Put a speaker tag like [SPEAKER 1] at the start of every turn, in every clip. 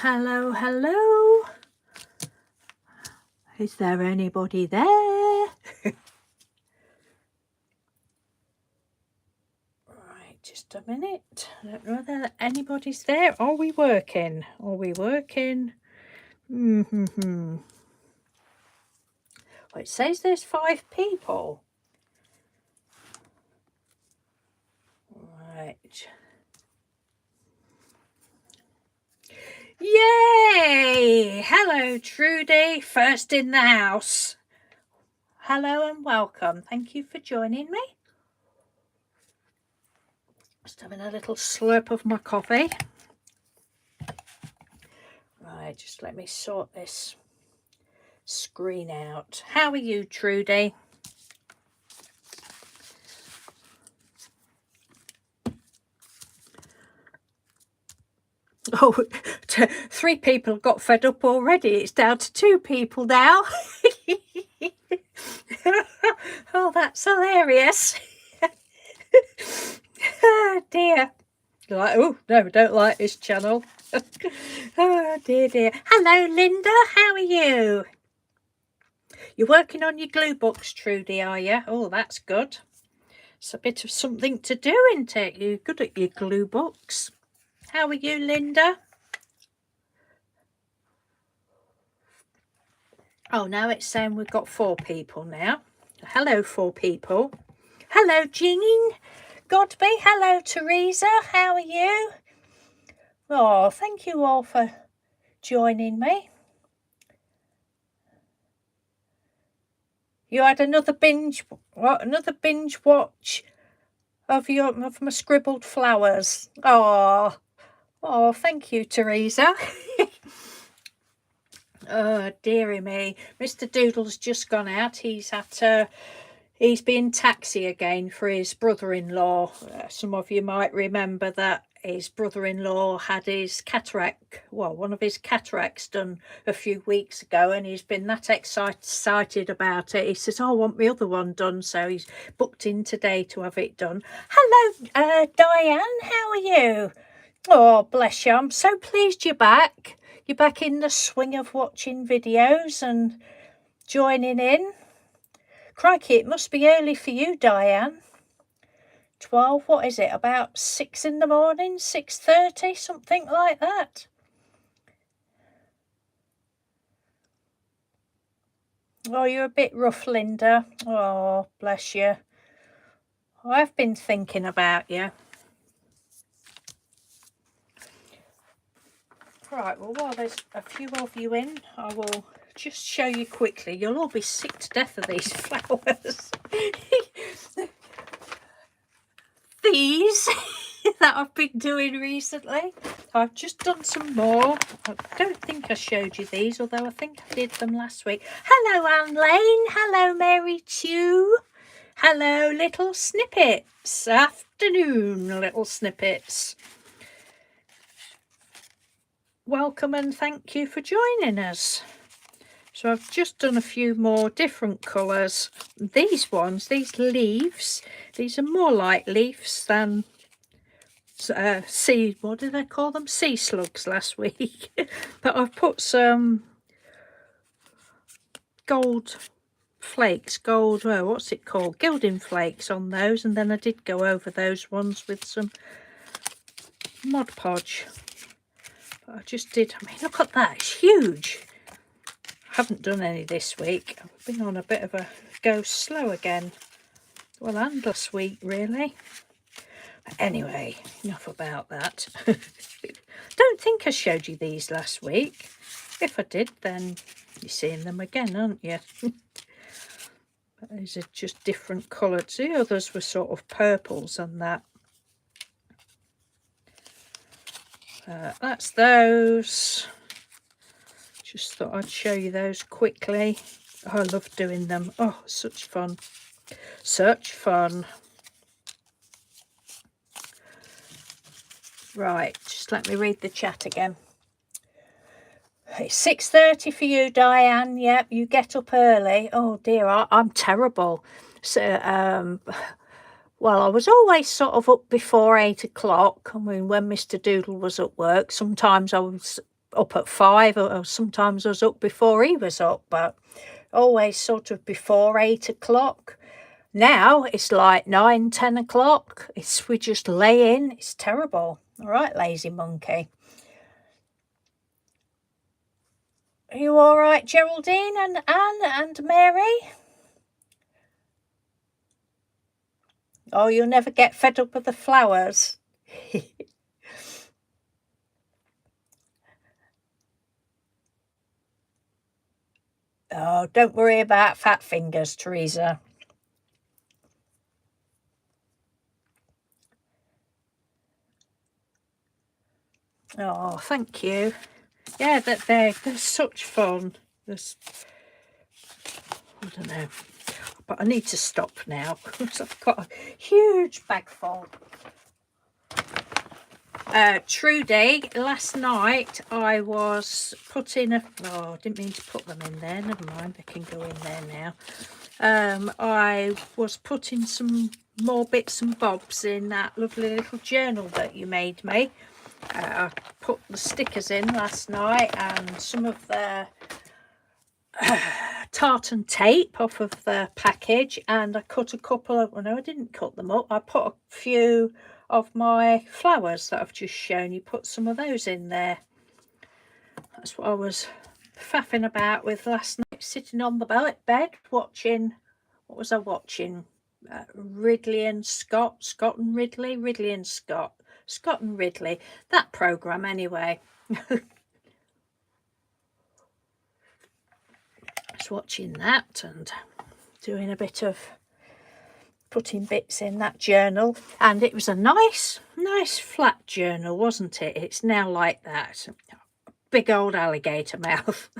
[SPEAKER 1] Hello, hello. Is there anybody there? Right, just a minute. I don't know whether anybody's there. Are we working? Are we working? Well, it says there's 5 people. Right. Yay! Hello, Trudy. First in the house. Hello and welcome. Thank you for joining me. Just having a little slurp of my coffee. Right, just let me sort this screen out. How are you, Trudy? Oh, 3 people got fed up already. It's down to 2 people now. Oh, that's hilarious. Oh, dear. Like, oh, no, I don't like this channel. Oh, dear, dear. Hello, Linda. How are you? You're working on your glue books, Trudy, are you? Oh, that's good. It's a bit of something to do, isn't it? You're good at your glue books. How are you, Linda? Oh, now it's saying we've got 4 people now. Hello, 4 people. Hello, Jean Godby. Hello, Teresa. How are you? Oh, thank you all for joining me. You had another binge, what? Another binge watch of my scribbled flowers. Oh, thank you, Teresa. Oh, dearie me. Mr. Doodle's just gone out. He's been taxi again for his brother-in-law. Some of you might remember that his brother-in-law had his cataract, well, one of his cataracts done a few weeks ago, and he's been that excited about it. He says, oh, I want my other one done, so he's booked in today to have it done. Hello, Diane, how are you? Oh, bless you. I'm so pleased you're back. You're back in the swing of watching videos and joining in. Crikey, it must be early for you, Diane. 12, what is it, about 6 in the morning, 6:30, something like that. Oh, you're a bit rough, Linda. Oh, bless you. I've been thinking about you. Right, well, while there's a few of you in, I will just show you quickly. You'll all be sick to death of these flowers. These that I've been doing recently. I've just done some more. I don't think I showed you these, although I think I did them last week. Hello, Anne Lane. Hello, Mary Chew. Hello, little snippets. Afternoon, little snippets. Welcome and thank you for joining us. So I've just done a few more different colours. These ones, these leaves, these are more like leaves than what did they call them? Sea slugs last week. But I've put some gold flakes, what's it called? Gilding flakes on those, and then I did go over those ones with some Mod Podge. But I just did, I mean, look at that, it's huge. Haven't done any this week. I've been on a bit of a go slow again. Well, and last week, really. But anyway, enough about that. Don't think I showed you these last week. If I did, then you're seeing them again, aren't you? But these are just different coloured. The others were sort of purples and that. That's those. Just thought I'd show you those quickly. Oh, I love doing them. Oh, such fun. Such fun. Right, just let me read the chat again. It's 6:30 for you, Diane. Yep, you get up early. Oh dear, I'm terrible. So, well, I was always sort of up before 8 o'clock. I mean, when Mr. Doodle was at work, sometimes I was up at 5, or sometimes I was up before he was up, but always sort of before 8 o'clock. Now it's like 9, 10 o'clock. We just lay in. It's terrible. All right, lazy monkey. Are you all right, Geraldine and Anne and Mary? Oh, you'll never get fed up with the flowers. Oh, don't worry about fat fingers, Teresa. Oh, thank you. Yeah, they're such fun. I don't know, but I need to stop now because I've got a huge bag full. Trudy, last night I was putting oh, I didn't mean to put them in there. Never mind, they can go in there now. I was putting some more bits and bobs in that lovely little journal that you made me. I put the stickers in last night and some of the tartan tape off of the package, and I cut a couple of, well, no, I didn't cut them up. I put a few of my flowers that I've just shown you, put some of those in there. That's what I was faffing about with last night, sitting on the bed watching, what was I watching? Ridley and Scott and Ridley, Ridley and Scott and Ridley, that programme anyway. Just watching that and doing a bit of putting bits in that journal, and it was a nice flat journal, wasn't it? It's now like that, big old alligator mouth.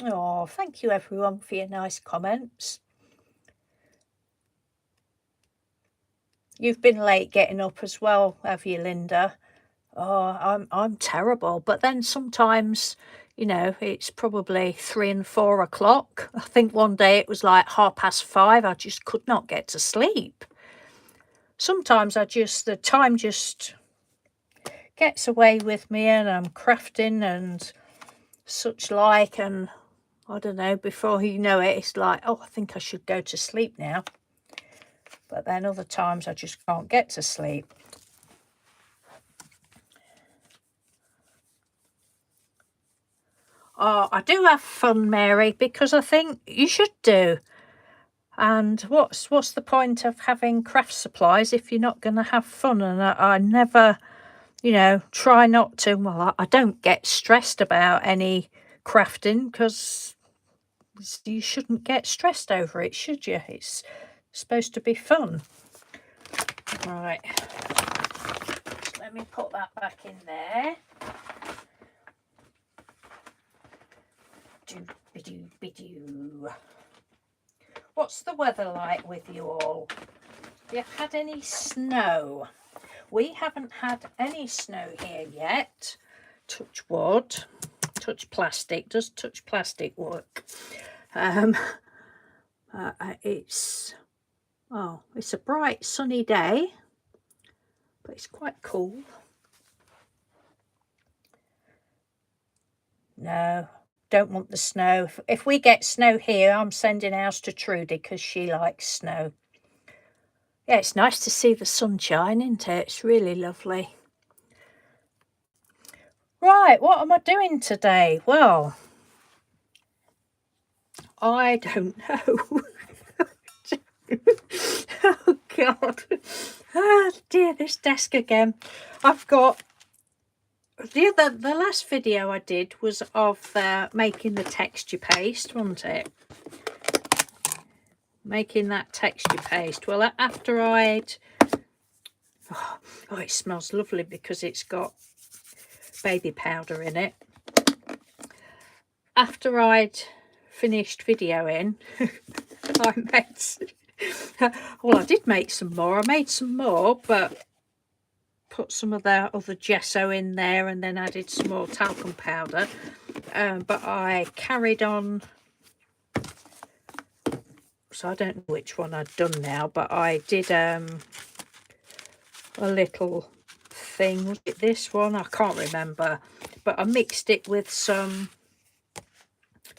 [SPEAKER 1] Oh, thank you everyone for your nice comments. You've been late getting up as well, have you, Linda? Oh, I'm terrible, but then sometimes, you know, it's probably 3 and 4 o'clock. I think one day it was like 5:30. I just could not get to sleep. Sometimes the time just gets away with me, and I'm crafting and such like, and I don't know, before you know it, it's like, oh, I think I should go to sleep now. But then other times I just can't get to sleep. Oh, I do have fun, Mary, because I think you should do. And what's the point of having craft supplies if you're not going to have fun? And I never, you know, try not to. Well, I don't get stressed about any crafting because you shouldn't get stressed over it, should you? It's supposed to be fun. Right. Let me put that back in there. Doo-be-doo-be-doo. What's the weather like with you all? Have you had any snow? We haven't had any snow here yet. Touch wood. Touch plastic. Does touch plastic work? It's a bright sunny day, but it's quite cool. No, don't want the snow. If we get snow here, I'm sending ours to Trudy because she likes snow. Yeah, it's nice to see the sunshine, isn't it? It's really lovely. Right, what am I doing today? Well, I don't know. Oh God. Oh dear, this desk again. I've got the last video I did was of making the texture paste, wasn't it? Making that texture paste. Well, after I'd oh, it smells lovely because it's got baby powder in it. After I'd finished videoing, I made, well, I did make some more. I made some more, but put some of the other gesso in there and then added some more talcum powder. But I carried on so I don't know which one I'd done now, but I did a little thing. Was it this one? I can't remember, but I mixed it with some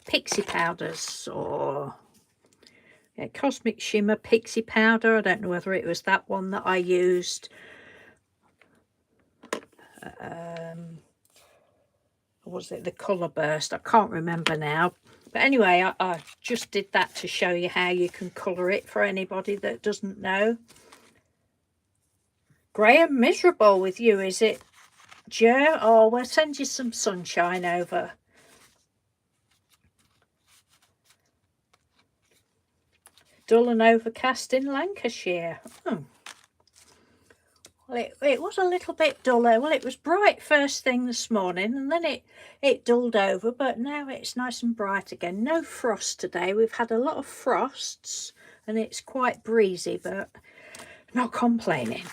[SPEAKER 1] pixie powders, or Cosmic Shimmer pixie powder. I don't know whether it was that one that I used. Or was it the Colour Burst? I can't remember now. But anyway, I just did that to show you how you can colour it for anybody that doesn't know. Grey and miserable with you, is it, Joe? Oh, we'll send you some sunshine over. Dull and overcast in Lancashire. Oh. Well, it was a little bit duller. Well, it was bright first thing this morning, and then it dulled over, but now it's nice and bright again. No frost today. We've had a lot of frosts, and it's quite breezy, but not complaining.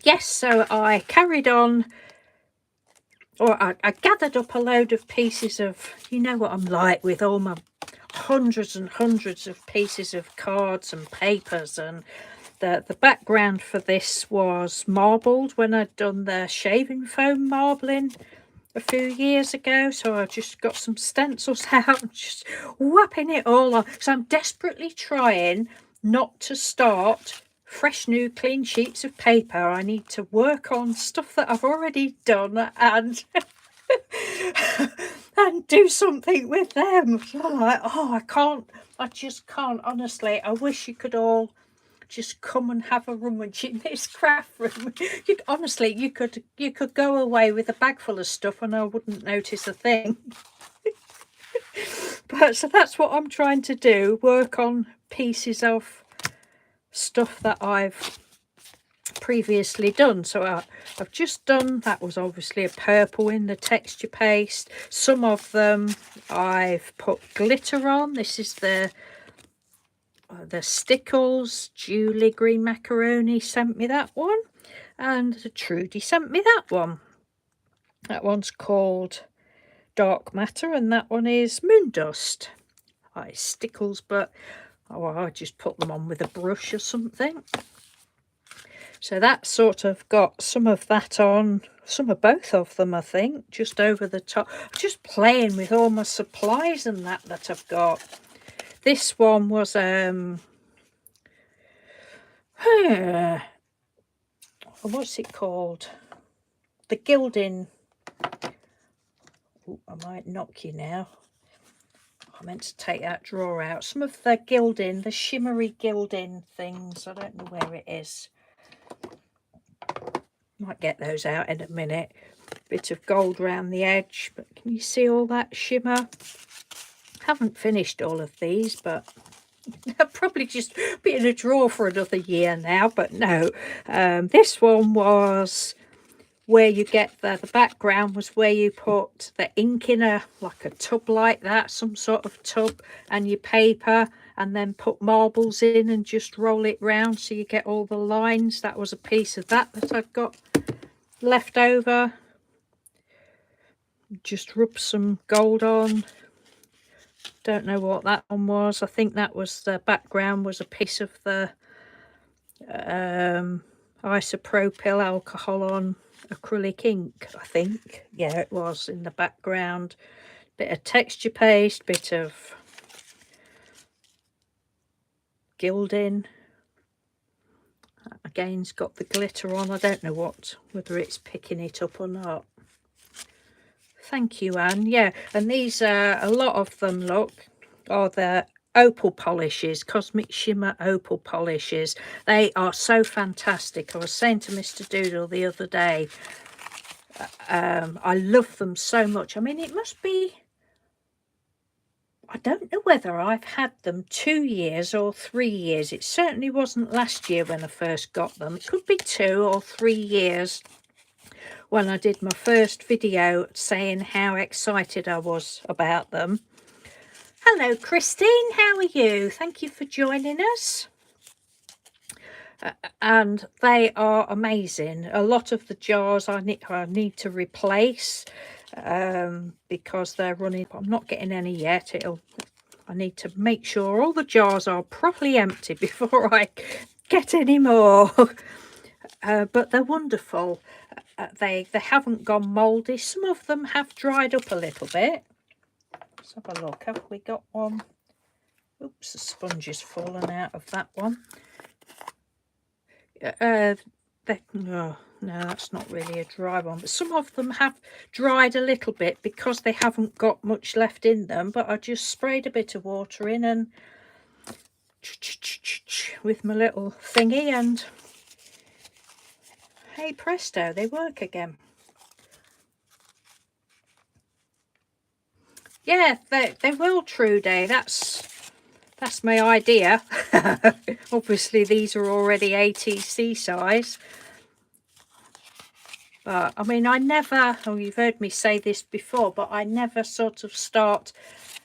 [SPEAKER 1] Yes, so I carried on, or I gathered up a load of pieces of, you know what I'm like with all my hundreds and hundreds of pieces of cards and papers, and the background for this was marbled when I'd done the shaving foam marbling a few years ago. So I just got some stencils out and just whapping it all on. So I'm desperately trying not to start fresh new clean sheets of paper. I need to work on stuff that I've already done and and do something with them. So I'm like, oh, I just can't, honestly. I wish you could all just come and have a rummage in this craft room. Honestly, you could go away with a bag full of stuff and I wouldn't notice a thing. But so that's what I'm trying to do, work on pieces of stuff that I've previously done. So I've just done, that was obviously a purple in the texture paste. Some of them I've put glitter on. This is the Stickles. Julie Green Macaroni sent me that one, and Trudy sent me that one. That one's called Dark Matter, and that one is Moon Dust. It's Stickles, but I just put them on with a brush or something. So that sort of got some of that on, some of both of them, I think, just over the top. Just playing with all my supplies and that I've got. This one was what's it called? The gilding. Ooh, I might knock you now. I meant to take that drawer out. Some of the gilding, the shimmery gilding things. I don't know where it is. Might get those out in a minute. Bit of gold round the edge, but can you see all that shimmer? Haven't finished all of these, but I'll probably just be in a drawer for another year now. But no, this one was where you get the background was where you put the ink in like a tub like that, some sort of tub, and your paper, and then put marbles in and just roll it round so you get all the lines. That was a piece of that I've got left over. Just rub some gold on. Don't know what that one was. I think that was the background, was a piece of the isopropyl alcohol on acrylic ink, I think. Yeah, it was in the background. Bit of texture paste, bit of gilding. Again's got the glitter on. I don't know whether it's picking it up or not. Thank you, Anne. Yeah, and these are, a lot of them, look, are the opal polishes, Cosmic Shimmer opal polishes. They are so fantastic. I was saying to Mr. Doodle the other day, I love them so much. I mean, it must be, I don't know whether I've had them 2 years or 3 years. It certainly wasn't last year when I first got them. It could be 2 or 3 years when I did my first video saying how excited I was about them. Hello, Christine. How are you? Thank you for joining us. And they are amazing. A lot of the jars I need to replace because they're running. I'm not getting any yet. I need to make sure all the jars are properly empty before I get any more. But they're wonderful. They haven't gone mouldy. Some of them have dried up a little bit. Let's have a look. Have we got one? Oops, the sponge has fallen out of that one. No, that's not really a dry one, but some of them have dried a little bit because they haven't got much left in them. But I just sprayed a bit of water in and with my little thingy, and hey presto, they work again. Yeah, they will, Trudy. That's my idea. Obviously these are already ATC size, but I mean, I never, oh, you've heard me say this before, but I never sort of start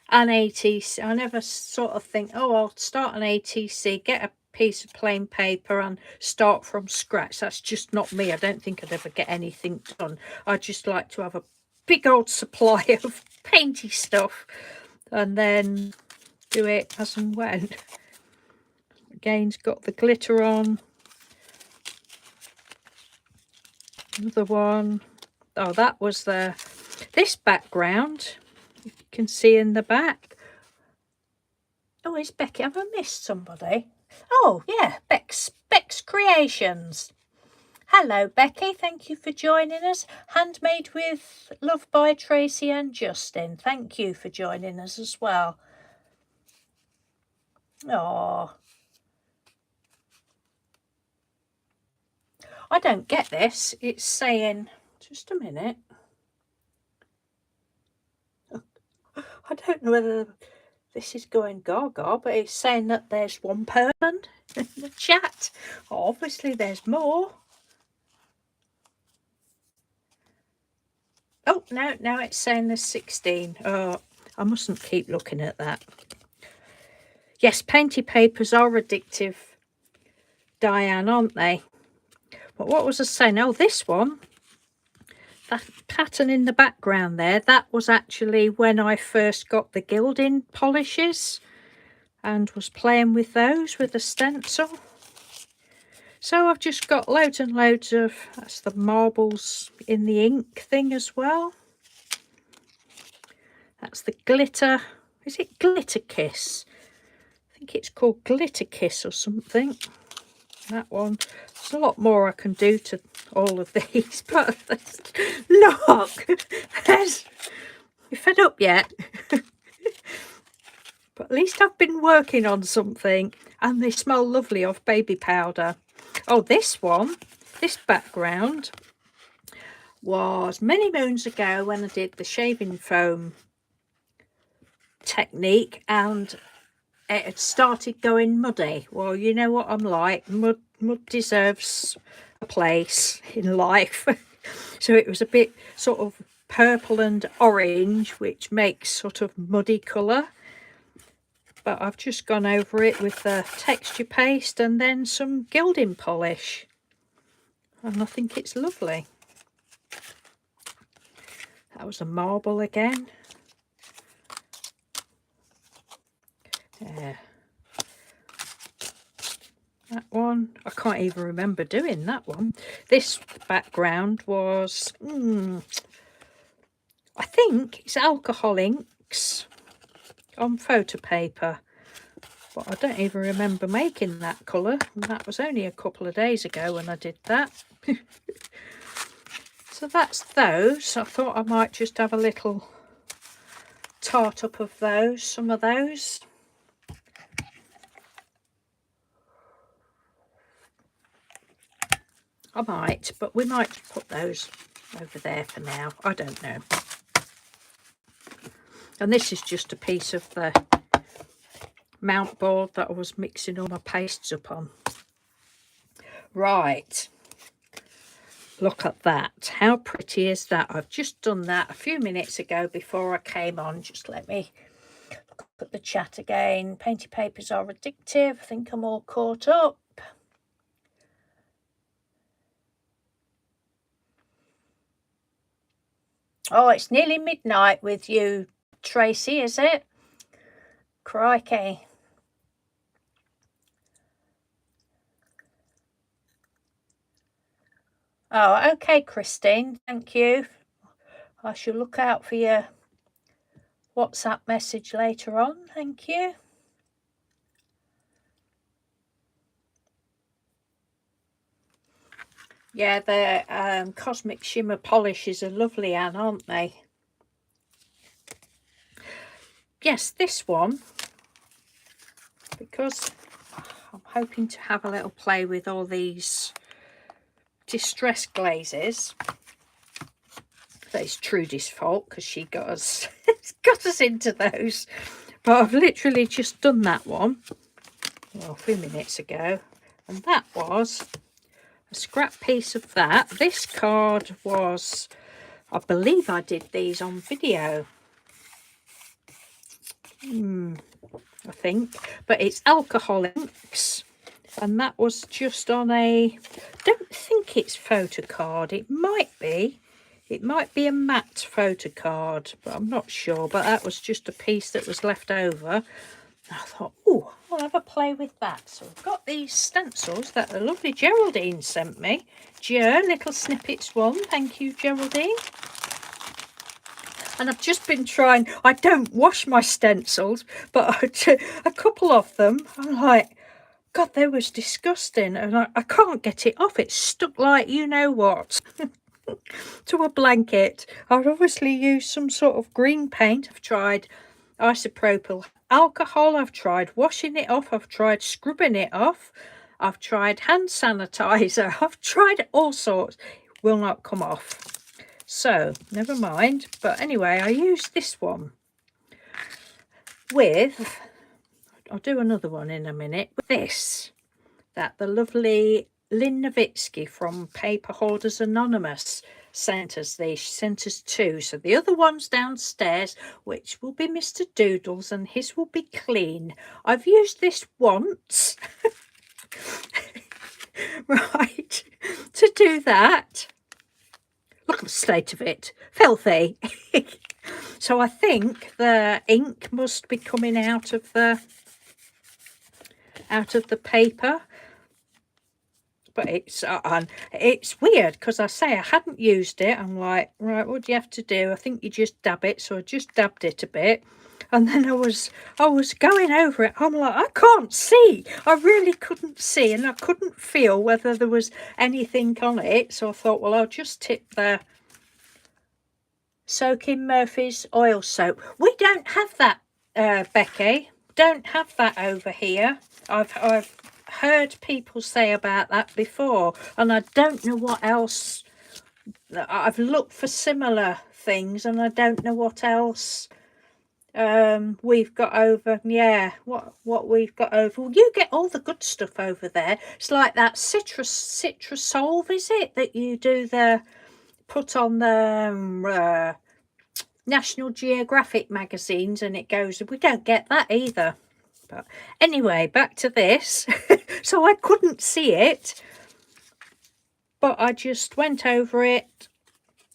[SPEAKER 1] an ATC. I never sort of think, oh, I'll start an ATC, get a piece of plain paper and start from scratch. That's just not me. I don't think I'd ever get anything done. I just like to have a big old supply of painty stuff and then do it as and when. Again's got the glitter on. Another one. Oh, that was this background. You can see in the back. Oh, it's Becky. Have I missed somebody? Oh, yeah, Beck's Creations. Hello, Becky. Thank you for joining us. Handmade with Love by Tracy and Justin. Thank you for joining us as well. Oh, I don't get this. It's saying, just a minute. I don't know whether this is going gaga, but it's saying that there's one person in the chat. Obviously, there's more. Oh, no, it's saying there's 16. Oh, I mustn't keep looking at that. Yes, painty papers are addictive, Diane, aren't they? But what was I saying? Oh, this one, that pattern in the background there, that was actually when I first got the gilding polishes and was playing with those with a stencil. So I've just got loads and loads of, that's the marbles in the ink thing as well. That's the glitter. Is it Glitter Kiss? I think it's called Glitter Kiss or something. That one. There's a lot more I can do to all of these, but look, you fed up yet? But at least I've been working on something, and they smell lovely of baby powder. Oh, this one, this background was many moons ago when I did the shaving foam technique, and it had started going muddy. Well, you know what I'm like. Mud deserves a place in life. So it was a bit sort of purple and orange, which makes sort of muddy colour. But I've just gone over it with the texture paste and then some gilding polish. And I think it's lovely. That was a marble again. Yeah. That one, I can't even remember doing that one. This background was, I think it's alcohol inks on photo paper. But I don't even remember making that colour. And that was only a couple of days ago when I did that. So that's those. I thought I might just have a little tart up of those, some of those. I might, but we might put those over there for now. I don't know. And this is just a piece of the mount board that I was mixing all my pastes up on. Right. Look at that. How pretty is that? I've just done that a few minutes ago before I came on. Just let me look at the chat again. Painty papers are addictive. I think I'm all caught up. Oh, it's nearly midnight with you, Tracy, is it? Crikey. Oh, okay, Christine. Thank you. I shall look out for your WhatsApp message later on. Thank you. Yeah, the Cosmic Shimmer polishes are lovely, Anne, aren't they? Yes, this one, because I'm hoping to have a little play with all these distress glazes. That is Trudy's fault because she got us into those. But I've literally just done that one, well, a few minutes ago, and that was a scrap piece of that. This card was, I believe I did these on video. I think, but it's alcohol inks, and that was just on a, don't think it's photo card. It might be a matte photo card, but I'm not sure. But that was just a piece that was left over. I thought, oh, I'll have a play with that. So I've got these stencils that the lovely Geraldine sent me. Little snippets one. Thank you, Geraldine. And I've just been trying, I don't wash my stencils, but a couple of them, I'm like, God, they was disgusting. And I can't get it off. It's stuck like you know what to a blanket. I've obviously used some sort of green paint. I've tried isopropyl alcohol. I've tried washing it off. I've tried scrubbing it off. I've tried hand sanitizer. I've tried all sorts. It will not come off. So never mind. But anyway, I used this one with, I'll do another one in a minute, with this, that the lovely Lynn Nowitzki from Paper Hoarders Anonymous sent us these. She sent us two. So the other one's downstairs, which will be Mr. Doodles, and his will be clean. I've used this once, right, to do that. Look at the state of it. Filthy. So I think the ink must be coming out of the paper. But it's weird because I say I hadn't used it. I'm like, right, what do you have to do? I think you just dab it. So I just dabbed it a bit. And then I was going over it. I'm like, I can't see. I really couldn't see, and I couldn't feel whether there was anything on it. So I thought, well, I'll just tip the soak in Murphy's oil soap. We don't have that, Becky. Don't have that over here. I've heard people say about that before, and I don't know what else. I've looked for similar things, and I don't know what else we've got over. Yeah, what we've got over. Well, you get all the good stuff over there. It's like that Citrusolve, is it, that you do the put on the National Geographic magazines, and it goes. We don't get that either. But anyway, back to this. So I couldn't see it, but I just went over it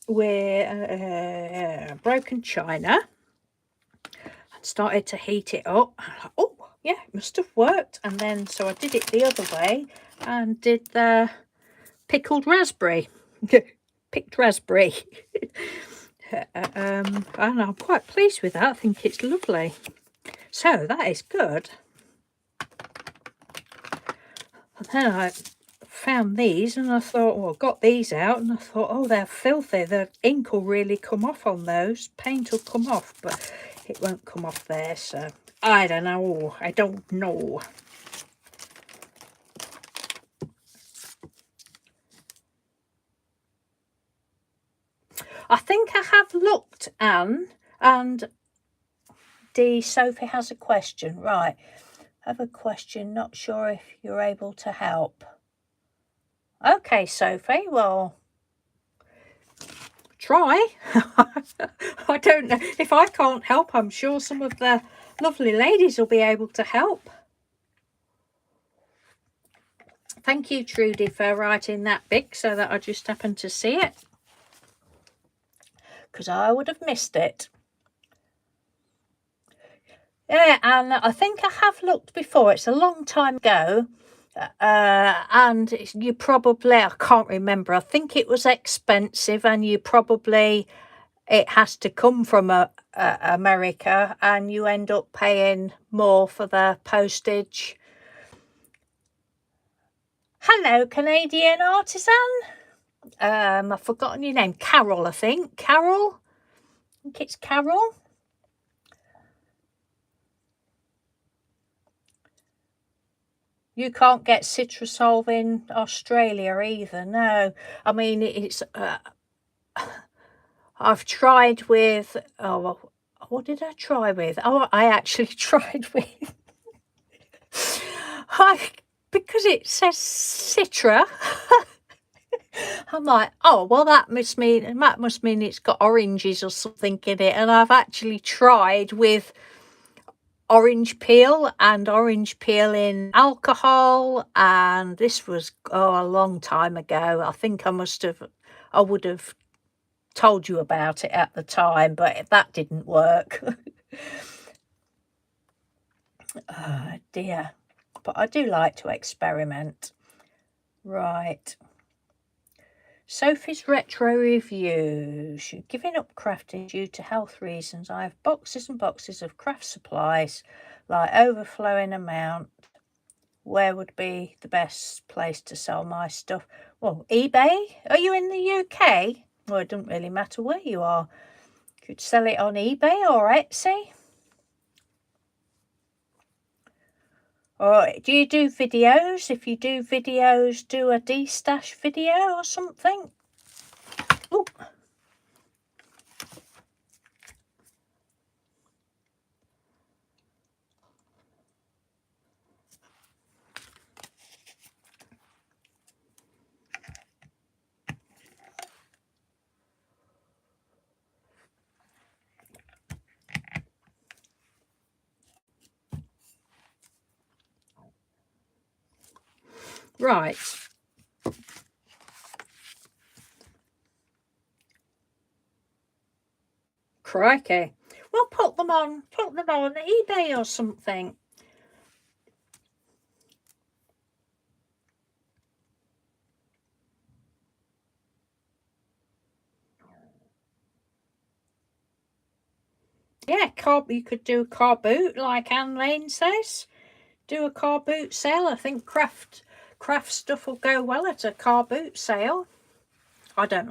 [SPEAKER 1] with broken china and started to heat it up. Like, oh yeah, it must have worked. And then so I did it the other way and did the pickled raspberry. Picked raspberry. And I'm quite pleased with that. I think it's lovely. So that is good. And then I found these and I thought, well, got these out and I thought, oh, they're filthy. The ink will really come off on those. Paint will come off, but it won't come off there. So I don't know. I don't know. I think I have looked, Anne, and Sophie has a question. Right. I have a question. Not sure if you're able to help. Okay, Sophie. Well, try. I don't know. If I can't help, I'm sure some of the lovely ladies will be able to help. Thank you, Trudy, for writing that big so that I just happened to see it, because I would have missed it. Yeah, and I think I have looked before. It's a long time ago. And you probably, I can't remember. I think it was expensive, and you probably, it has to come from America, and you end up paying more for the postage. Hello, Canadian artisan. I've forgotten your name. Carol, I think. Carol? I think it's Carol. You can't get Citrusol in Australia either, no. I mean, it's... I've tried with... Oh, what did I try with? Oh, I actually tried with... because it says Citra... I'm like, oh, well, that must mean it's got oranges or something in it. And I've actually tried with orange peel in alcohol, and this was a long time ago. I think I would have told you about it at the time, but that didn't work. Oh dear, but I do like to experiment. Right, Sophie's retro reviews. Giving up crafting due to health reasons. I have boxes and boxes of craft supplies, like overflowing amount. Where would be the best place to sell my stuff? Well, eBay. Are you in the UK? Well, it doesn't really matter where you are. You could sell it on eBay or Etsy. Or do you do videos? If you do videos, do a destash video or something. Ooh. Right. Crikey. Well, put them on eBay or something. Yeah, you could do a car boot, like Anne Lane says. Do a car boot sale. I think craft stuff will go well at a car boot sale. I don't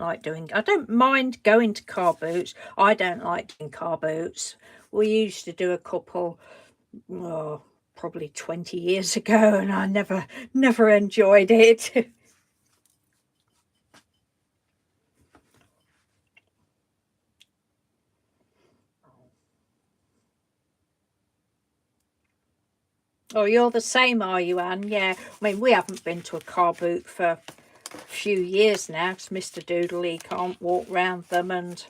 [SPEAKER 1] mind going to car boots. I don't like doing car boots. We used to do a couple, probably 20 years ago, and I never enjoyed it. Oh, you're the same, are you, Anne? Yeah. I mean, we haven't been to a car boot for a few years now, because Mr. Doodle, he can't walk round them, and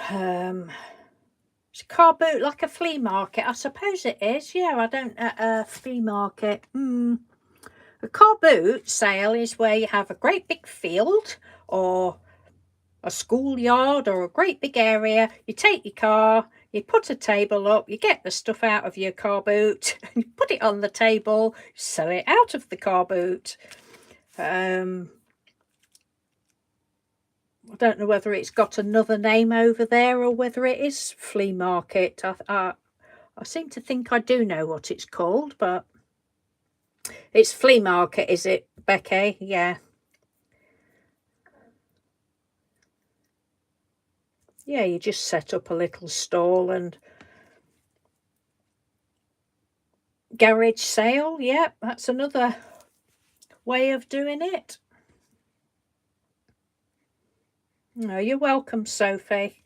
[SPEAKER 1] it's a car boot like a flea market. I suppose it is. Yeah, I don't flea market. A car boot sale is where you have a great big field or a schoolyard or a great big area. You take your car, you put a table up, you get the stuff out of your car boot, you put it on the table, sell it out of the car boot. I don't know whether it's got another name over there or whether it is flea market. I seem to think I do know what it's called, but it's flea market, is it, Becky? Yeah. Yeah, you just set up a little stall. And garage sale, yep, that's another way of doing it. No, you're welcome, Sophie.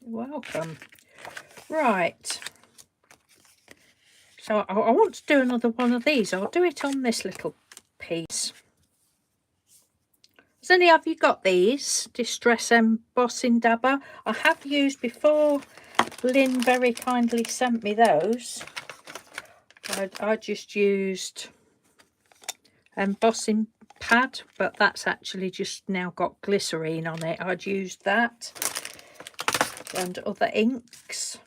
[SPEAKER 1] You're welcome. Right. So I want to do another one of these. I'll do it on this little piece. Has any of you got these? Distress embossing dabber. I have used before. Lynn very kindly sent me those. I just used embossing pad, but that's actually just now got glycerine on it. I'd used that. and other inks.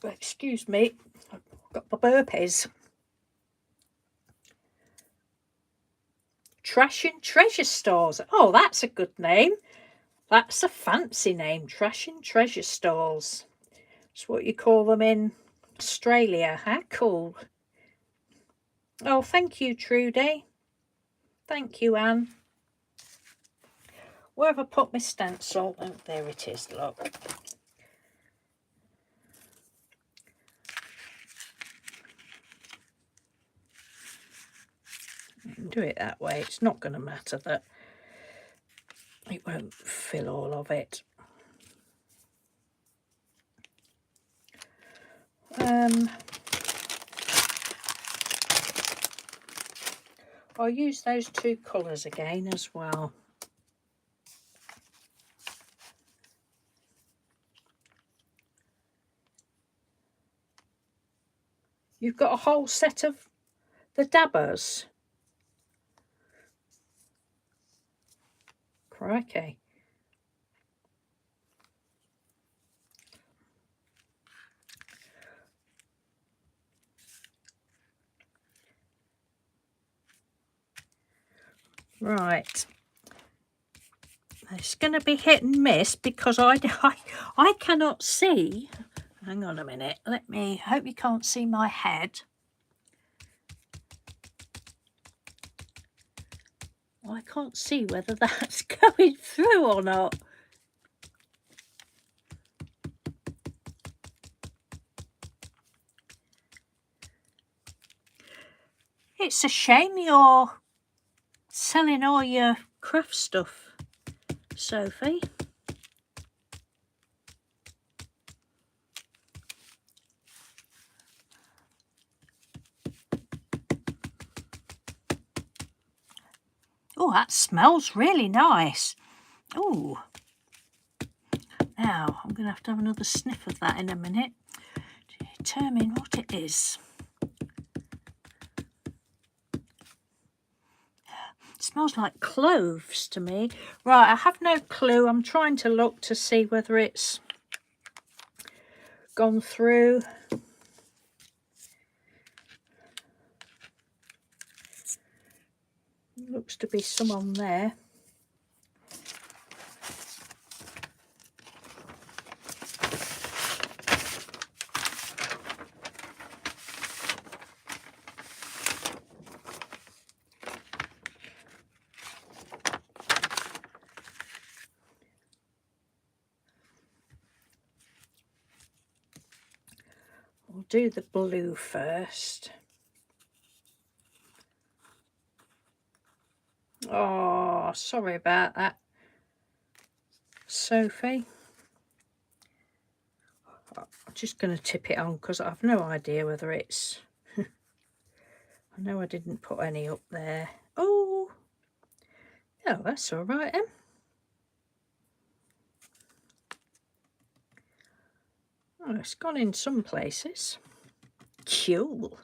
[SPEAKER 1] Excuse me, I've got my burpees. Trash and Treasure Stores. Oh, that's a good name. That's a fancy name. Trash and Treasure Stores. That's what you call them in Australia. How cool. Oh, thank you, Trudy. Thank you, Anne. Where have I put my stencil? Oh, there it is, look. Do it that way. It's not going to matter that it won't fill all of it. I'll use those two colours again as well. You've got a whole set of the dabbers. Crikey. Right. It's going to be hit and miss because I cannot see. Hang on a minute. I hope you can't see my head. I can't see whether that's going through or not. It's a shame you're selling all your craft stuff, Sophie. Oh, that smells really nice. Oh, now I'm going to have another sniff of that in a minute to determine what it is. It smells like cloves to me. Right, I have no clue. I'm trying to look to see whether it's gone through. Looks to be some on there. We'll do the blue first. Oh, sorry about that, Sophie. I'm just going to tip it on because I've no idea whether it's... I know I didn't put any up there. Oh, no, that's all right then. Oh, it's gone in some places. Cool.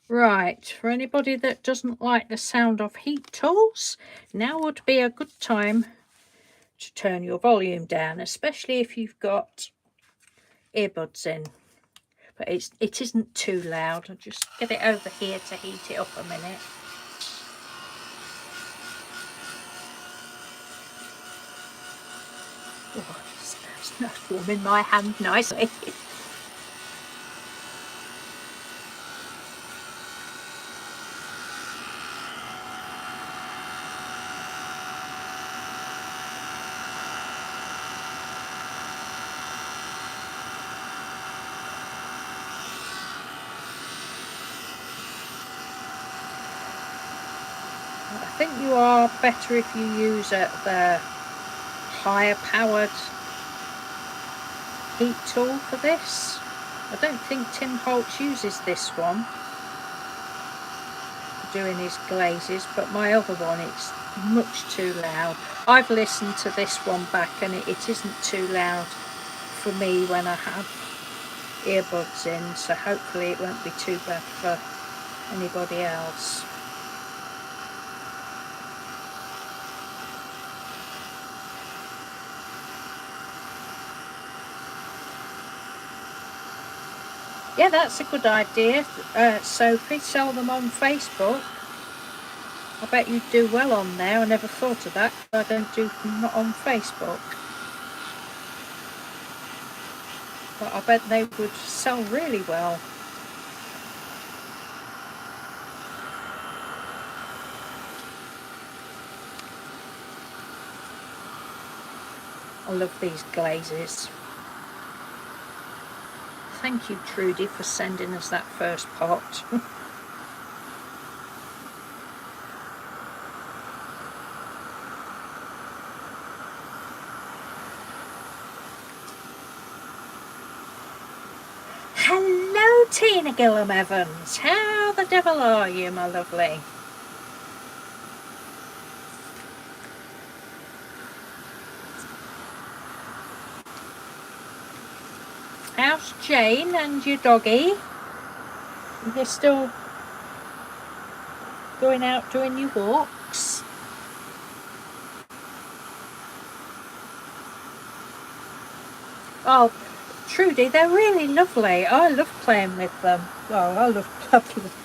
[SPEAKER 1] Right, for anybody that doesn't like the sound of heat tools, now would be a good time to turn your volume down, especially if you've got earbuds in. But it isn't too loud. I'll just get it over here to heat it up a minute. Oh, it's not warming my hand nicely. I think you are better if you use the higher powered heat tool for this, I don't think Tim Holtz uses this one for doing his glazes, but my other one, it's much too loud. I've listened to this one back and it isn't too loud for me when I have earbuds in, so hopefully it won't be too bad for anybody else. Yeah, that's a good idea, Sophie. Sell them on Facebook. I bet you'd do well on there. I never thought of that. I don't do them on Facebook. But I bet they would sell really well. I love these glazes. Thank you, Trudy, for sending us that first pot. Hello, Tina Gillum Evans. How the devil are you, my lovely? How's Jane and your doggy? You're still going out doing your walks? Oh, Trudy, they're really lovely. I love playing with them. Well, I love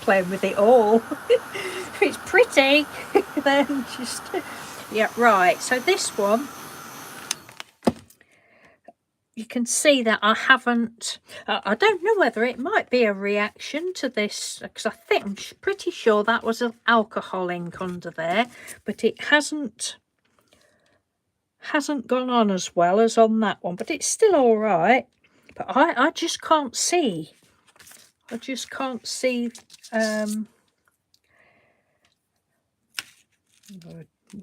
[SPEAKER 1] playing with it all. If it's pretty, then just... Yeah, right. So this one, you can see that I haven't... I don't know whether it might be a reaction to this, because I think I'm pretty sure that was an alcohol ink under there, but it hasn't gone on as well as on that one, but it's still all right. But I just can't see. I just can't see. I'll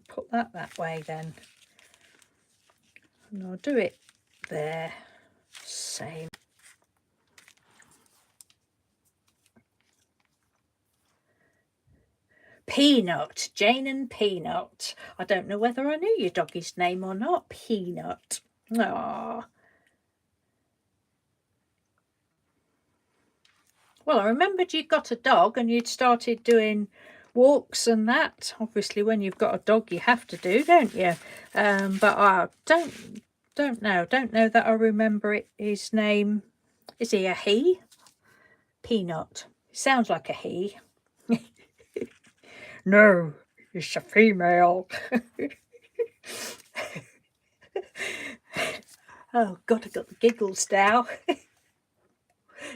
[SPEAKER 1] put that way then. And I'll do it there. Same. Peanut. Jane and Peanut. I don't know whether I knew your doggy's name or not. Peanut. Aww. Well, I remembered you'd got a dog and you'd started doing walks and that. Obviously, when you've got a dog, you have to do, don't you? But I don't know that I remember his name. Is he a he? Peanut. Sounds like a he. No, it's a female. Oh God, I got the giggles now.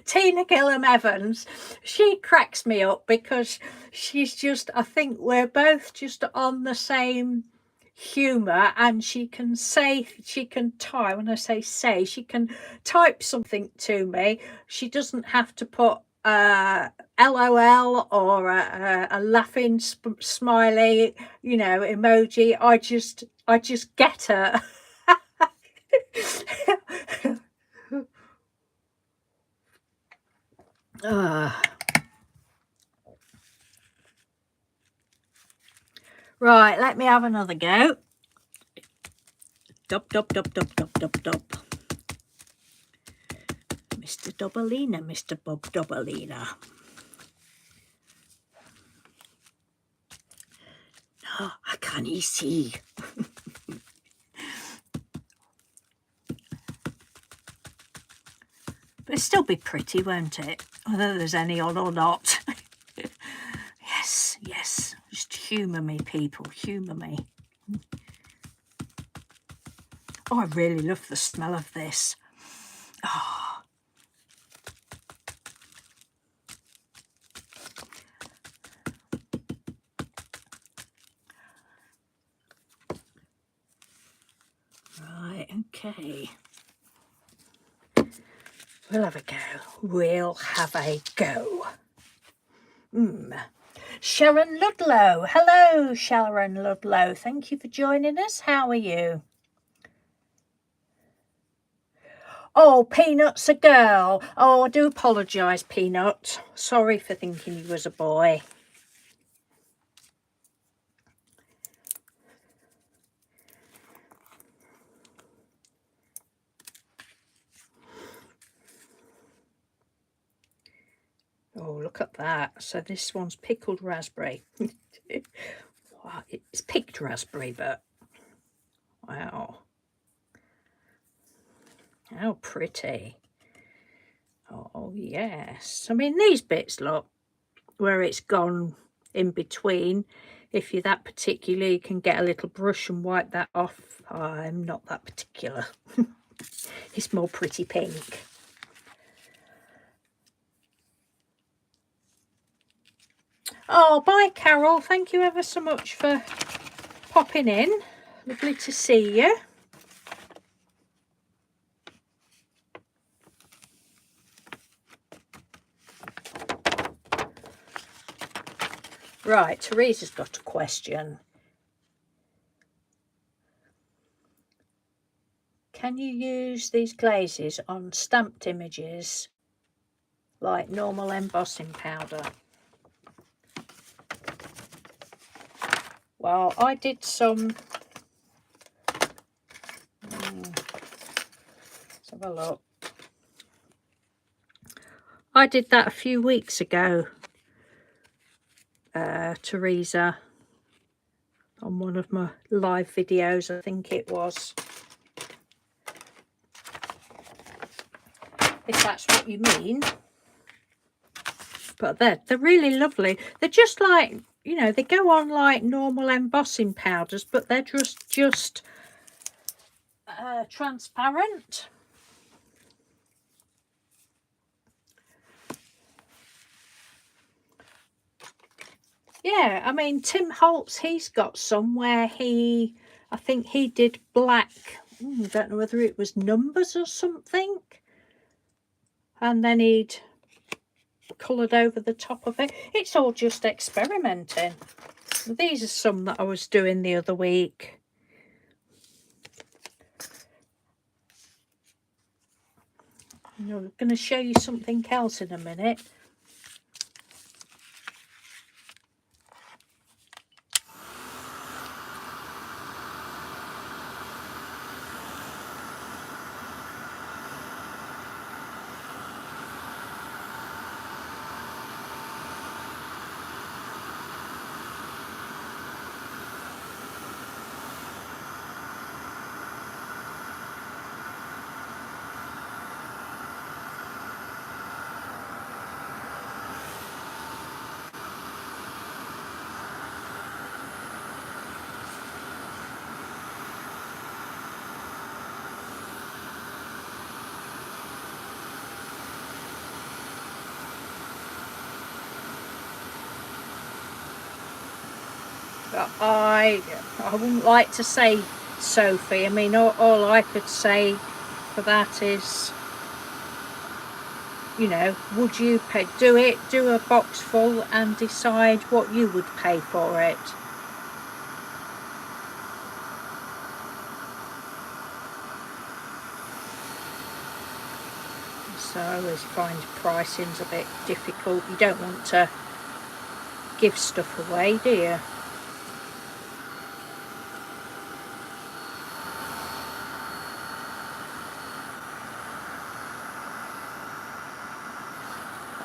[SPEAKER 1] Tina Gillum Evans, she cracks me up because she's just, I think we're both just on the same humour, and she can type, when I say, she can type something to me. She doesn't have to put LOL or a laughing smiley, you know, emoji. I just get her. Right, let me have another go. Dub, dub, dub, dub, dub, dub, dub. Mr. Dobalina, Mr. Bob Dobalina. Oh, I can't see. But it'll still be pretty, won't it? Whether there's any on or not. Yes, yes. Just humour me, people. Humour me. Oh, I really love the smell of this. Oh. Right, okay. We'll have a go. We'll have a go. Sharon Ludlow. Hello, Sharon Ludlow. Thank you for joining us. How are you? Oh, Peanut's a girl. Oh, I do apologise, Peanut. Sorry for thinking you was a boy. Oh, look at that. So this one's pickled raspberry. Wow, it's picked raspberry, but wow. How pretty. Oh, yes. I mean, these bits, look, where it's gone in between. If you're that particular, you can get a little brush and wipe that off. I'm not that particular. It's more pretty pink. Oh, bye, Carol. Thank you ever so much for popping in. Lovely to see you. Right, Teresa's got a question. Can you use these glazes on stamped images like normal embossing powder? Well, I did some. Let's have a look. I did that a few weeks ago, Teresa, on one of my live videos, I think it was. If that's what you mean. But they're really lovely. They're just like, you know, they go on like normal embossing powders, but they're just transparent. Yeah, I mean, Tim Holtz, he's got some where I think he did black, I don't know whether it was numbers or something, and then he'd coloured over the top of it. It's all just experimenting. These are some that I was doing the other week. I'm going to show you something else in a minute. I wouldn't like to say, Sophie. I mean, all I could say for that is, you know, would you do a box full and decide what you would pay for it? So I always find pricing's a bit difficult. You don't want to give stuff away, do you?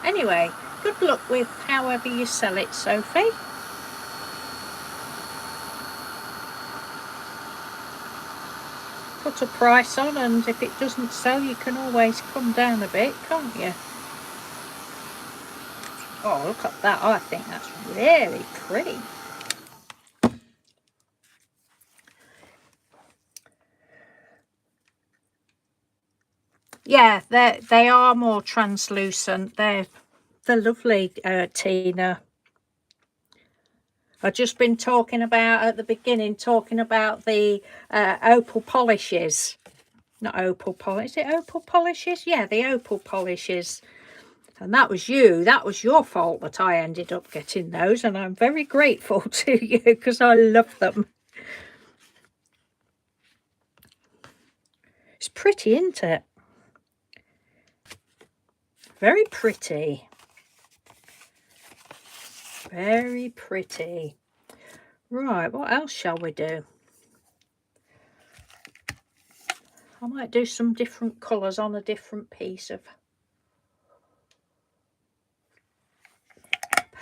[SPEAKER 1] Anyway, good luck with however you sell it, Sophie. Put a price on, and if it doesn't sell, you can always come down a bit, can't you? Oh, look at that. I think that's really pretty. Yeah, they are more translucent. They're lovely, Tina. I've just been talking about at the beginning, the opal polishes. Not opal polish. Is it opal polishes? Yeah, the opal polishes. And that was you. That was your fault that I ended up getting those. And I'm very grateful to you because I love them. It's pretty, isn't it? Very pretty. Very pretty. Right, what else shall we do? I might do some different colours on a different piece of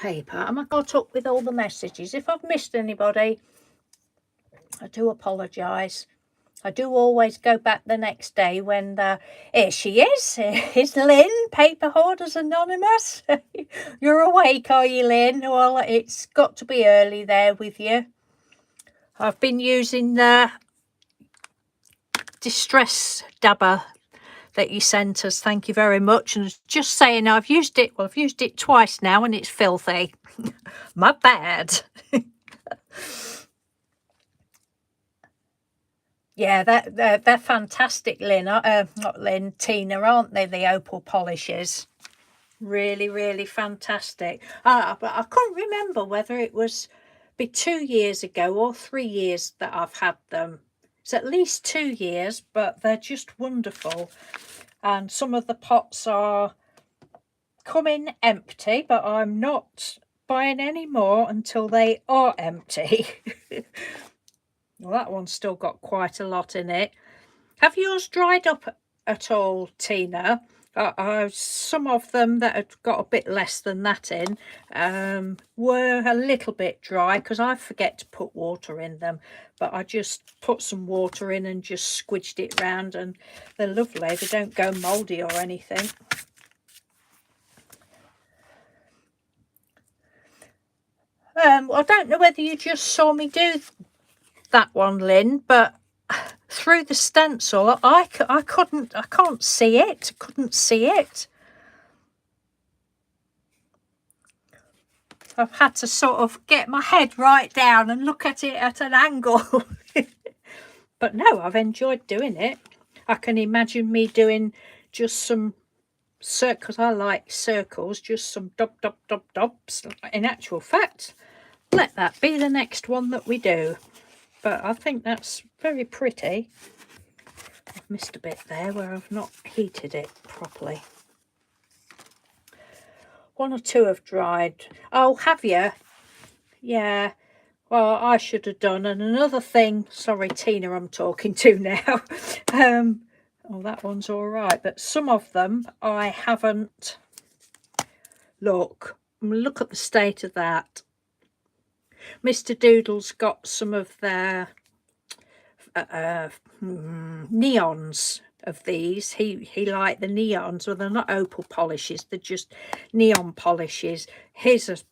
[SPEAKER 1] paper. Am I caught up with all the messages? If I've missed anybody, I do apologise. I do always go back the next day when here she is. Here's Lynn, Paper Hoarders Anonymous. You're awake, are you, Lynn? Well, it's got to be early there with you. I've been using the distress dabber that you sent us. Thank you very much. And just saying, I've used it. Well, I've used it twice now, and it's filthy. My bad. Yeah, they're fantastic, Lynn. Not Lynn, Tina, aren't they? The opal polishes. Really, really fantastic. But I couldn't remember whether it was be 2 years ago or 3 years that I've had them. It's at least 2 years, but they're just wonderful. And some of the pots are coming empty, but I'm not buying any more until they are empty. Well, that one's still got quite a lot in it. Have yours dried up at all, Tina? Some of them that had got a bit less than that in were a little bit dry because I forget to put water in them, but I just put some water in and just squidged it round, and they're lovely. They don't go mouldy or anything. I don't know whether you just saw me do that one, Lynn, but through the stencil I can't see it. Couldn't see it. I've had to sort of get my head right down and look at it at an angle. But no, I've enjoyed doing it. I can imagine me doing just some because I like circles, just some dobs. In actual fact, let that be the next one that we do. But I think that's very pretty. I've missed a bit there where I've not heated it properly. 1 or 2 have dried. Oh, have you? Yeah. Well, I should have done. And another thing, sorry, Tina, I'm talking to now. Oh, that one's all right. But some of them I haven't. Look at the state of that. Mr. Doodle's got some of their neons of these. He liked the neons. Well, they're not opal polishes, they're just neon polishes. His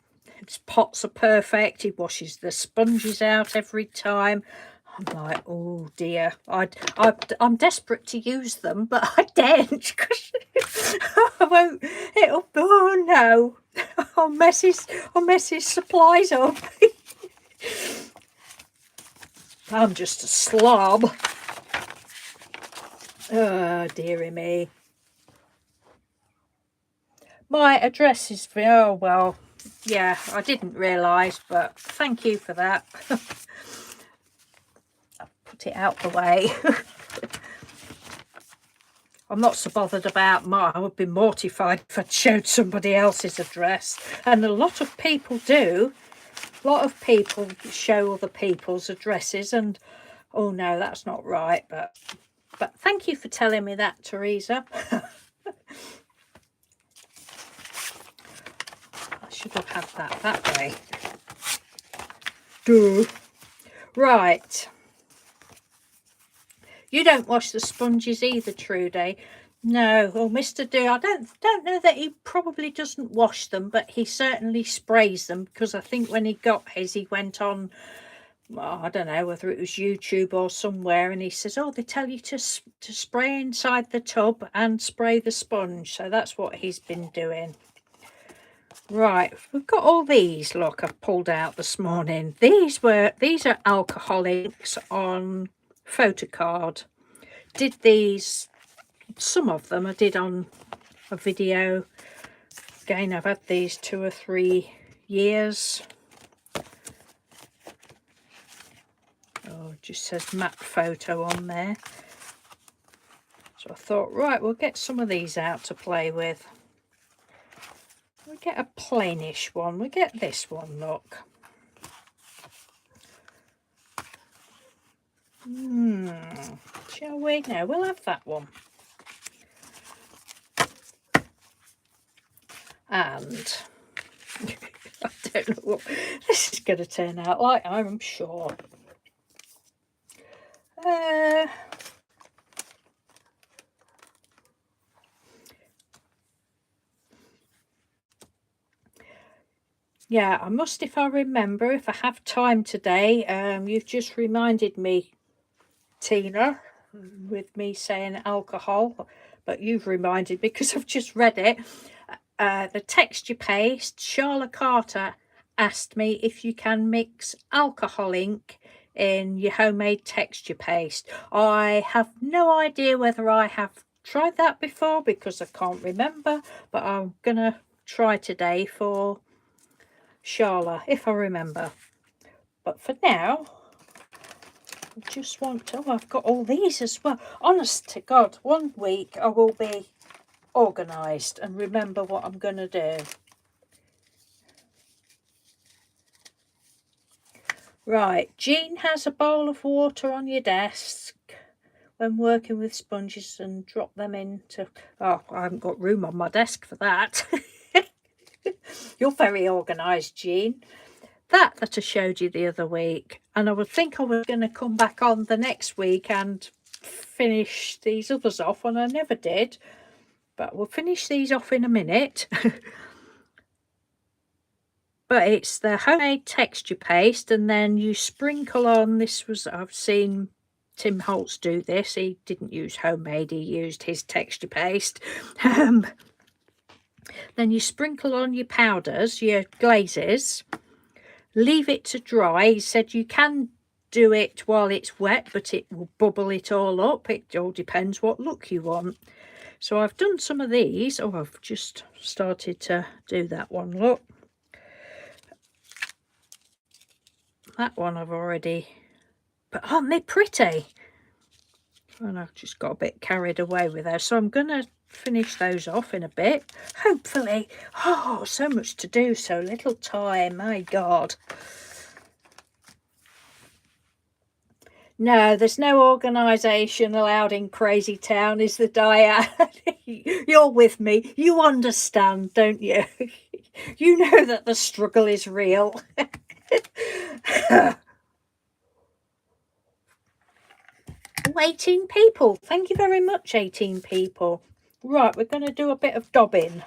[SPEAKER 1] pots are perfect. He washes the sponges out every time. I'm like, oh dear, I'm desperate to use them, but I daren't because I won't. Oh no, I'll mess his supplies up. I'm just a slob. Oh, dearie me. My address is, oh, well, yeah, I didn't realise, but thank you for that. I'll put it out the way. I'm not so bothered about mine. I would be mortified if I'd showed somebody else's address. And a lot of people do. A lot of people show other people's addresses, and oh no, that's not right. But thank you for telling me that, Teresa. I should have had that way. Duh. Right. You don't wash the sponges either, Trudy. No, well, Mr. Do, I don't know that he probably doesn't wash them, but he certainly sprays them, because I think when he got his, he went on, well, I don't know whether it was YouTube or somewhere, and he says, oh, they tell you to spray inside the tub and spray the sponge. So that's what he's been doing. Right, we've got all these, look, I've pulled out this morning. These are alcoholics on photocard. Did these, some of them I did on a video. Again, I've had these 2 or 3 years. Oh, it just says matte photo on there. So I thought, right, we'll get some of these out to play with. get a plainish one. We get this one, look. Shall we? No, we'll have that one. And I don't know what this is going to turn out like, I'm sure. Yeah, I must, if I remember, if I have time today. You've just reminded me, Tina, with me saying alcohol, but you've reminded me because I've just read it. The texture paste, Charlotte Carter asked me if you can mix alcohol ink in your homemade texture paste. I have no idea whether I have tried that before because I can't remember, but I'm gonna try today for Charlotte if I remember. But for now, I just want to, oh, I've got all these as well. Honest to God, one week I will be organised and remember what I'm going to do. Right, Jean has a bowl of water on your desk when working with sponges and drop them into... Oh, I haven't got room on my desk for that. You're very organised, Jean. That I showed you the other week, and I would think I was going to come back on the next week and finish these others off, and I never did, but we'll finish these off in a minute. But it's the homemade texture paste, and then you sprinkle on, this was, I've seen Tim Holtz do this, he didn't use homemade, he used his texture paste. Then you sprinkle on your powders, your glazes, leave it to dry. He said you can do it while it's wet, but it will bubble it all up. It all depends what look you want. So I've done some of these. Oh, I've just started to do that one, look. That one I've already, but aren't they pretty? And I've just got a bit carried away with those, so I'm gonna finish those off in a bit, hopefully. Oh, so much to do, so little time, my God. No, there's no organisation allowed in Crazy Town, is the Diane. You're with me, you understand, don't you? You know that the struggle is real. 18 people, thank you very much, 18 people. Right, we're going to do a bit of daubing.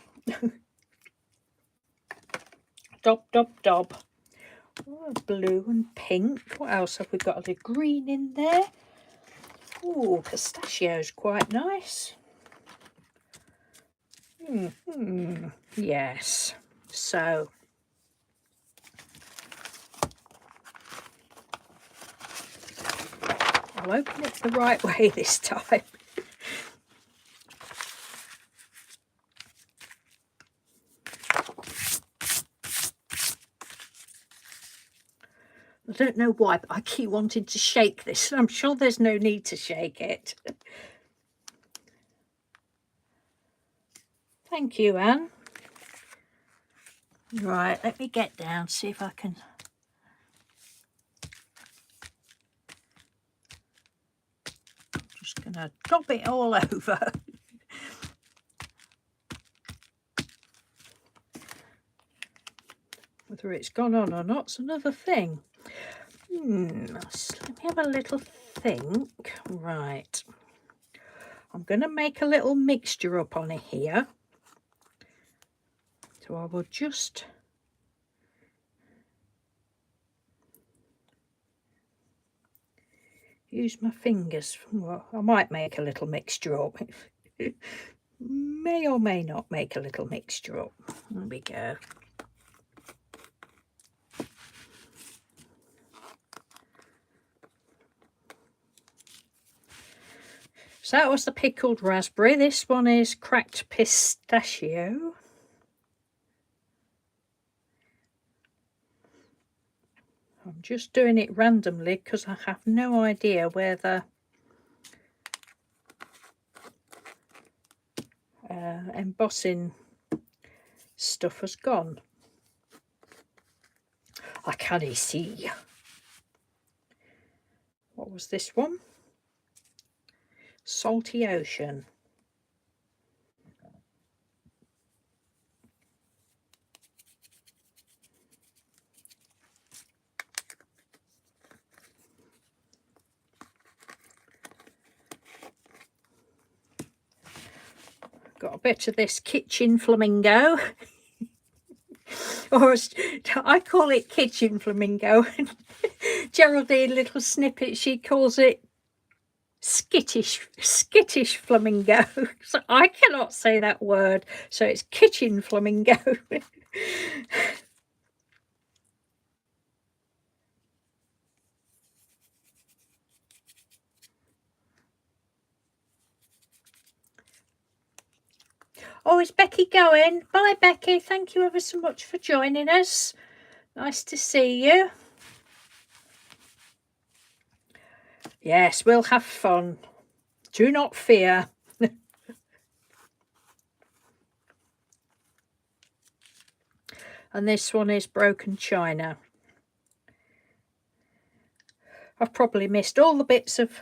[SPEAKER 1] Dob, dob, dob. Oh, blue and pink. What else have we got? A little green in there. Oh, pistachio's quite nice. Yes. So I'll open it the right way this time. I don't know why, but I keep wanting to shake this. I'm sure there's no need to shake it. Thank you, Anne. Right, let me get down, see if I can... I'm just going to drop it all over. Whether it's gone on or not's another thing. Let me have a little think. Right. I'm going to make a little mixture up on it here. So I will just use my fingers. Well, I might make a little mixture up. May or may not make a little mixture up. There we go. So that was the pickled raspberry. This one is cracked pistachio. I'm just doing it randomly because I have no idea where the embossing stuff has gone. I can't see. What was this one? Salty Ocean. Got a bit of this kitchen flamingo. Or I call it kitchen flamingo. Geraldine, little snippet, she calls it skittish flamingo. So I cannot say that word, so it's kitchen flamingo. Oh, is Becky going? Bye, Becky. Thank you ever so much for joining us. Nice to see you. Yes, we'll have fun. Do not fear. And this one is Broken China. I've probably missed all the bits of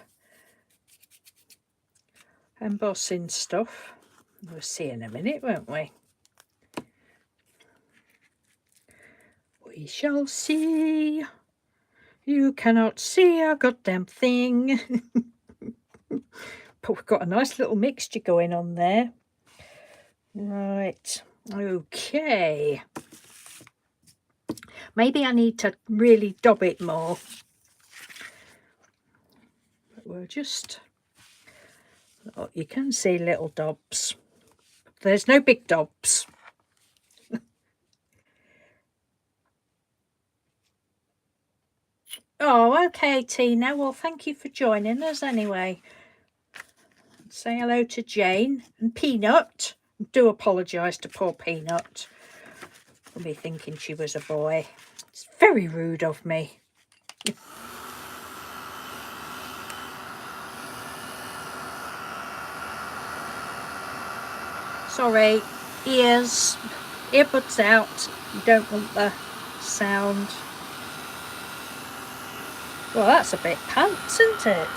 [SPEAKER 1] embossing stuff. We'll see in a minute, won't we? We shall see. You cannot see a goddamn thing. But we've got a nice little mixture going on there. Right. Okay. Maybe I need to really dob it more. But we'll just... Oh, you can see little dobs. There's no big dobs. Oh, okay, Tina. Well, thank you for joining us anyway. Say hello to Jane and Peanut. Do apologise to poor Peanut. I'll be thinking she was a boy. It's very rude of me. Sorry, earbuds out. You don't want the sound. Well, that's a bit pants, isn't it?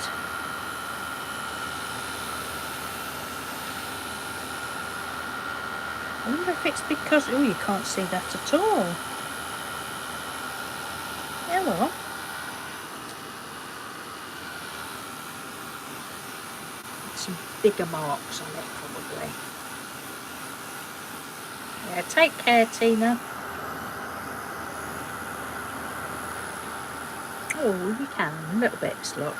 [SPEAKER 1] I wonder if it's because... Oh, you can't see that at all. Yeah, well. Some bigger marks on it, probably. Yeah, take care, Tina. Oh, you can. A little bit, look.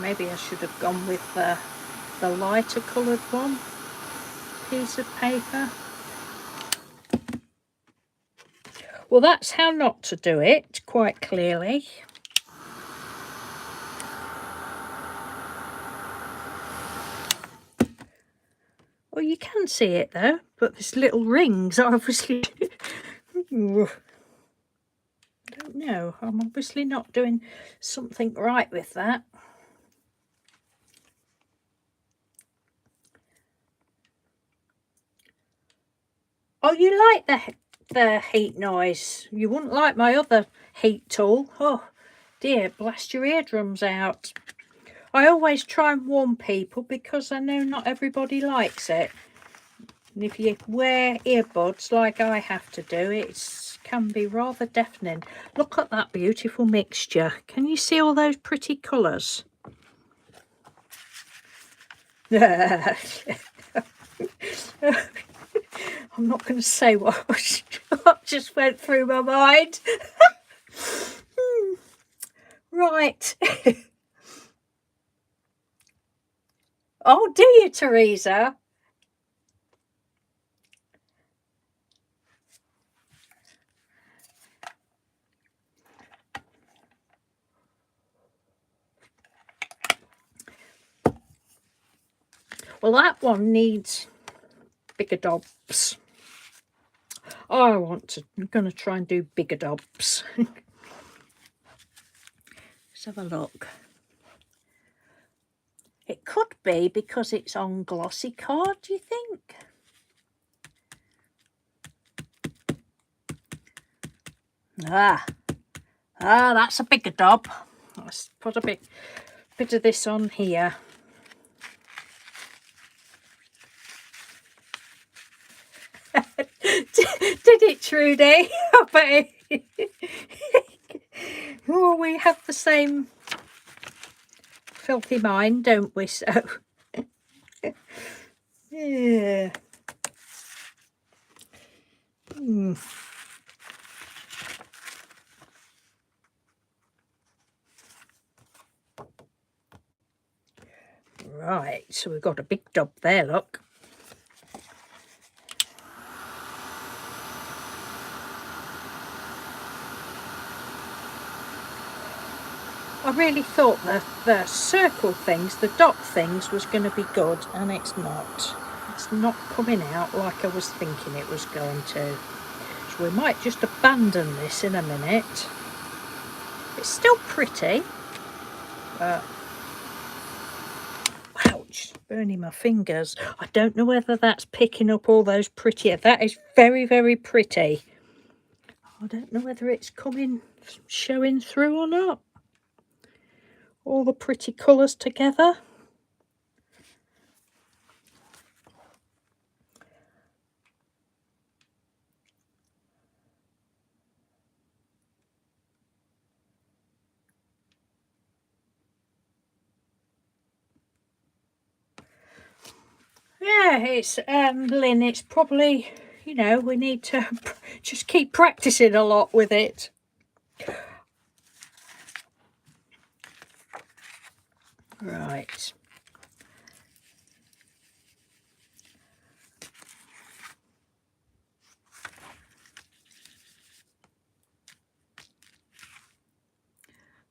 [SPEAKER 1] Maybe I should have gone with the lighter coloured one. Piece of paper. Well, that's how not to do it, quite clearly. Well, you can see it though, but there's little rings are obviously... I don't know, I'm obviously not doing something right with that. Oh, you like the heat noise? You wouldn't like my other heat tool. Oh dear, blast your eardrums out. I always try and warn people because I know not everybody likes it. And if you wear earbuds like I have to do, it can be rather deafening. Look at that beautiful mixture. Can you see all those pretty colours? I'm not going to say what just went through my mind. Right. Oh, do you, Teresa? Well, that one needs bigger dobs. I'm going to try and do bigger dobs. Let's have a look. It could be because it's on glossy card, do you think? That's a bigger daub. Let's put a bit of this on here. Did it, Trudy? I bet it. Oh, we have the same filthy mind, don't we? So yeah. Right, so we've got a big daub there, look. I really thought the circle things, the dot things, was going to be good, and it's not. It's not coming out like I was thinking it was going to. So we might just abandon this in a minute. It's still pretty, but ouch, burning my fingers. I don't know whether that's picking up all those prettier. That is very, very pretty. I don't know whether it's showing through or not. All the pretty colours together. Yeah, it's Lynn, it's probably, you know, we need to just keep practicing a lot with it. Right.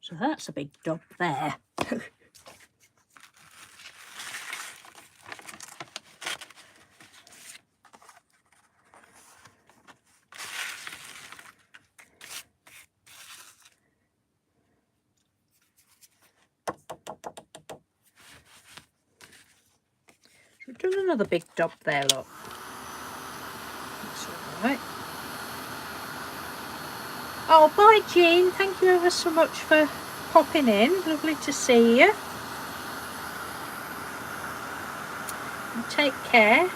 [SPEAKER 1] So that's a big daub there. We've done another big daub there, look. That's all right. Oh, bye, Jean. Thank you ever so much for popping in. Lovely to see you. And take care.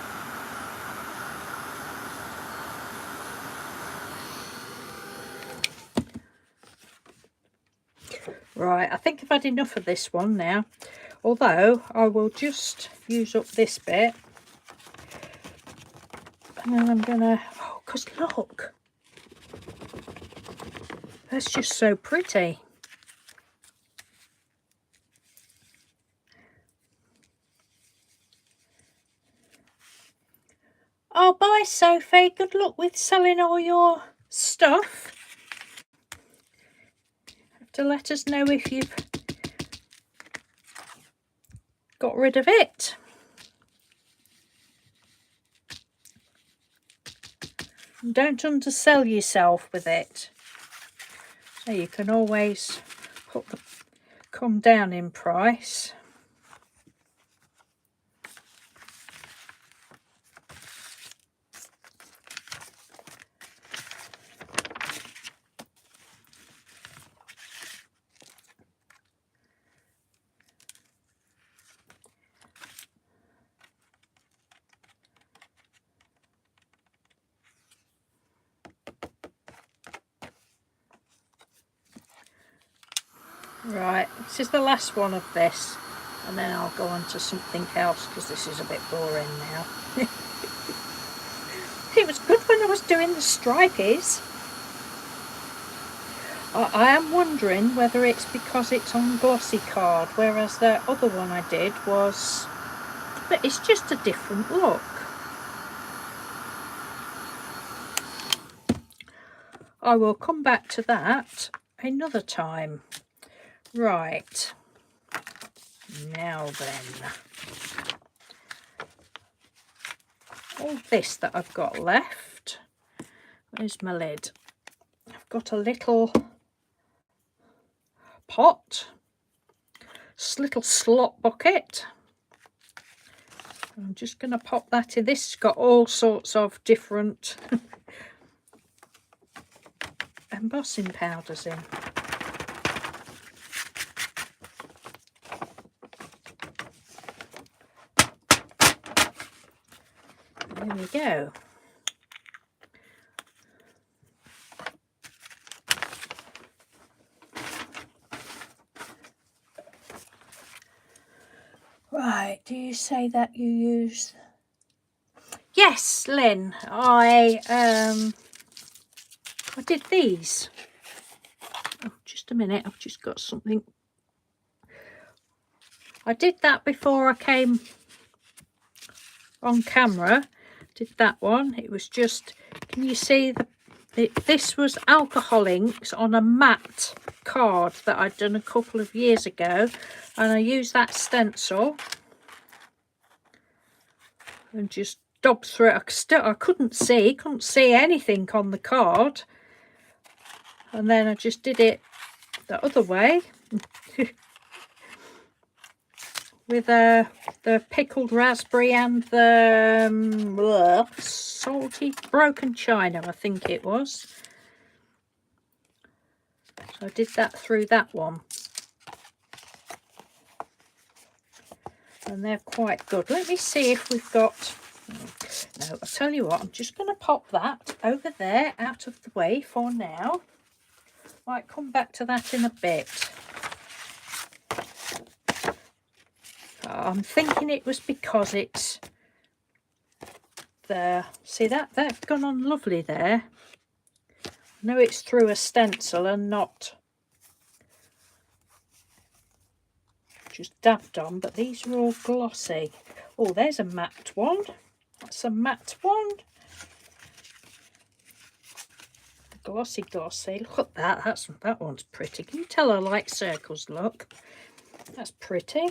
[SPEAKER 1] Right, I think I've had enough of this one now. Although, I will just use up this bit. And then I'm going to... Oh, because look. That's just so pretty. Oh, bye, Sophie. Good luck with selling all your stuff. Have to let us know if you've got rid of it. And don't undersell yourself with it. So you can always come down in price. Right, this is the last one of this, and then I'll go on to something else because this is a bit boring now. It was good when I was doing the stripies. I am wondering whether it's because it's on glossy card, whereas the other one I did was, but it's just a different look. I will come back to that another time. Right, now then, all this that I've got left, where's my lid? I've got a little pot, this little slot bucket. I'm just going to pop that in. This has got all sorts of different embossing powders in. There we go. Right, do you say that you use... Yes, Lynn, I did these. Oh, just a minute, I've just got something. I did that before I came on camera. Did that one. It was just, can you see this was alcohol inks on a matte card that I'd done a couple of years ago, and I used that stencil and just daubed through it. I couldn't see anything on the card, and then I just did it the other way with the pickled raspberry and the salty broken china, I think it was. So I did that through that one, and they're quite good. Let me see if we've got... No, I'll tell you what, I'm just going to pop that over there out of the way for now. Might come back to that in a bit. I'm thinking it was because it's there. See that? That's gone on lovely there. I know it's through a stencil and not just dabbed on, but these are all glossy. Oh, there's a matte one. That's a matte one. Glossy. Look at that. That one's pretty. Can you tell I like circles? Look, that's pretty.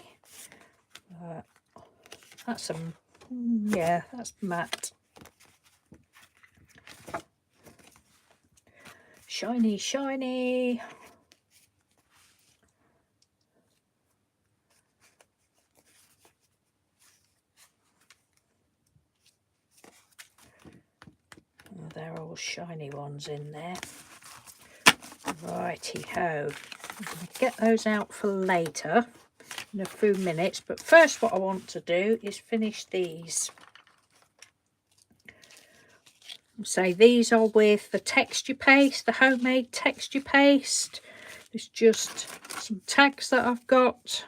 [SPEAKER 1] That's a, yeah, that's matte. Shiny. Oh, they're all shiny ones in there. Righty-ho. I'm going to get those out for later in a few minutes, but first what I want to do is finish these. So these are with the texture paste, the homemade texture paste. It's just some tags that I've got,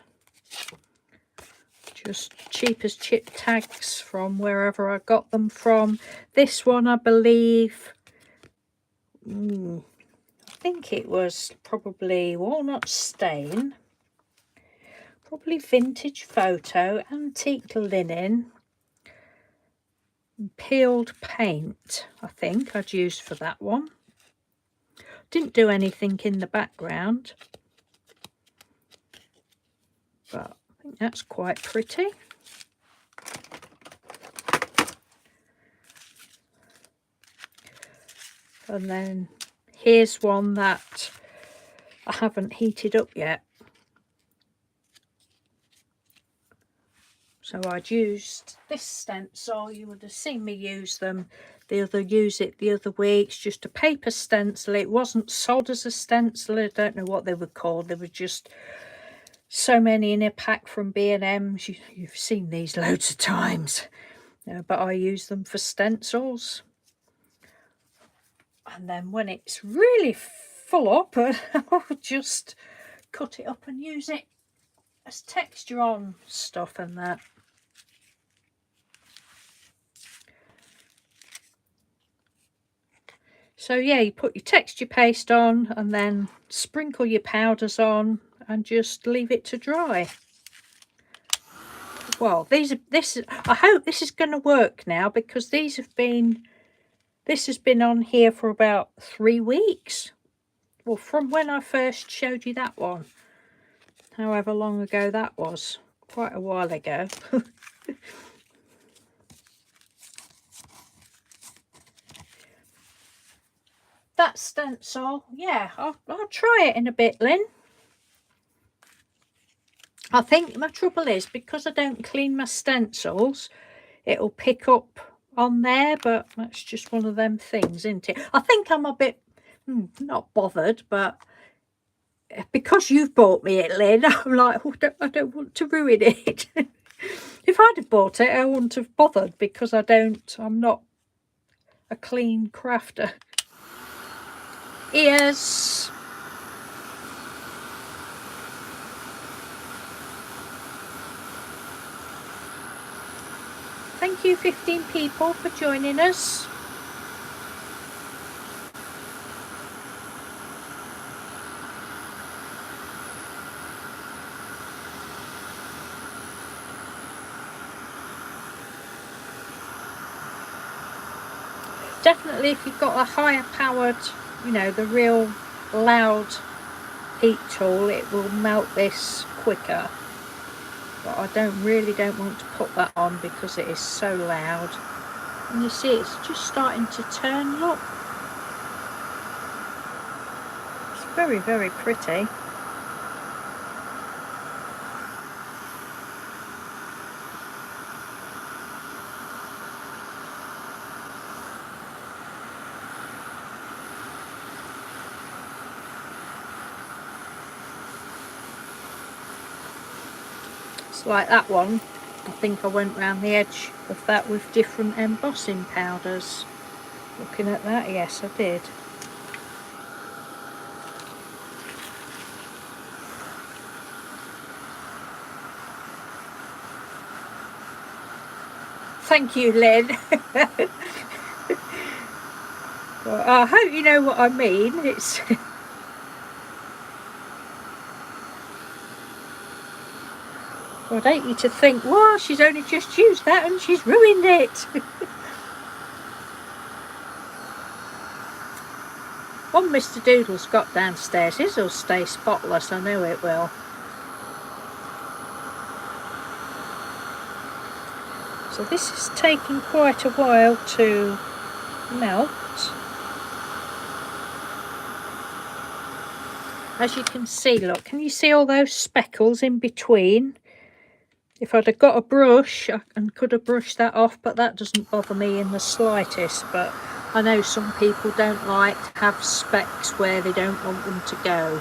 [SPEAKER 1] just cheap as chip tags from wherever I got them from. This one, I believe, I think it was probably walnut stain, probably vintage photo, antique linen, peeled paint, I think I'd used for that one. Didn't do anything in the background, but I think that's quite pretty. And then here's one that I haven't heated up yet. So I'd used this stencil. You would have seen me use them. Use it the other week. It's just a paper stencil. It wasn't sold as a stencil. I don't know what they were called. There were just so many in a pack from B&M's. You've seen these loads of times. But I use them for stencils. And then when it's really full up, I'll just cut it up and use it as texture on stuff and that. So yeah, you put your texture paste on and then sprinkle your powders on and just leave it to dry. Well, I hope this is going to work now, because this has been on here for about 3 weeks. Well, from when I first showed you that one, however long ago that was, quite a while ago. That stencil, yeah, I'll try it in a bit, Lynn. I think my trouble is because I don't clean my stencils, it'll pick up on there, but that's just one of them things, isn't it? I think I'm a bit not bothered, but because you've bought me it, Lynn, I'm like, oh, I don't want to ruin it. If I'd have bought it, I wouldn't have bothered because I'm not a clean crafter. Ears. Thank you, 15 people, for joining us. Definitely, if you've got a higher powered, you know, the real loud heat tool, it will melt this quicker. But I really don't want to put that on because it is so loud. And you see it's just starting to turn, look. It's very, very pretty. Like that one, I think I went round the edge of that with different embossing powders. Looking at that, yes I did. Thank you, Lynn. Well, I hope you know what I mean. It's I'd hate you to think, well, she's only just used that and she's ruined it. One Mr. Doodle's got downstairs, his'll stay spotless, I know it will. So this is taking quite a while to melt. As you can see, look, can you see all those speckles in between? If I'd have got a brush, I could have brushed that off, but that doesn't bother me in the slightest. But I know some people don't like to have specks where they don't want them to go.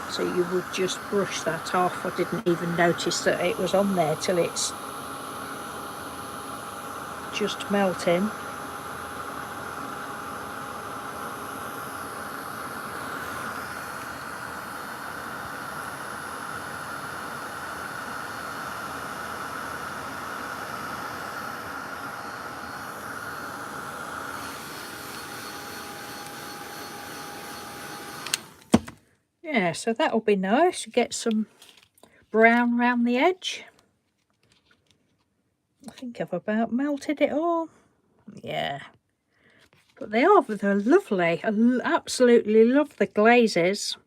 [SPEAKER 1] So you would just brush that off. I didn't even notice that it was on there till it's just melting. Yeah, so that'll be nice to get some brown around the edge. I think I've about melted it all. Yeah. But they're lovely. I absolutely love the glazes.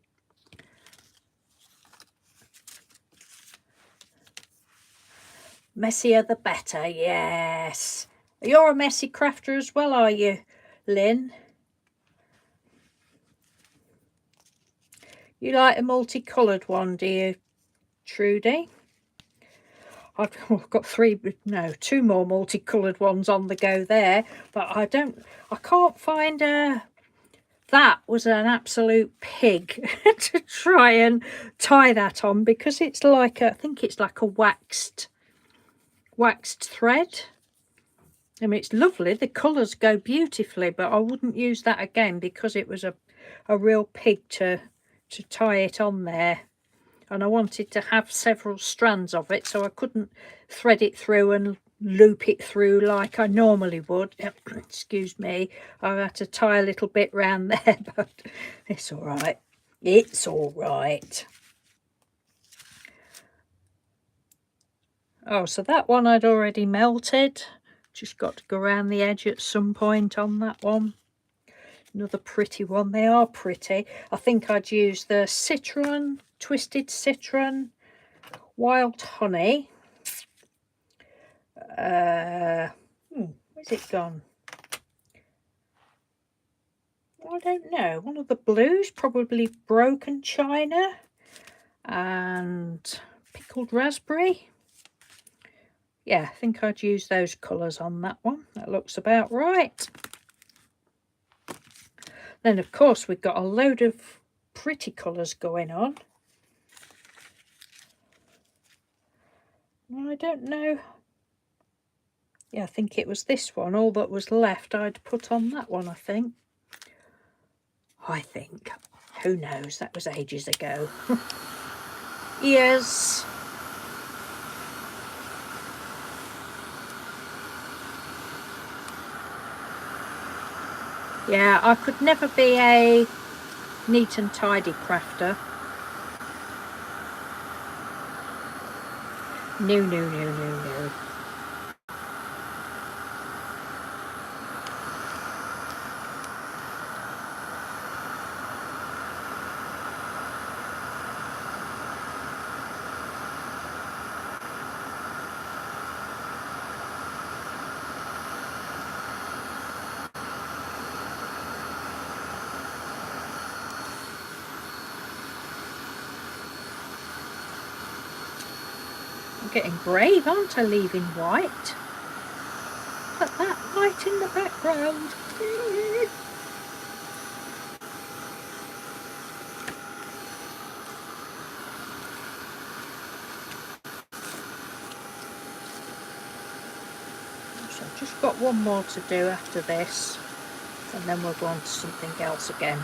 [SPEAKER 1] Messier the better, yes. You're a messy crafter as well, are you, Lynn? You like a multicoloured one, do you, Trudy? I've got two more multicoloured ones on the go there, but I can't find that was an absolute pig to try and tie that on because it's like I think it's like a waxed thread. I mean, it's lovely, the colours go beautifully, but I wouldn't use that again because it was a real pig to tie it on there. And I wanted to have several strands of it, so I couldn't thread it through and loop it through like I normally would. Excuse me, I had to tie a little bit round there, but it's all right. It's all right. Oh, so that one I'd already melted. Just got to go around the edge at some point on that one. Another pretty one. They are pretty. I think I'd use the citron, twisted citron, wild honey. Where's it gone? I don't know. One of the blues, probably broken china, and pick pickled raspberry. Yeah, I think I'd use those colours on that one. That looks about right. Then, of course, we've got a load of pretty colours going on. I don't know. Yeah, I think it was this one. All that was left I'd put on that one, I think. Who knows? That was ages ago. Ears. Yeah, I could never be a neat and tidy crafter. No. I'm getting brave, aren't I, leaving white? Put that light in the background. So I've just got one more to do after this, and then we'll go on to something else again.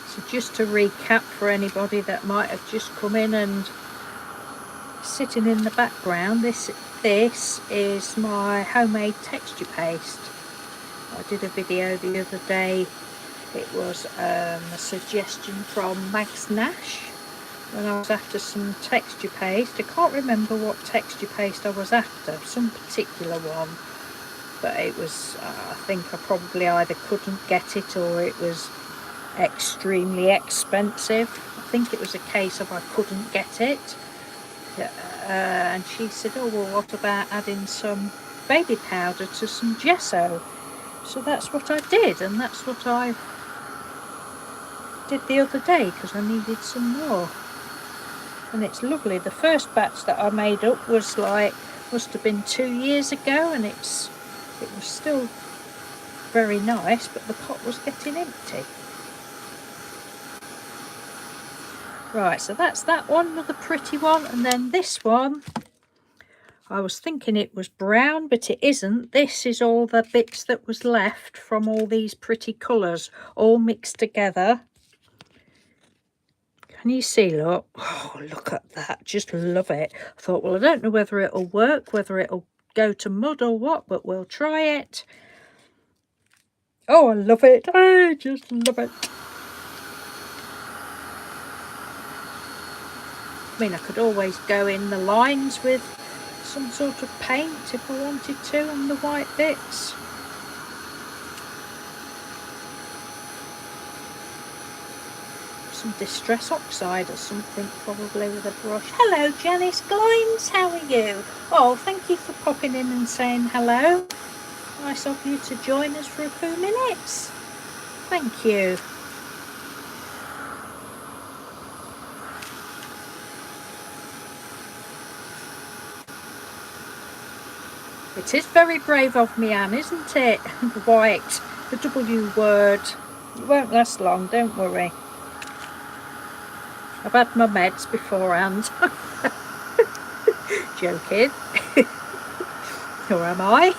[SPEAKER 1] So just to recap for anybody that might have just come in and sitting in the background, this is my homemade texture paste. I did a video the other day. It was a suggestion from Max Nash when I was after some texture paste. I can't remember what texture paste I was after, some particular one, but it was I think I probably either couldn't get it or it was extremely expensive. I think it was a case of I couldn't get it. And she said, oh well, what about adding some baby powder to some gesso? So that's what I did, and that's what I did the other day because I needed some more. And it's lovely. The first batch that I made up was like, must have been 2 years ago, and it was still very nice, but the pot was getting empty. Right, so that's that one, another pretty one. And then this one, I was thinking it was brown, but it isn't. This is all the bits that was left from all these pretty colours, all mixed together. Can you see, look? Oh, look at that. Just love it. I thought, well, I don't know whether it'll work, whether it'll go to mud or what, but we'll try it. Oh, I love it. I just love it. I mean, I could always go in the lines with some sort of paint if I wanted to on the white bits. Some distress oxide or something probably with a brush. Hello Janice Glines, how are you? Oh, thank you for popping in and saying hello. Nice of you to join us for a few minutes. Thank you. It is very brave of me, Anne, isn't it? The white, the W word. It won't last long, don't worry. I've had my meds beforehand. Joking. Or am I?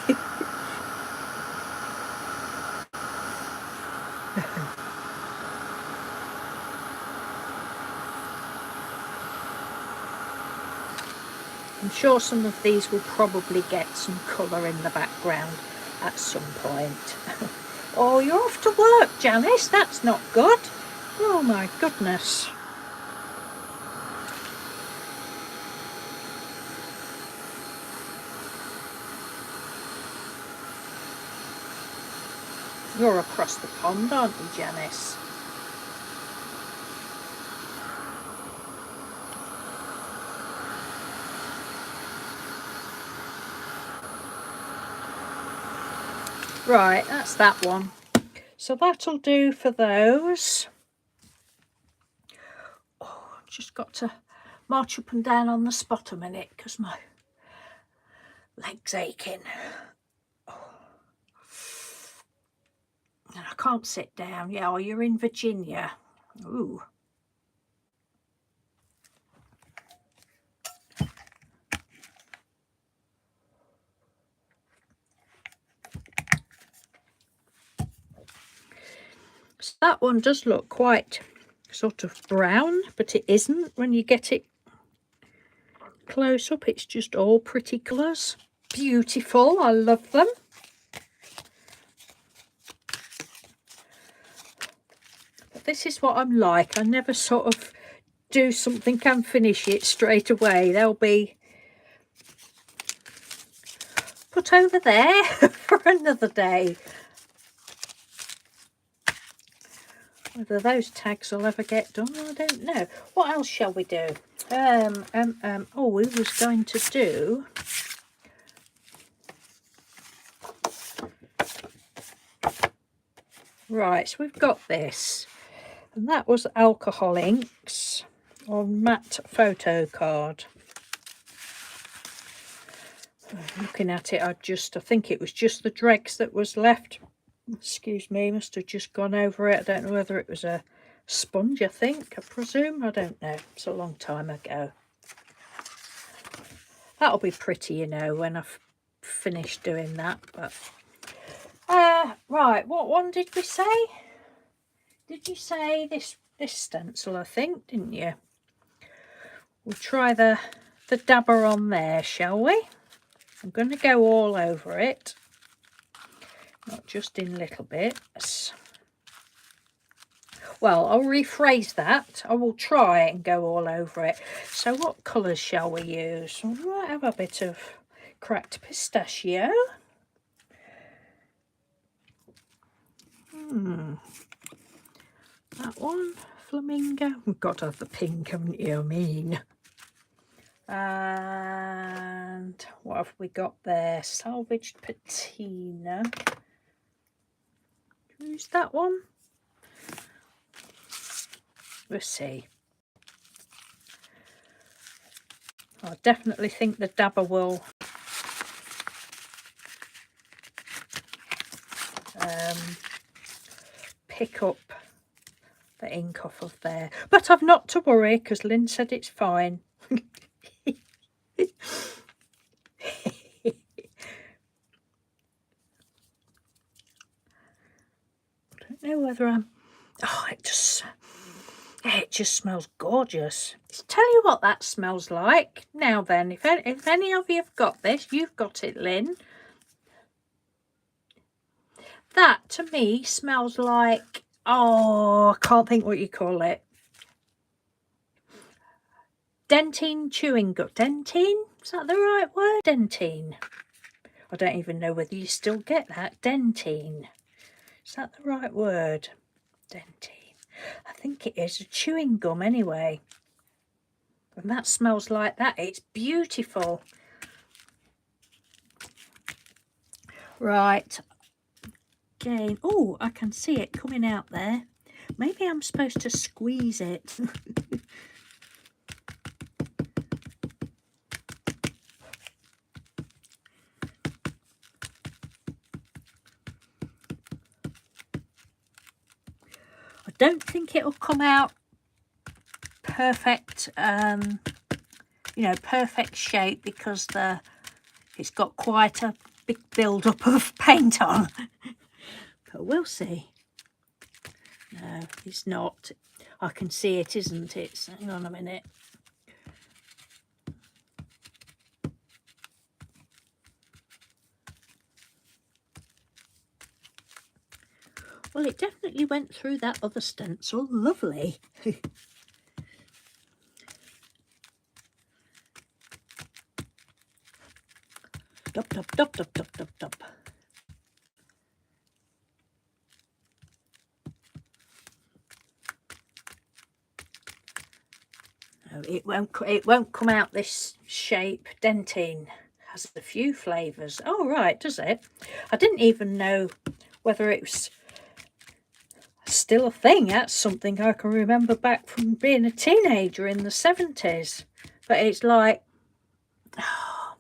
[SPEAKER 1] I'm sure some of these will probably get some colour in the background at some point. Oh, you're off to work, Janice. That's not good. Oh my goodness. You're across the pond, aren't you, Janice? Right, that's that one. So that'll do for those. Oh, just got to march up and down on the spot a minute because my leg's aching. Oh. And I can't sit down. Yeah, oh, you're in Virginia. Ooh. So that one does look quite sort of brown, but it isn't when you get it close up. It's just all pretty colours. Beautiful. I love them. But this is what I'm like. I never sort of do something and finish it straight away. They'll be put over there for another day. Whether those tags will ever get done, I don't know. What else shall we do? Oh, we was going to do... Right, so we've got this. And that was alcohol inks on matte photo card. Looking at it, I think it was just the dregs that was left. Excuse me, must have just gone over it. I don't know whether it was a sponge, I presume. I don't know. It's a long time ago. That'll be pretty, you know, when I've finished doing that. But right, what one did we say? Did you say this stencil, I think, didn't you? We'll try the dabber on there, shall we? I'm going to go all over it. Not just in little bits. Well, I'll rephrase that. I will try and go all over it. So what colours shall we use? We might have a bit of cracked pistachio. That one, flamingo. We've got to have the pink, haven't you? I mean. And what have we got there? Salvaged patina. Use that one. We'll see. I definitely think the dabber will pick up the ink off of there. But I've not to worry because Lynn said it's fine. I don't know whether I'm... Oh, it just smells gorgeous. Tell you what that smells like. Now then, if any of you have got this, you've got it, Lynn. That to me smells like, oh, I can't think what you call it. Dentine chewing gum. Dentine? Is that the right word? Dentine. I don't even know whether you still get that. Dentine. Is that the right word? Dentine. I think it is a chewing gum anyway. And that smells like that. It's beautiful. Right. Again. Oh, I can see it coming out there. Maybe I'm supposed to squeeze it. I don't think it'll come out perfect, you know, perfect shape because it's got quite a big build-up of paint on. But we'll see. No, it's not. I can see it, isn't it? Hang on a minute. Well, it definitely went through that other stencil. Lovely. Dop, dop, dop, dop, dop, dop, dop. No, it won't come out this shape. Dentine. has a few flavours. Oh, right, does it? I didn't even know whether it was still a thing. That's something I can remember back from being a teenager in the 70s. But it's like, oh,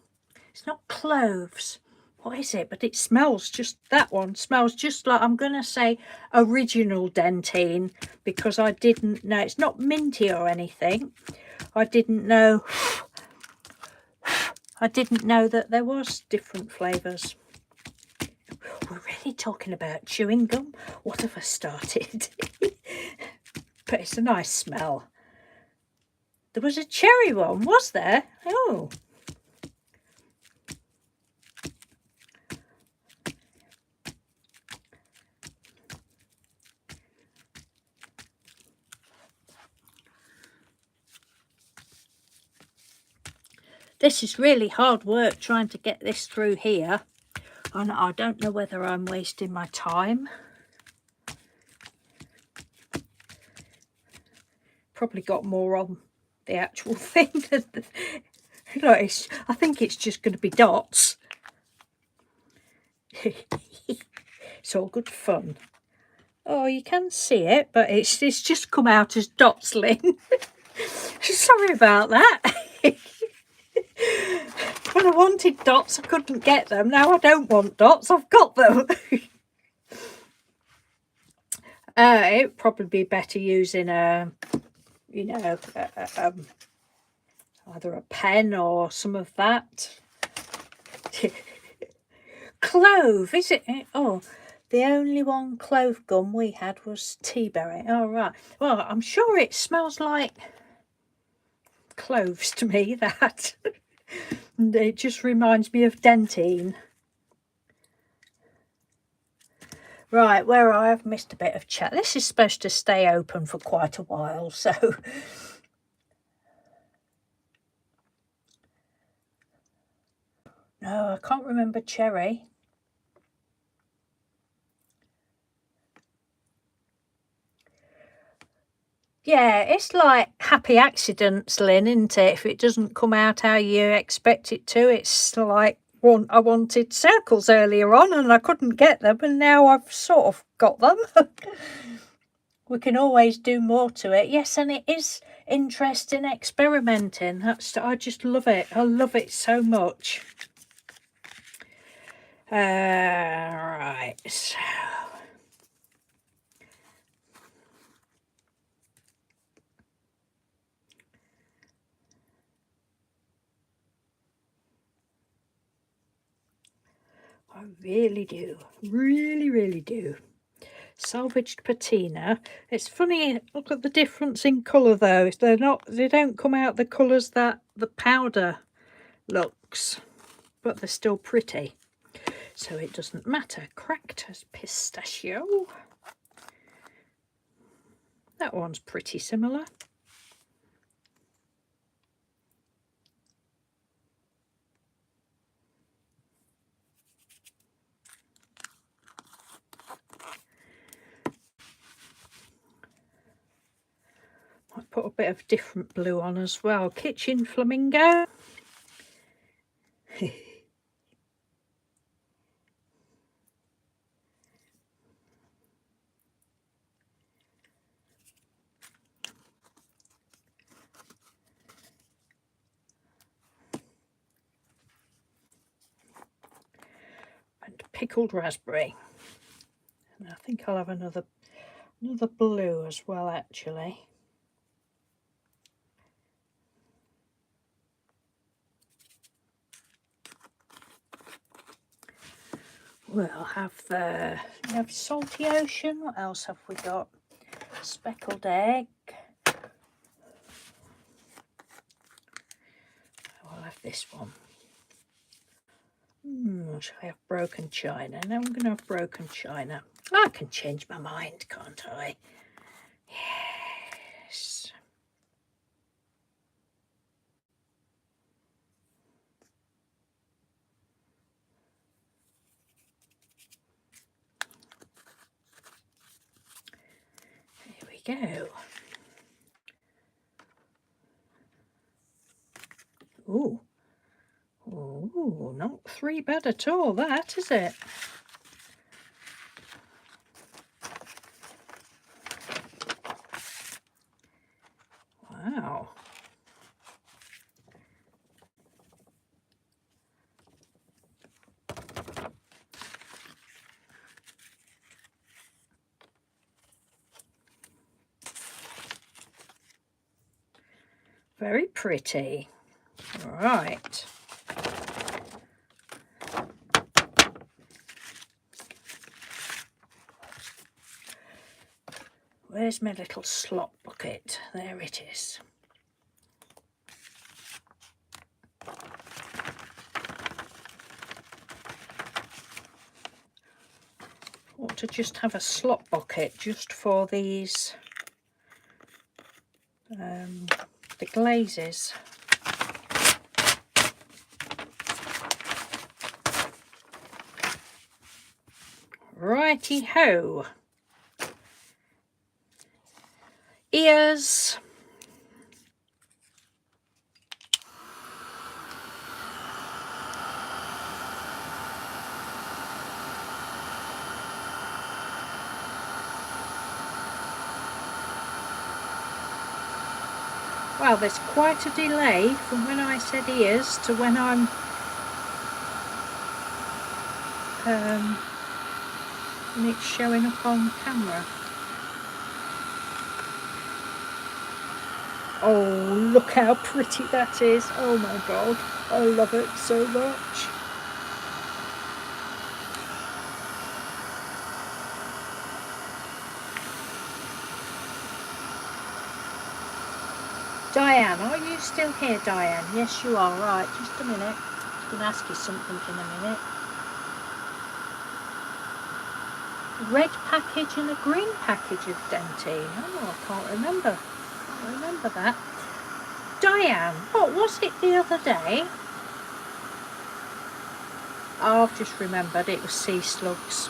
[SPEAKER 1] it's not cloves. What is it? But it smells just, that one smells just like, I'm going to say original Dentine, because I didn't know, it's not minty or anything. I didn't know that there was different flavours. We're really talking about chewing gum. What have I started? But it's a nice smell. There was a cherry one, was there? Oh. This is really hard work trying to get this through here. And I don't know whether I'm wasting my time. Probably got more on the actual thing. I think it's just going to be dots. It's all good fun. Oh, you can see it, but it's just come out as dots, Lynn. Sorry about that. When I wanted dots, I couldn't get them. Now I don't want dots, I've got them. It'd probably be better using a, you know, either a pen or some of that. Clove, is it? Oh, the only one clove gum we had was tea berry. Oh, right. Well, I'm sure it smells like cloves to me, that. And it just reminds me of Dentine. Right, where I've missed a bit of chat. This is supposed to stay open for quite a while, so... No, I can't remember cherry. Yeah, it's like happy accidents, Lynn, isn't it? If it doesn't come out how you expect it to, it's like I wanted circles earlier on and I couldn't get them, and now I've sort of got them. We can always do more to it. Yes, and it is interesting experimenting. I just love it. I love it so much. Right, so... I really do. Really do. Salvaged patina. It's funny, look at the difference in colour though. They don't come out the colours that the powder looks, but they're still pretty. So it doesn't matter. Cracked as pistachio. That one's pretty similar. I've put a bit of different blue on as well. Kitchen flamingo. And pickled raspberry. And I think I'll have another blue as well, actually. We'll have salty ocean. What else have we got? Speckled egg. We'll have this one. Shall I have broken china? No, I'm going to have broken china. I can change my mind, can't I? Yes. Here we go. Ooh, 3 bad at all, that, is it? Wow. Very pretty. Right. Where's my little slop bucket? There it is. Ought to just have a slop bucket just for these the glazes. Righty ho. Ears. Well, there's quite a delay from when I said ears to when I'm when it's showing up on camera. Oh, look how pretty that is. Oh my god, I love it so much. Diane, are you still here, Diane? Yes, you are. Right, just a minute. I'm going to ask you something in a minute. A red package and a green package of dentine. Oh, I can't remember. I remember that. Diane, what was it the other day? Oh, I've just remembered, it was sea slugs.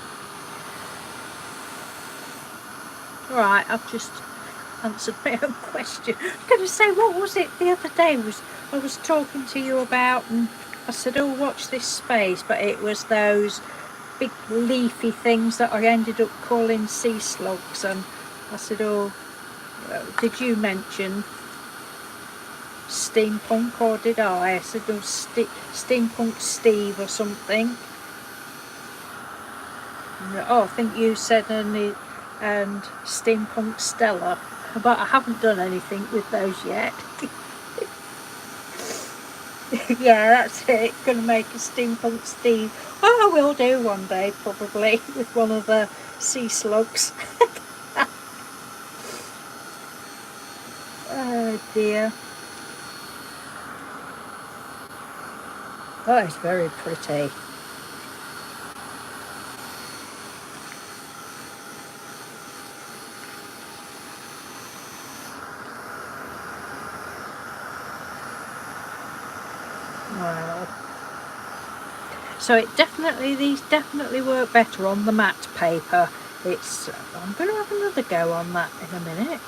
[SPEAKER 1] Right, I've just answered my own question. I was going to say, what was it the other day? I was talking to you about, and I said, oh, watch this space, but it was those big leafy things that I ended up calling sea slugs, and I said, oh, did you mention steampunk, or did I? I said, oh, steampunk Steve or something. Oh, I think you said and steampunk Stella, but I haven't done anything with those yet. Yeah, that's it. Gonna make a steampunk Steve. Oh, I will do one day, probably, with one of the sea slugs. Oh dear. That is very pretty. Wow. So these definitely work better on the matte paper. I'm going to have another go on that in a minute.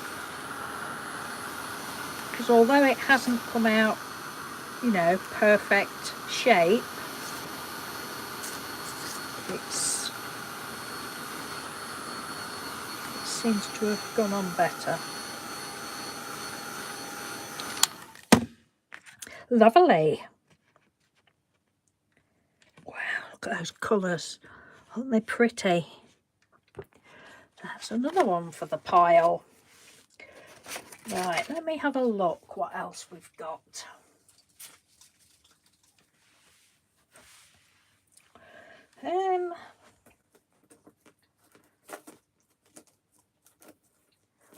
[SPEAKER 1] Because although it hasn't come out, you know, perfect shape, it seems to have gone on better. Lovely. Wow, look at those colours. Aren't they pretty? That's another one for the pile. Right, let me have a look what else we've got.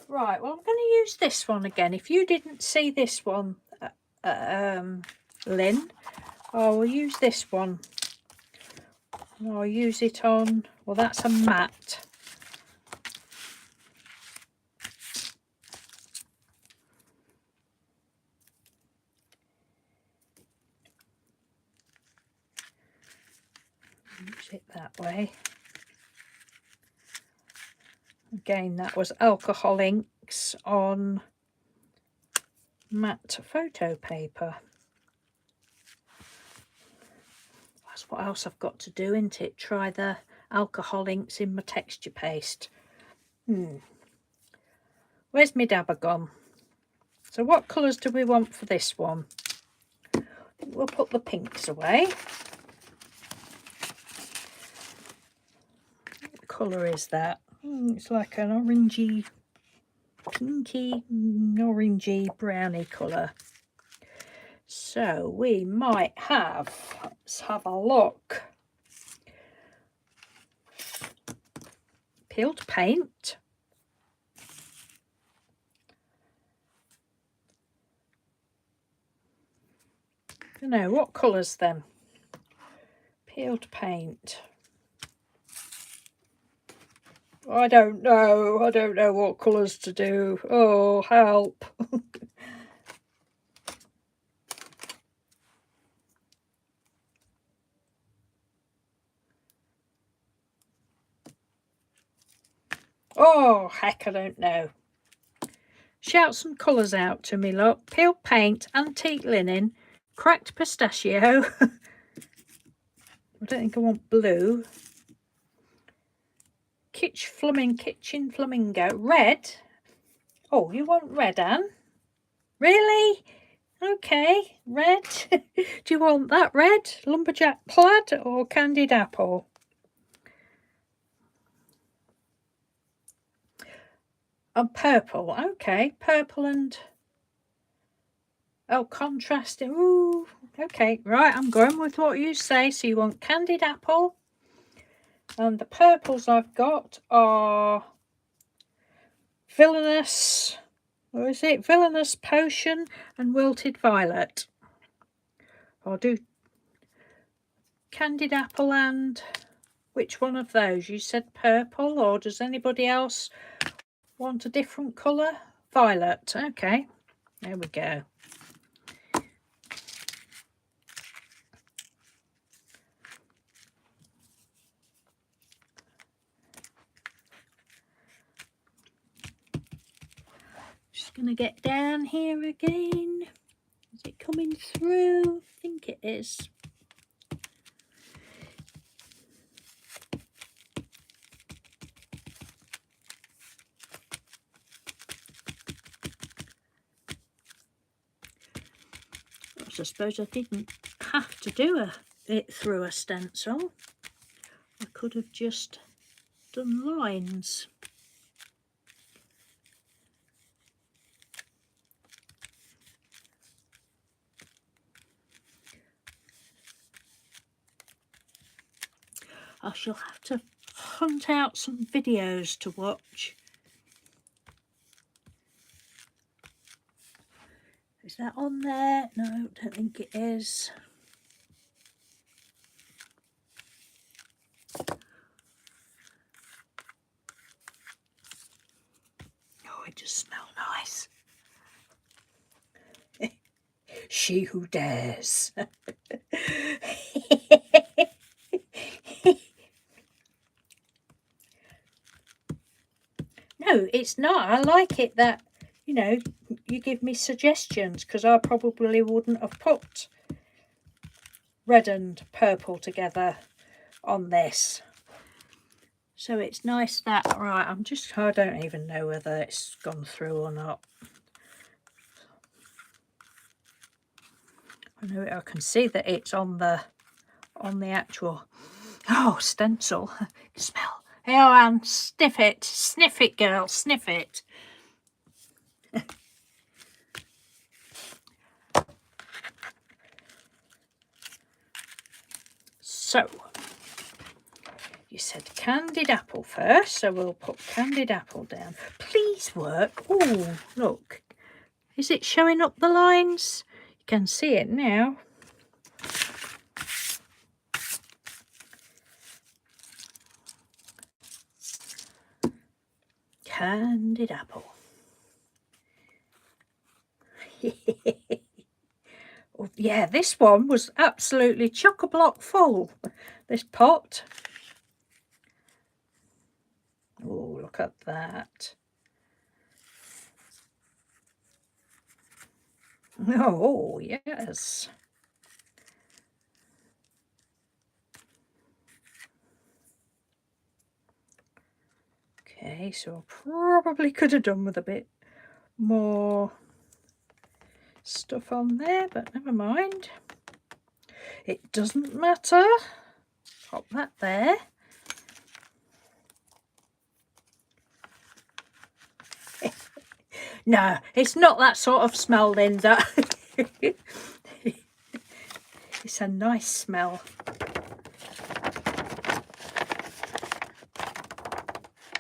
[SPEAKER 1] Right, well, I'm going to use this one again. If you didn't see this one, Lynn, I will use this one. I'll use it on, well, that's a matte. Use it that way. Again, that was alcohol inks on matte photo paper. That's what else I've got to do, isn't it? Try the alcohol inks in my texture paste. Where's my dabber gone? So what colours do we want for this one? We'll put the pinks away. What colour is that? It's like an orangey, pinky, orangey, browny colour. So we might have, let's have a look. Peeled paint. I don't know, what colours then? Peeled paint. I don't know what colours to do. Oh, help. Oh, heck, I don't know. Shout some colours out to me, look. Peeled paint, antique linen, cracked pistachio. I don't think I want blue. Kitchen flamingo. Red. Oh, you want red, Anne? Really? Okay, red. Do you want that red? Lumberjack plaid or candied apple? And purple. Okay, purple and... oh, contrasting. Ooh, okay, right, I'm going with what you say. So you want candied apple. And the purples I've got are villainous... or is it villainous potion and wilted violet? I'll do candied apple and which one of those? You said purple, or does anybody else want a different colour? Violet. Okay, there we go. Just going to get down here again. Is it coming through? I think it is. I suppose I didn't have to do it through a stencil. I could have just done lines. I shall have to hunt out some videos to watch. Is that on there? No, don't think it is. Oh, it just smells nice. She who dares. No, it's not. I like it that, you know, you give me suggestions, because I probably wouldn't have put red and purple together on this. So it's nice that, right, I don't even know whether it's gone through or not. I can see that it's on the actual, oh, stencil. Smell. Here, Anne, sniff it, girl, sniff it. So, you said candied apple first, so we'll put candied apple down. Please work. Oh, look. Is it showing up the lines? You can see it now. Candied apple. Oh, yeah, this one was absolutely chock-a-block full, this pot. Oh, look at that. Oh, yes. Okay, so I probably could have done with a bit more stuff on there, but never mind. It doesn't matter. Pop that there. No, it's not that sort of smell, Linda. It's a nice smell.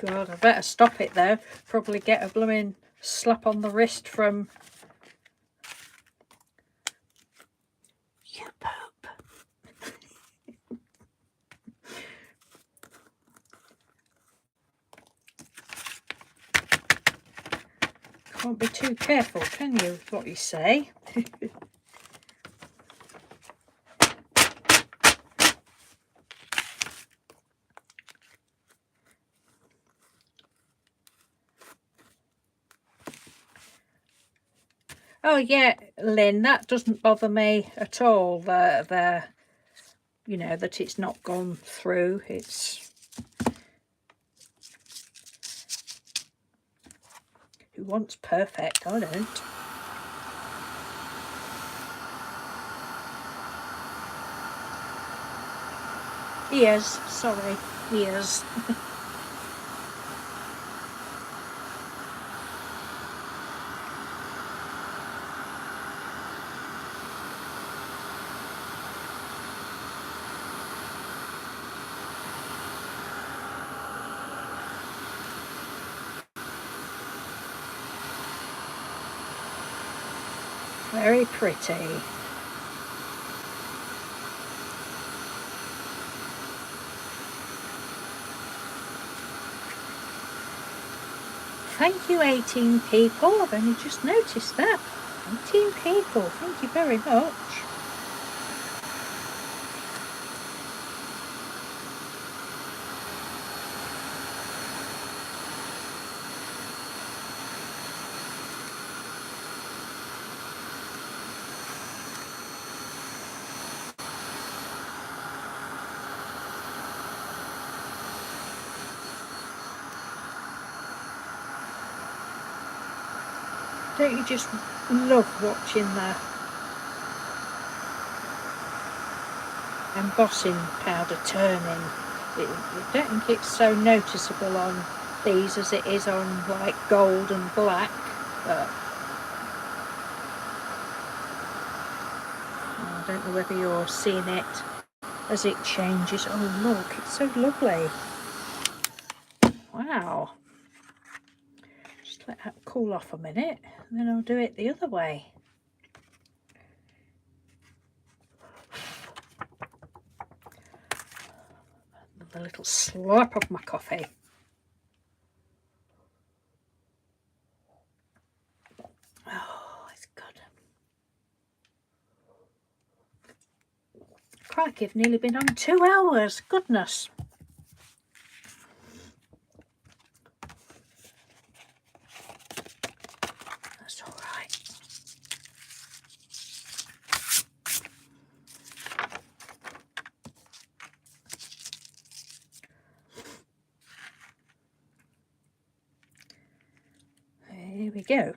[SPEAKER 1] God, I better stop it though. Probably get a blooming slap on the wrist from you poop. Can't be too careful, can you, with what you say? Oh yeah, Lynn, that doesn't bother me at all. The you know, that it's not gone through. It's who wants perfect? I don't. Ears, sorry, ears. Very pretty. Thank you, 18 people. I've only just noticed that. 18 people. Thank you very much. Don't you just love watching the embossing powder turning? I don't think it's so noticeable on these as it is on like gold and black, but I don't know whether you're seeing it as it changes. Oh look, it's so lovely. Wow. Just let that cool off a minute and then I'll do it the other way. A little slurp of my coffee. Oh, it's good. Crikey, I've nearly been on 2 hours. Goodness. That's all right. Here we go.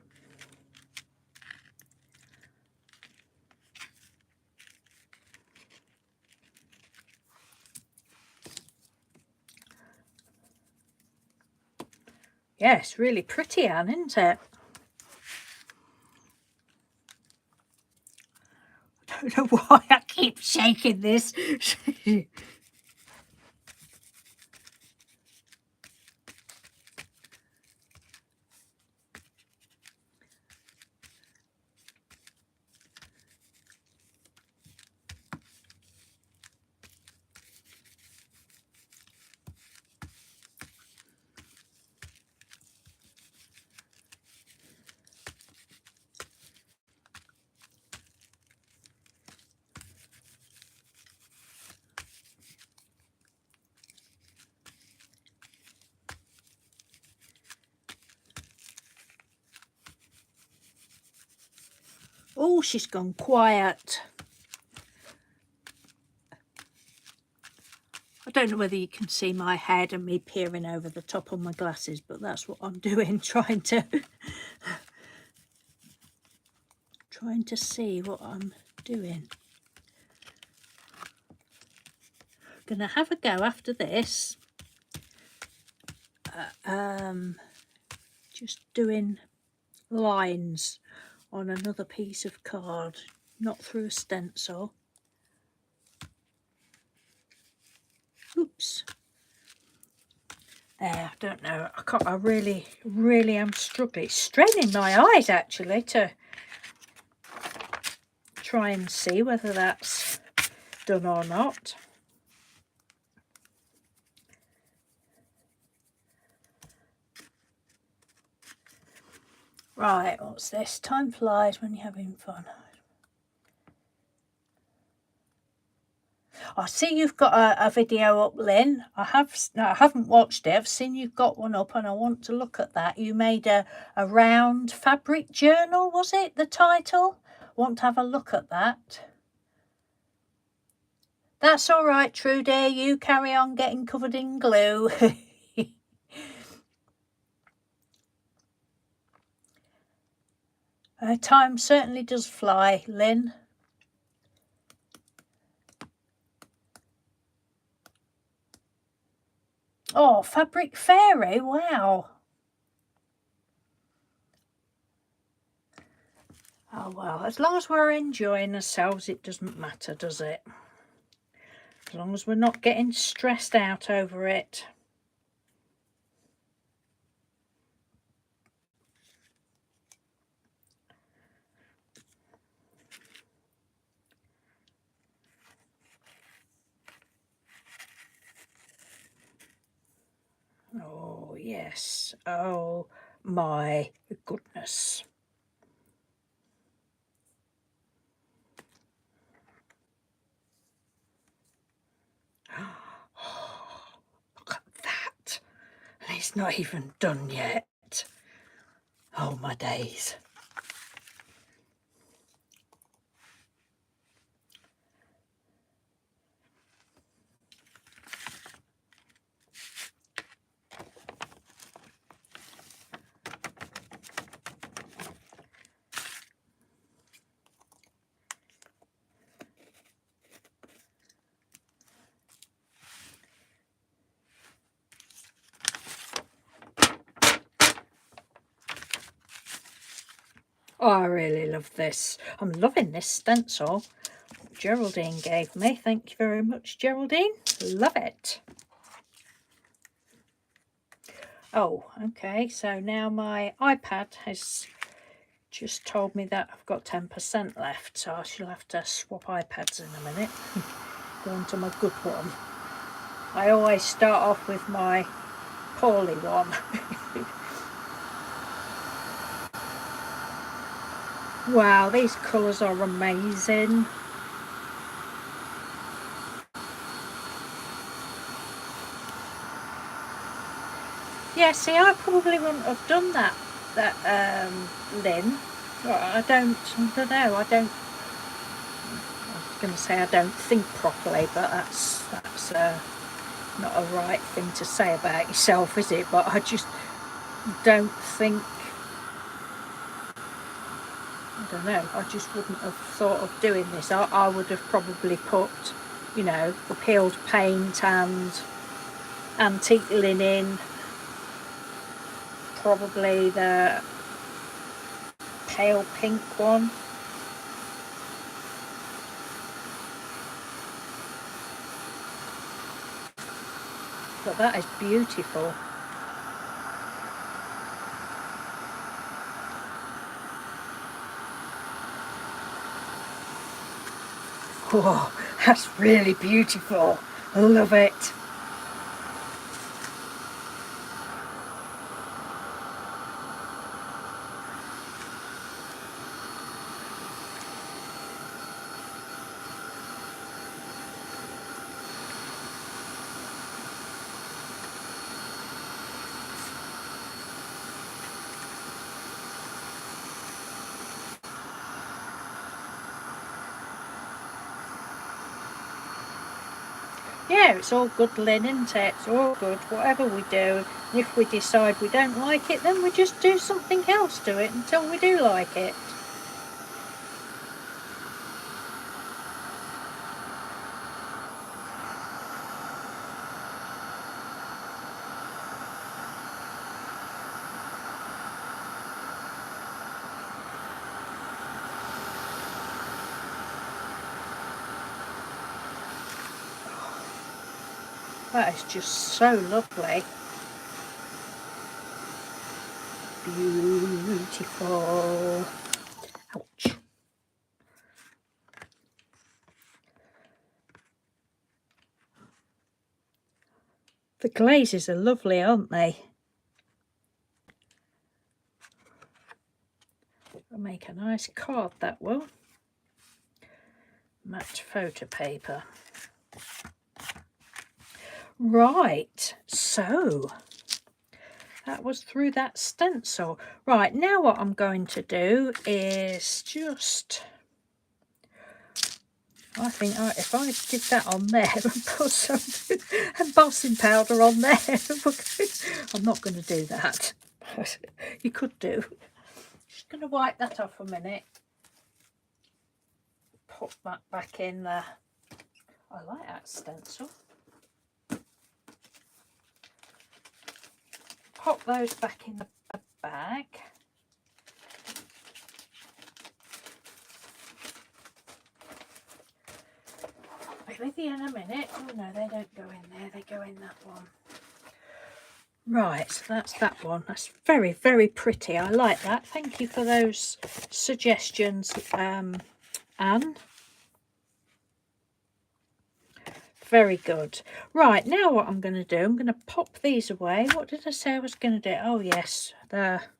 [SPEAKER 1] Yes, really pretty, Anne, isn't it? I don't know why I keep shaking this. Oh, she's gone quiet. I don't know whether you can see my head and me peering over the top of my glasses, but that's what I'm doing, trying to see what I'm doing. Gonna have a go after this. Just doing lines on another piece of card, not through a stencil. Oops. There, I don't know. I really am struggling. It's straining my eyes actually to try and see whether that's done or not. Right, what's this? Time flies when you're having fun. I see you've got a video up, Lynn. I haven't watched it. I've seen you've got one up and I want to look at that. You made a round fabric journal, was it, the title? Want to have a look at that. That's all right, Trudy. You carry on getting covered in glue. Time certainly does fly, Lynn. Oh, Fabric Fairy, wow. Oh, well, as long as we're enjoying ourselves, it doesn't matter, does it? As long as we're not getting stressed out over it. Oh, yes. Oh, my goodness. Oh, look at that. And it's not even done yet. Oh, my days. Oh, I really love this. I'm loving this stencil Geraldine gave me. Thank you very much, Geraldine. Love it. Oh, okay. So now my iPad has just told me that I've got 10% left. So I shall have to swap iPads in a minute. Go on to my good one. I always start off with my poorly one. Wow, these colours are amazing. Yeah, see, I probably wouldn't have done that Lynn. I don't know. I was going to say I don't think properly, but that's not a right thing to say about yourself, is it? But I just don't think. I don't know. I just wouldn't have thought of doing this. I would have probably put, you know, the peeled paint and antique linen. Probably the pale pink one. But that is beautiful. Whoa, that's really beautiful. I love it. Yeah, it's all good, Lynn, isn't it? It's all good, whatever we do. If we decide we don't like it, then we just do something else to it until we do like it. That is just so lovely. Beautiful. Ouch. The glazes are lovely, aren't they? I'll make a nice card, that will. Matte photo paper. Right, so that was through that stencil. Right, now what I'm going to do is just, I think if I did that on there and put some embossing powder on there, I'm not going to do that. You could do. Just going to wipe that off a minute. Put that back in there. I like that stencil. Pop those back in the bag. I'll be with you in a minute. Oh no, they don't go in there, they go in that one. Right, so that's that one. That's very, very pretty. I like that. Thank you for those suggestions, Anne. Very good. Right, now what I'm going to do, I'm going to pop these away. What did I say I was going to do? Oh yes, there.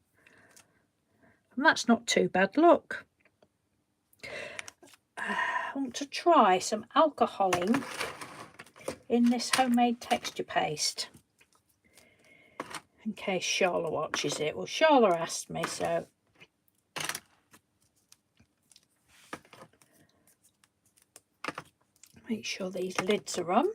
[SPEAKER 1] And that's not too bad. Look. I want to try some alcohol ink in this homemade texture paste. In case Charlotte watches it. Well, Charlotte asked me, so. Make sure these lids are on.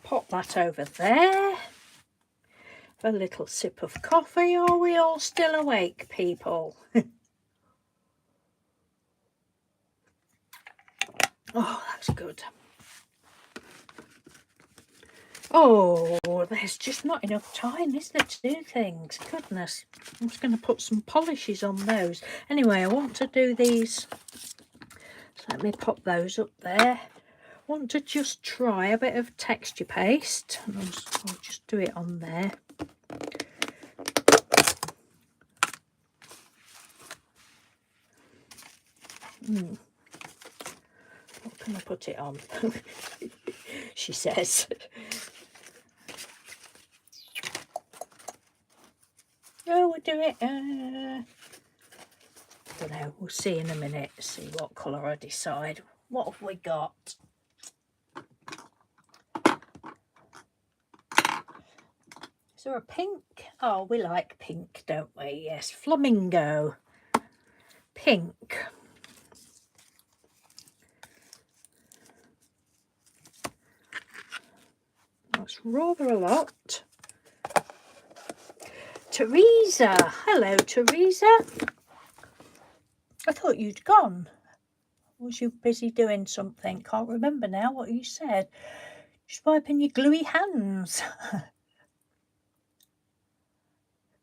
[SPEAKER 1] Pop that over there. A little sip of coffee. Are we all still awake, people? Oh, that's good. Oh, there's just not enough time, is there, to do things? Goodness. I'm just going to put some polishes on those. Anyway, I want to do these. So let me pop those up there. I want to just try a bit of texture paste. I'll just do it on there. What can I put it on? She says. Oh, we'll do it. I don't know. We'll see in a minute. See what colour I decide. What have we got? Is there a pink? Oh, we like pink, don't we? Yes, flamingo. Pink. That's rather a lot. Teresa. Hello, Teresa. I thought you'd gone. Was you busy doing something? Can't remember now what you said. Just wiping your gluey hands.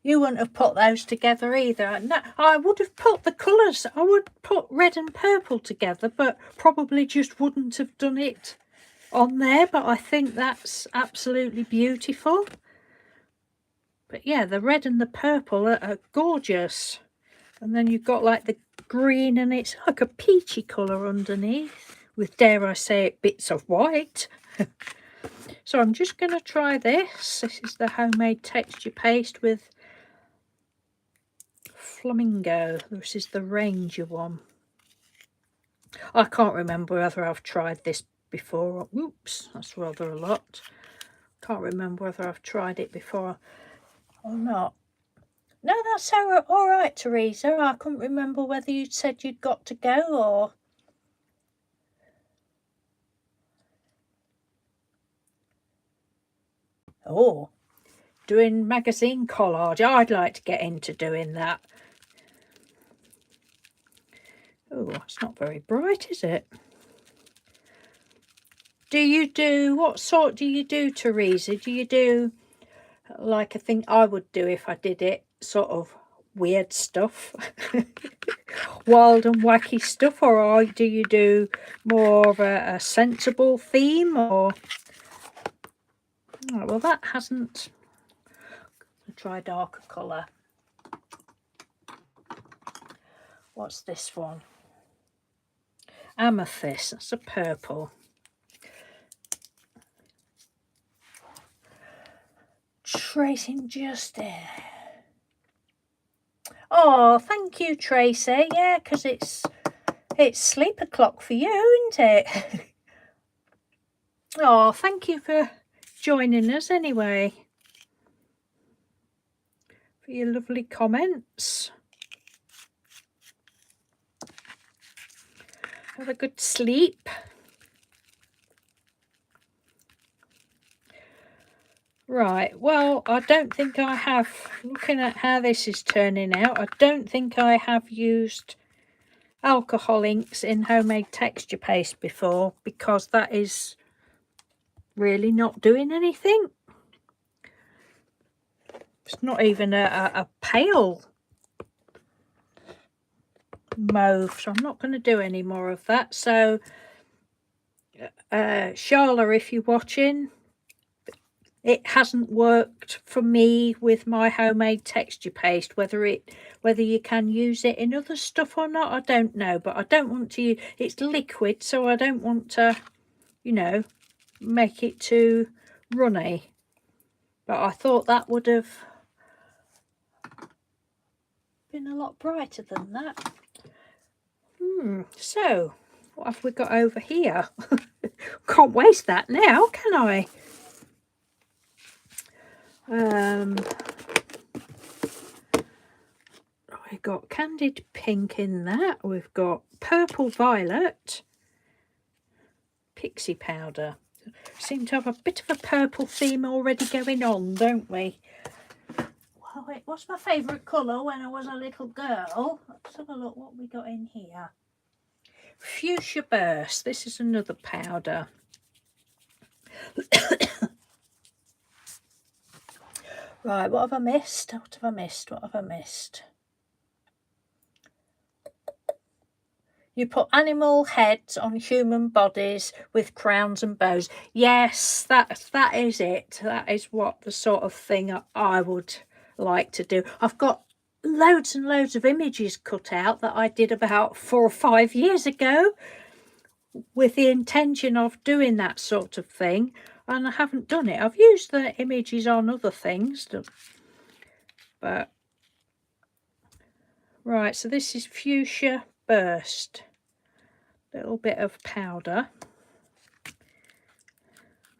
[SPEAKER 1] You wouldn't have put those together either. No, I would have put the colours. I would put red and purple together, but probably just wouldn't have done it on there. But I think that's absolutely beautiful. But yeah, the red and the purple are gorgeous. And then you've got like the green, and it's like a peachy colour underneath with, dare I say it, bits of white. So I'm just going to try this. This is the homemade texture paste with flamingo. This is the Ranger one. I can't remember whether I've tried this before. Oops, that's rather a lot. Can't remember whether I've tried it before or not. No, that's all right, Teresa. I couldn't remember whether you'd said you'd got to go or... Oh, doing magazine collage. I'd like to get into doing that. Oh, it's not very bright, is it? What sort do you do, Teresa? Do you do, like I think I would do if I did it, sort of weird stuff? Wild and wacky stuff? Or do you do more of a sensible theme? Or... Oh, well, that hasn't... I'll try darker colour. What's this one? Amethyst. That's a purple. Tracing just there. Oh, thank you, Tracy. Yeah, because it's sleep o'clock for you, isn't it? Oh, thank you for joining us anyway. For your lovely comments. Have a good sleep. Right, well, I don't think I have, looking at how this is turning out, I don't think I have used alcohol inks in homemade texture paste before, because that is really not doing anything. It's not even a pale mauve, so I'm not going to do any more of that. So, Charla, if you're watching, it hasn't worked for me with my homemade texture paste. Whether you can use it in other stuff or not, I don't know. But I don't want to. It's liquid, so I don't want to, you know, make it too runny. But I thought that would have been a lot brighter than that. So what have we got over here? Can't waste that now, can I? We've got candied pink in that. We've got purple violet, pixie powder. Seem to have a bit of a purple theme already going on, don't we? Well, it was my favourite colour when I was a little girl. Let's have a look what we got in here. Fuchsia Burst. This is another powder. Right, what have I missed? What have I missed? What have I missed? You put animal heads on human bodies with crowns and bows. Yes, that is it. That is what the sort of thing I would like to do. I've got loads and loads of images cut out that I did about 4 or 5 years ago with the intention of doing that sort of thing, and I haven't done it. I've used the images on other things, but right, so this is Fuchsia Burst. Little bit of powder.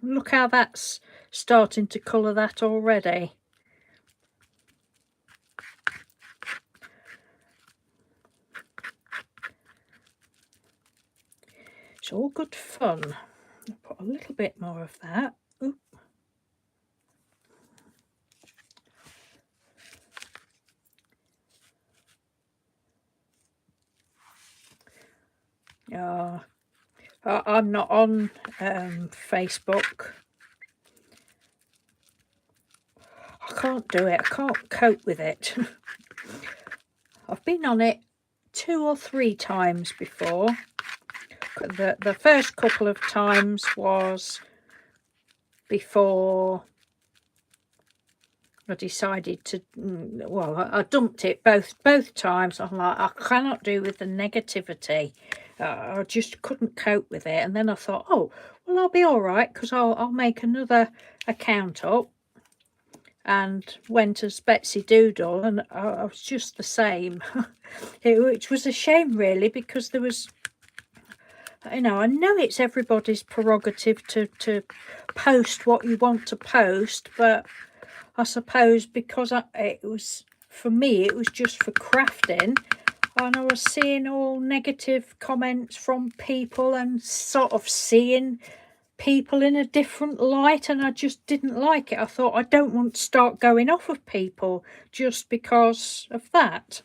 [SPEAKER 1] Look how that's starting to colour that already. It's all good fun. I'll put a little bit more of that. Oop. I'm not on Facebook. I can't do it. I can't cope with it. I've been on it 2 or 3 times before. The first couple of times was before I decided to, well, I dumped it both times. I'm like, I cannot do with the negativity. I just couldn't cope with it. And then I thought, oh, well, I'll be all right, because I'll make another account up, and went as Betsy Doodle, and I was just the same. Which was a shame, really, because there was you know, I know it's everybody's prerogative to post what you want to post, but I suppose because it was, for me, it was just for crafting, and I was seeing all negative comments from people and sort of seeing people in a different light, and I just didn't like it. I thought, I don't want to start going off of people just because of that.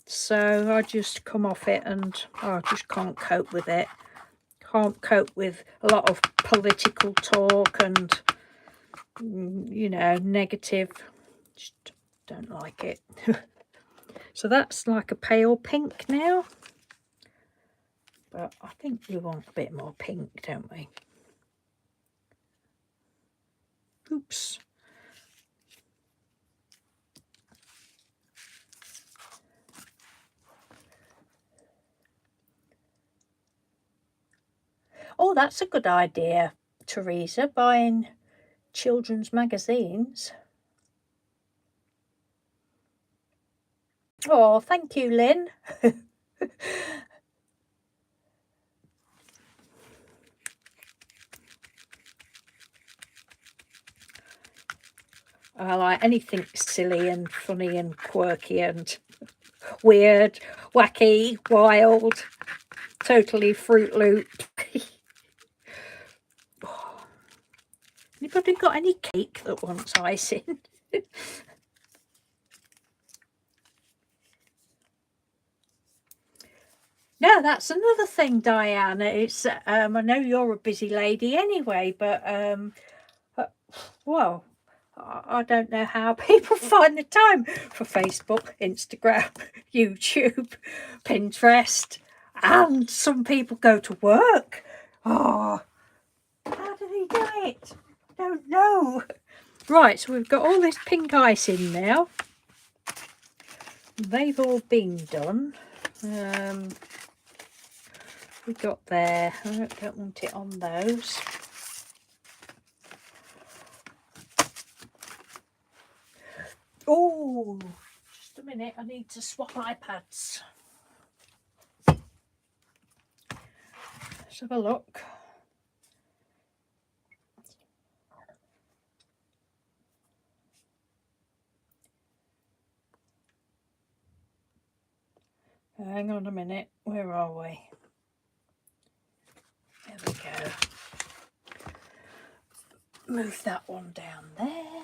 [SPEAKER 1] So I just come off it, and I just can't cope with it. Can't cope with a lot of political talk and, you know, negative. Just don't like it. So that's like a pale pink now, but I think we want a bit more pink, don't we? Oops. Oh, that's a good idea, Teresa, buying children's magazines. Oh, thank you, Lynn. I like anything silly and funny and quirky and weird, wacky, wild, totally Fruit Loop. Anybody got any cake that wants icing? No, that's another thing, Diane. It's I know you're a busy lady anyway, but well, I don't know how people find the time for Facebook, Instagram, YouTube, Pinterest, and some people go to work. Oh, how do they do it? I don't know. Right, so we've got all this pink icing now. They've all been done. We got there. I don't want it on those. Oh, just a minute. I need to swap iPads. Let's have a look. Hang on a minute. Where are we? There we go. Move that one down there.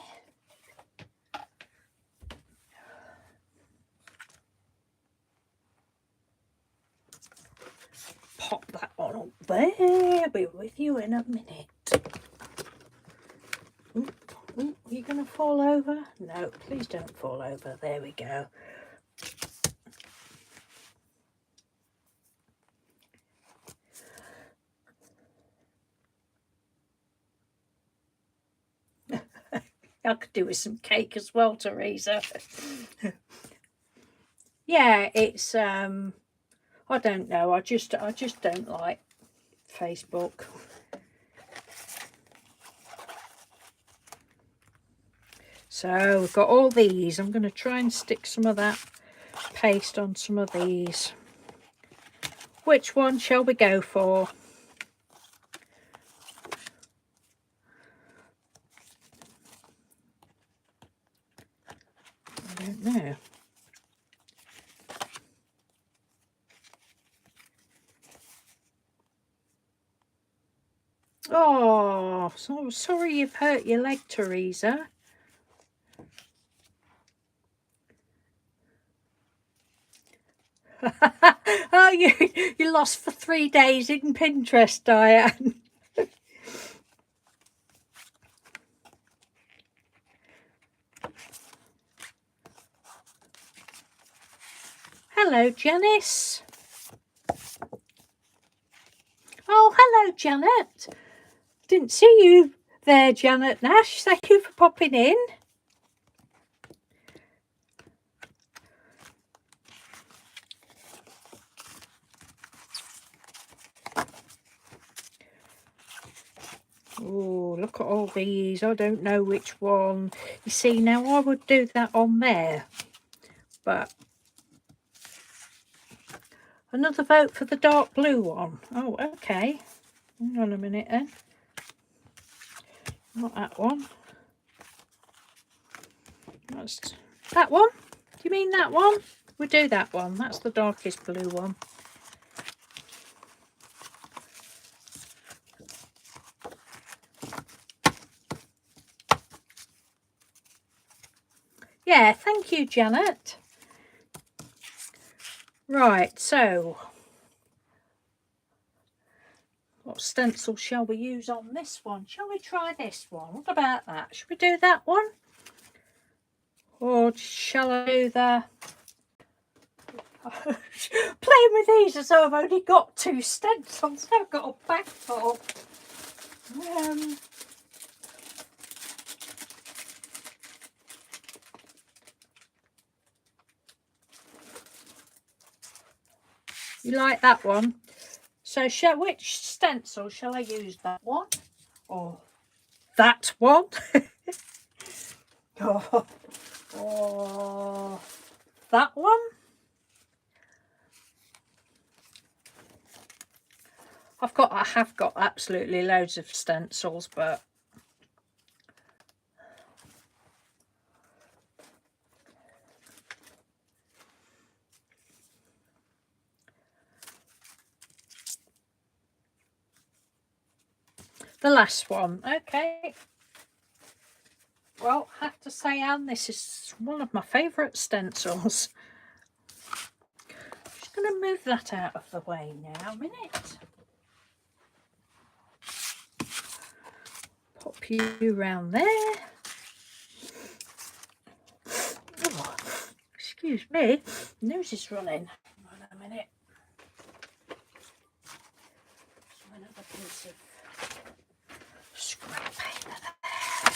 [SPEAKER 1] Pop that one up there. I'll be with you in a minute. Ooh, are you going to fall over? No, please don't fall over. There we go. I could do with some cake as well, Teresa. Yeah, it's I don't know. I just don't like Facebook. So we've got all these. I'm going to try and stick some of that paste on some of these. Which one shall we go for? I don't know. Oh, so sorry you've hurt your leg, Teresa. Oh, you lost for 3 days in Pinterest, Diane. Hello, Janice. Oh, hello, Janet. Didn't see you there, Janet Nash. Thank you for popping in. Oh, look at all these. I don't know which one. You see, now I would do that on there, but Another vote for the dark blue one. Oh, okay. Hang on a minute then. Not that one. That's that one. Do you mean that one? We'll do that one. That's the darkest blue one. Yeah, thank you, Janet. Right, so what stencil shall we use on this one? Shall we try this one? What about that? Should we do that one? Or shall I do the... Playing with these as though I've only got 2 stencils. I've got a bag full. You like that one? So which stencil shall I use? That one or that one? or that one? I have got absolutely loads of stencils, but the last one. Okay. Well, I have to say, Anne, this is one of my favourite stencils. I'm just going to move that out of the way now a minute. Pop you round there. Oh, excuse me, nose is running. Hang on a minute. Another piece of scrap paper there.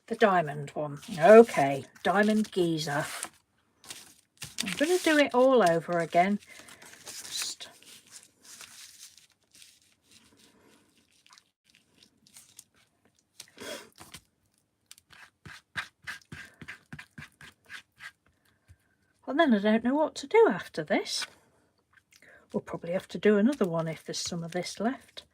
[SPEAKER 1] The diamond one. Okay, diamond geezer. I'm going to do it all over again. Just and then I don't know what to do after this. We'll probably have to do another one if there's some of this left.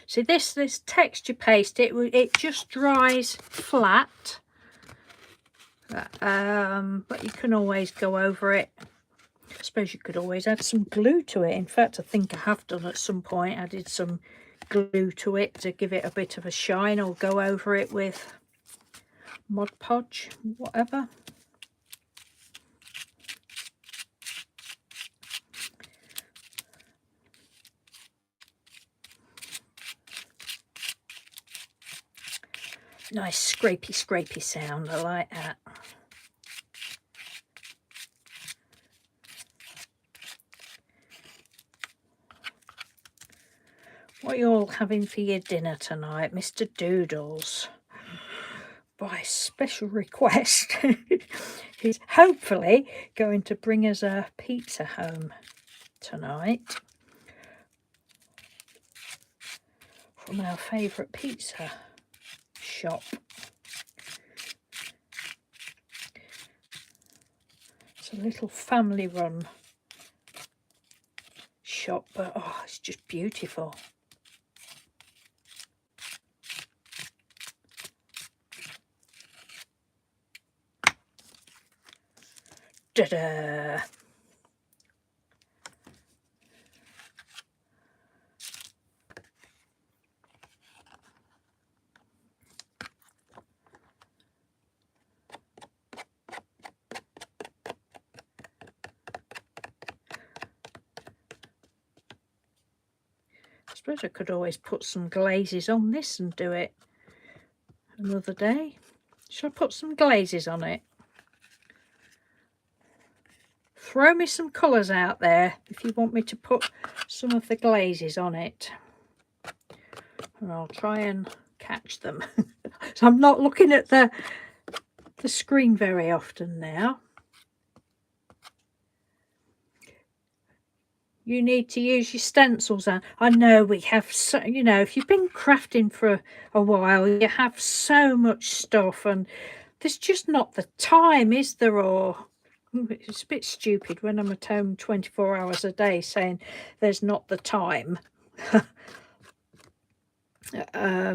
[SPEAKER 1] See, this texture paste, it just dries flat. But you can always go over it. I suppose you could always add some glue to it. In fact, I think I have done at some point. Added some glue to it to give it a bit of a shine, or go over it with Mod Podge, whatever. Nice scrapey sound. I like that. What are you all having for your dinner tonight, Mr. Doodles? By special request, he's hopefully going to bring us a pizza home tonight from our favourite pizza shop. It's a little family run shop, but oh, it's just beautiful. Da-da! I suppose I could always put some glazes on this and do it another day. Should I put some glazes on it? Throw me some colours out there if you want me to put some of the glazes on it, and I'll try and catch them. So I'm not looking at the screen very often now. You need to use your stencils, and I know we have so, you know, if you've been crafting for a while, you have so much stuff, and there's just not the time, is there? Or it's a bit stupid when I'm at home 24 hours a day saying there's not the time. But I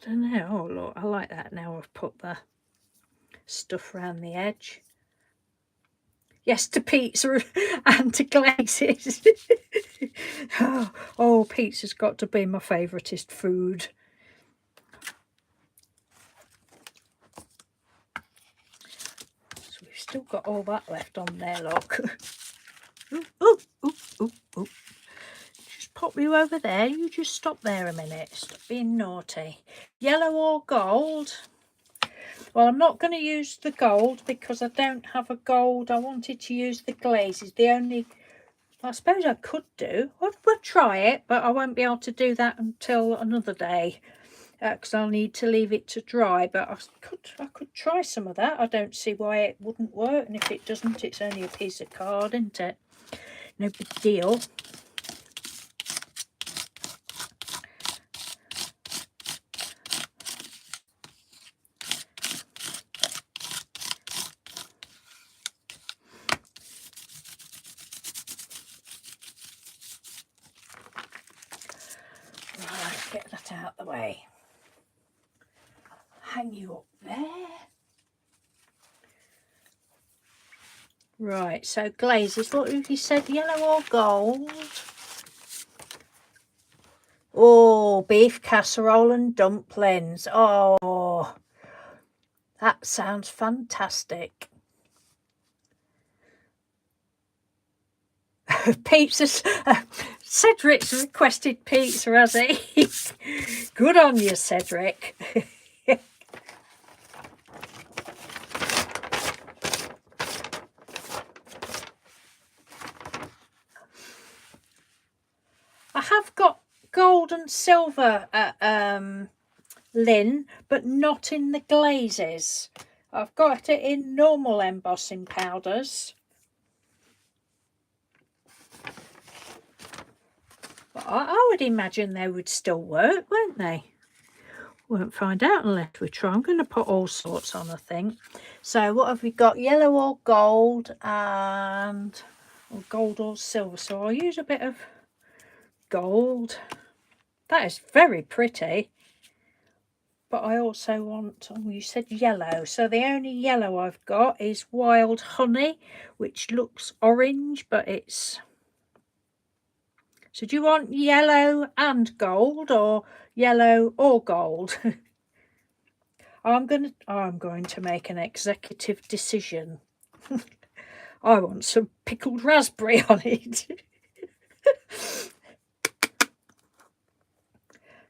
[SPEAKER 1] don't know. Oh look, I like that now. I've put the stuff around the edge. Yes, to pizza and to glazes. Oh, pizza's got to be my favouriteest food. So we've still got all that left on there, look. Ooh, ooh, ooh, ooh. Just pop you over there. You just stop there a minute. Stop being naughty. Yellow or gold? Well, I'm not going to use the gold because I don't have a gold. I wanted to use the glazes. The only, I suppose I could do. We'll try it, but I won't be able to do that until another day because I'll need to leave it to dry. But I could try some of that. I don't see why it wouldn't work. And if it doesn't, it's only a piece of card, isn't it? No big deal. Get that out of the way. Hang you up there. Right, so glazes, what have you said, yellow or gold? Oh, beef casserole and dumplings. Oh, that sounds fantastic. Pizza's Cedric's requested pizza, has he? Good on you, Cedric. I have got gold and silver Lynn, but not in the glazes. I've got it in normal embossing powders. I would imagine they would still work, won't they? Won't find out unless we try. I'm going to put all sorts on, I think. So what have we got? Yellow or gold, and or gold or silver. So I'll use a bit of gold. That is very pretty. But I also want, oh, you said yellow. So the only yellow I've got is Wild Honey, which looks orange, but it's... So do you want yellow and gold or yellow or gold? I'm going to make an executive decision. I want some pickled raspberry on it.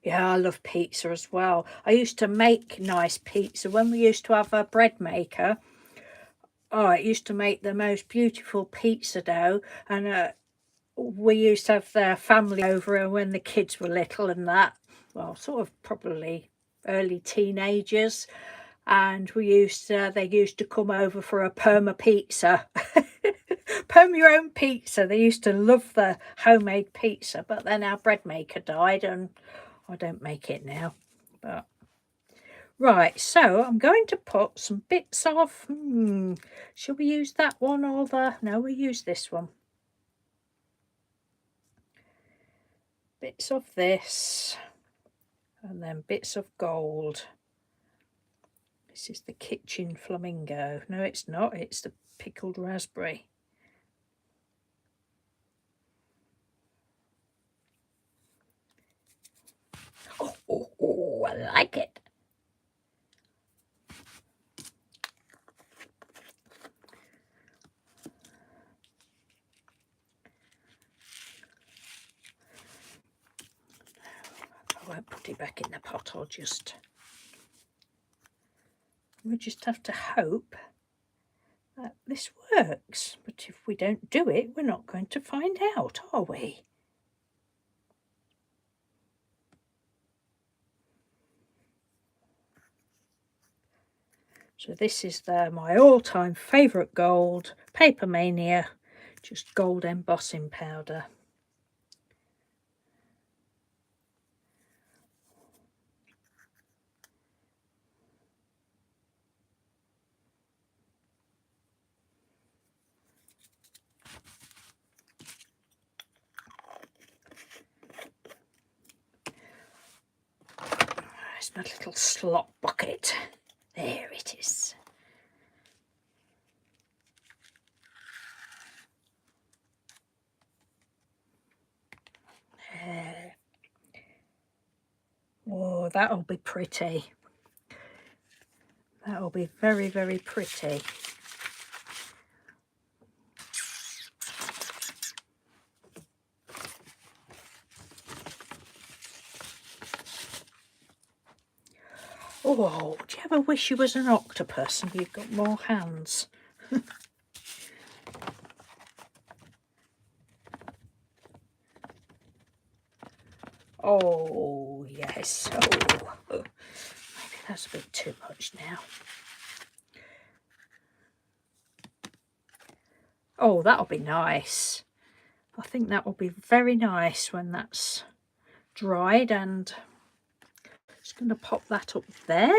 [SPEAKER 1] Yeah, I love pizza as well. I used to make nice pizza when we used to have a bread maker. Oh, it used to make the most beautiful pizza dough, and we used to have their family over when the kids were little and that. Well, sort of probably early teenagers, and they used to come over for a perma pizza. Perm your own pizza. They used to love the homemade pizza, but then our bread maker died and I don't make it now. But right, so I'm going to put some bits of shall we use that one or no, we use this one. Bits of this and then bits of gold. This is the kitchen flamingo. No, it's not. It's the pickled raspberry. Oh, I like it. I won't put it back in the pot. We'll just have to hope that this works. But if we don't do it, we're not going to find out, are we? So this is my all-time favourite gold, Paper Mania, just gold embossing powder. Where's my little slop bucket? There it is. There. Oh, that'll be pretty. That'll be very, very pretty. Oh, do you ever wish you was an octopus and you've got more hands? Oh, yes. Oh, maybe that's a bit too much now. Oh, that'll be nice. I think that will be very nice when that's dried, and just going to pop that up there.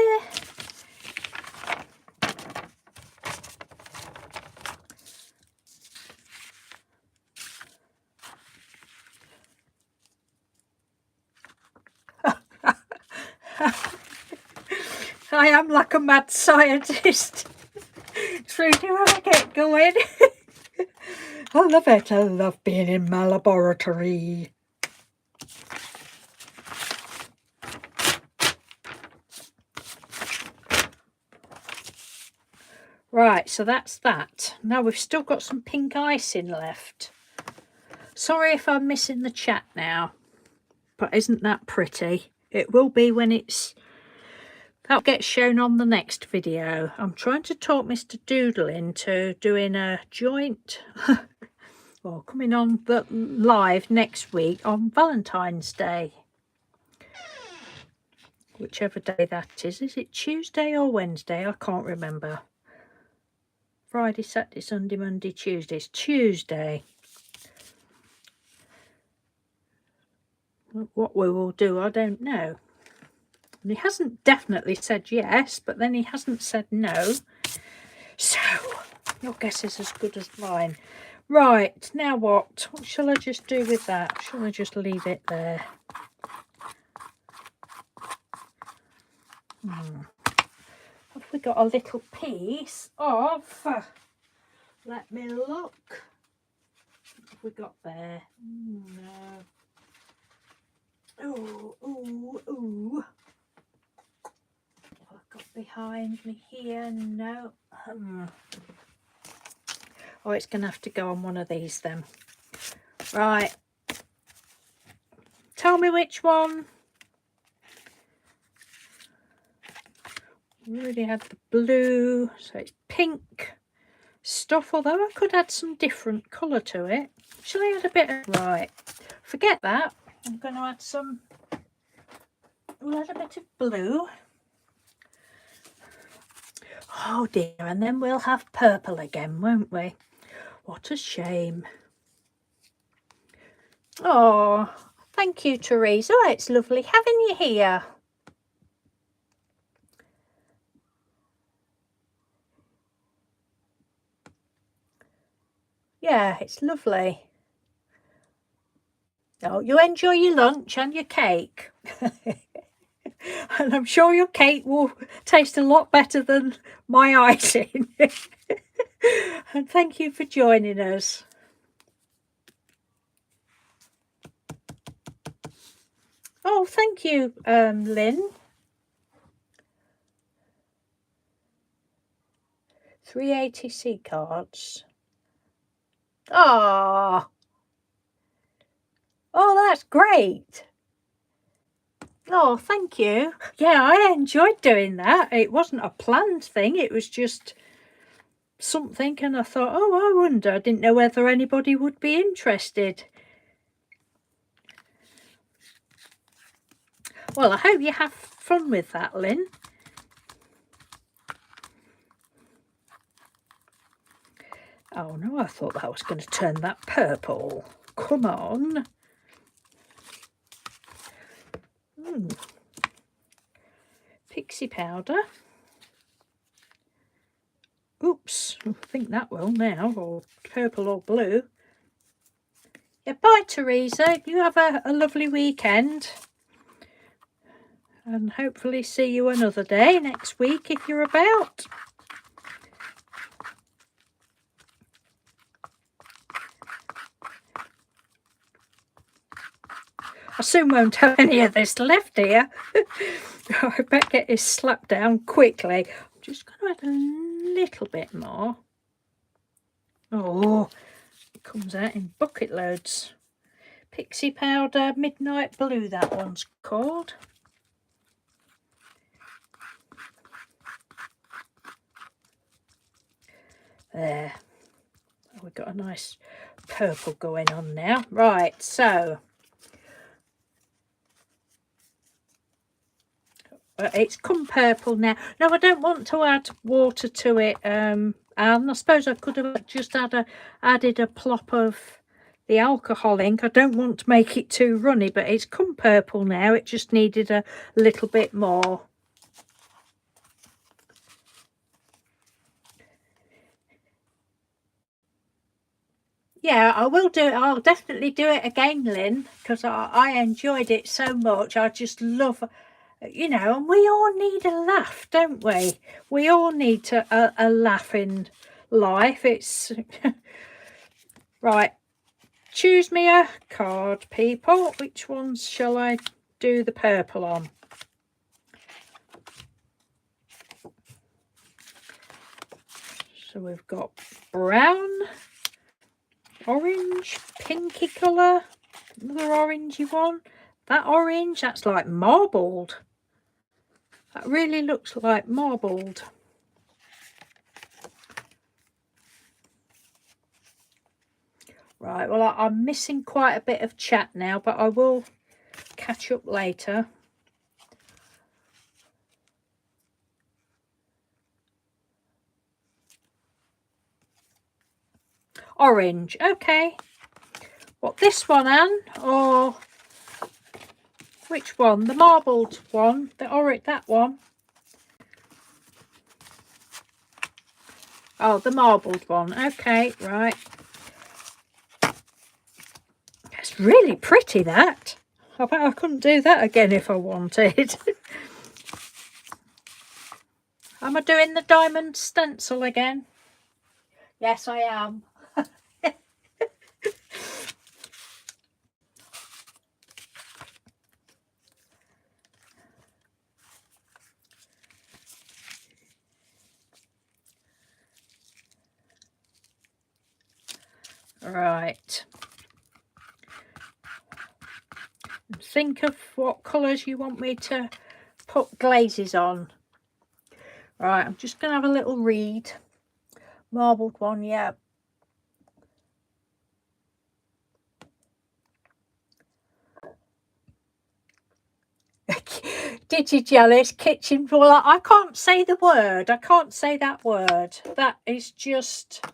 [SPEAKER 1] I am like a mad scientist. Trudy, when I get going. I love it. I love being in my laboratory. Right, so that's that. Now we've still got some pink icing left. Sorry if I'm missing the chat now, but isn't that pretty? It will be when it's... That'll get shown on the next video. I'm trying to talk Mr. Doodle into doing a joint... well, coming on the live next week on Valentine's Day. Whichever day that is. Is it Tuesday or Wednesday? I can't remember. Friday, Saturday, Sunday, Monday, Tuesday. It's Tuesday. What we will do, I don't know. And he hasn't definitely said yes, but then he hasn't said no. So, your guess is as good as mine. Right, now what? What shall I just do with that? Shall I just leave it there? Have we got a little piece of... let me look. What have we got there? No. Oh, oh, oh. What I've got behind me here? No. Oh, it's going to have to go on one of these then. Right. Tell me which one. We already had the blue, so it's pink stuff, although I could add some different colour to it. Shall I add a bit of... Right, forget that. I'm going to add some... We'll add a bit of blue. Oh dear, and then we'll have purple again, won't we? What a shame. Oh, thank you, Teresa. It's lovely having you here. Yeah, it's lovely. Oh, you enjoy your lunch and your cake. And I'm sure your cake will taste a lot better than my icing. And thank you for joining us. Oh, thank you, Lynn. 380C cards. Ah. Oh, that's great. Oh, thank you. Yeah, I enjoyed doing that. It wasn't a planned thing. It was just something, and I thought, oh, I wonder. I didn't know whether anybody would be interested. Well, I hope you have fun with that, Lynn. Oh no, I thought that was going to turn that purple. Come on. Pixie powder. Oops, I think that will now, or purple or blue. Yeah, bye Teresa. You have a lovely weekend. and hopefully see you another day next week if you're about. I soon won't have any of this left here. I better get this slapped down quickly. I'm just going to add a little bit more. Oh, it comes out in bucket loads. Pixie powder, midnight blue, that one's called. There. Oh, we've got a nice purple going on now. Right, so it's come purple now. Now I don't want to add water to it, and I suppose I could have just added a plop of the alcohol ink. I don't want to make it too runny, but it's come purple now. It just needed a little bit more. Yeah, I will do it. I'll definitely do it again, Lynn, because I enjoyed it so much. I just love, you know, and we all need a laugh, don't we? We all need a laugh in life. It's right. Choose me a card, people. Which ones shall I do the purple on? So we've got brown, orange, pinky colour, another orangey one. That orange, that's like marbled. That really looks like marbled. Right, well, I'm missing quite a bit of chat now, but I will catch up later. Orange, okay. What, this one, Anne, or which one? The marbled one, the orange, that one. Oh, the marbled one, okay, right. It's really pretty, that. I bet I couldn't do that again if I wanted. Am I doing the diamond stencil again? Yes, I am. Right. Think of what colours you want me to put glazes on. Right, I'm just going to have a little read. Marbled one, yeah. Did you jealous? Kitchen, well, I can't say the word. I can't say that word. That is just...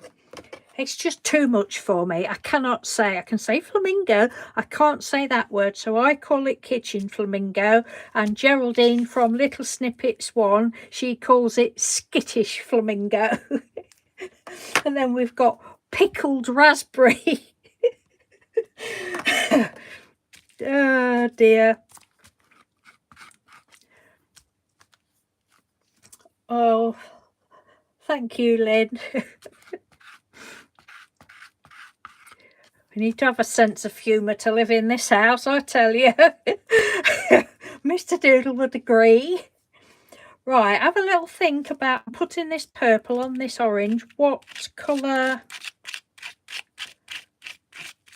[SPEAKER 1] It's just too much for me. I cannot say. I can say flamingo. I can't say that word. So I call it kitchen flamingo. And Geraldine from Little Snippets 1, she calls it skittish flamingo. And then we've got pickled raspberry. Oh dear. Oh, thank you, Lynn. We need to have a sense of humour to live in this house, I tell you. Mr. Doodle would agree. Right, have a little think about putting this purple on this orange. What colour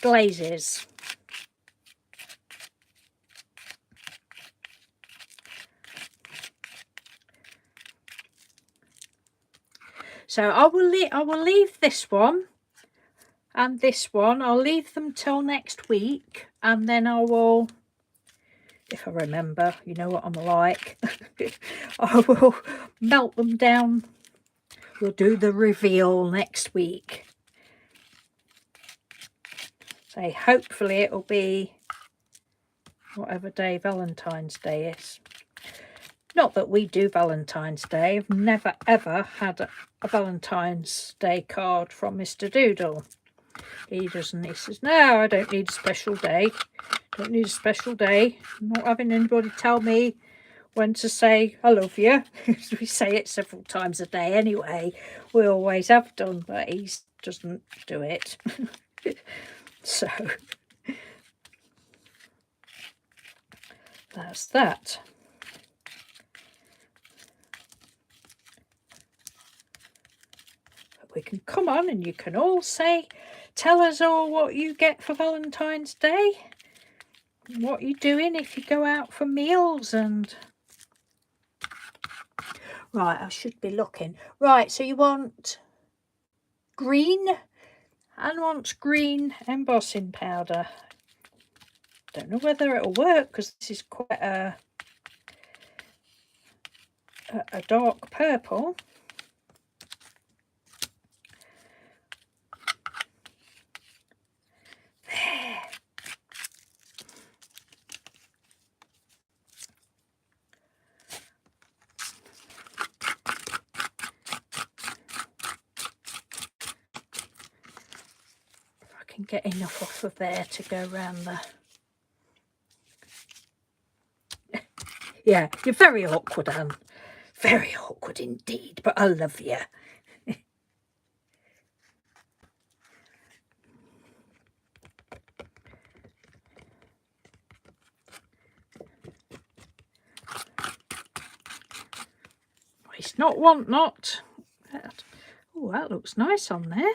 [SPEAKER 1] glazes? So I will leave this one. And this one, I'll leave them till next week, and then I will, if I remember, you know what I'm like, I will melt them down. We'll do the reveal next week. So hopefully it'll be whatever day Valentine's Day is. Not that we do Valentine's Day. I've never ever had a Valentine's Day card from Mr. Doodle. He doesn't. He says, no, I don't need a special day. Don't need a special day. I'm not having anybody tell me when to say I love you. We say it several times a day anyway. We always have done, but he doesn't do it. So that's that. We can come on and you can all tell us all what you get for Valentine's Day, what you're doing if you go out for meals. And right, I should be looking. Right, so you want green? Anne wants green embossing powder. Don't know whether it'll work because this is quite a dark purple. Get enough off of there to go around the yeah, you're very awkward, Anne, very awkward indeed, but I love you. It's not want not. Oh, that looks nice on there.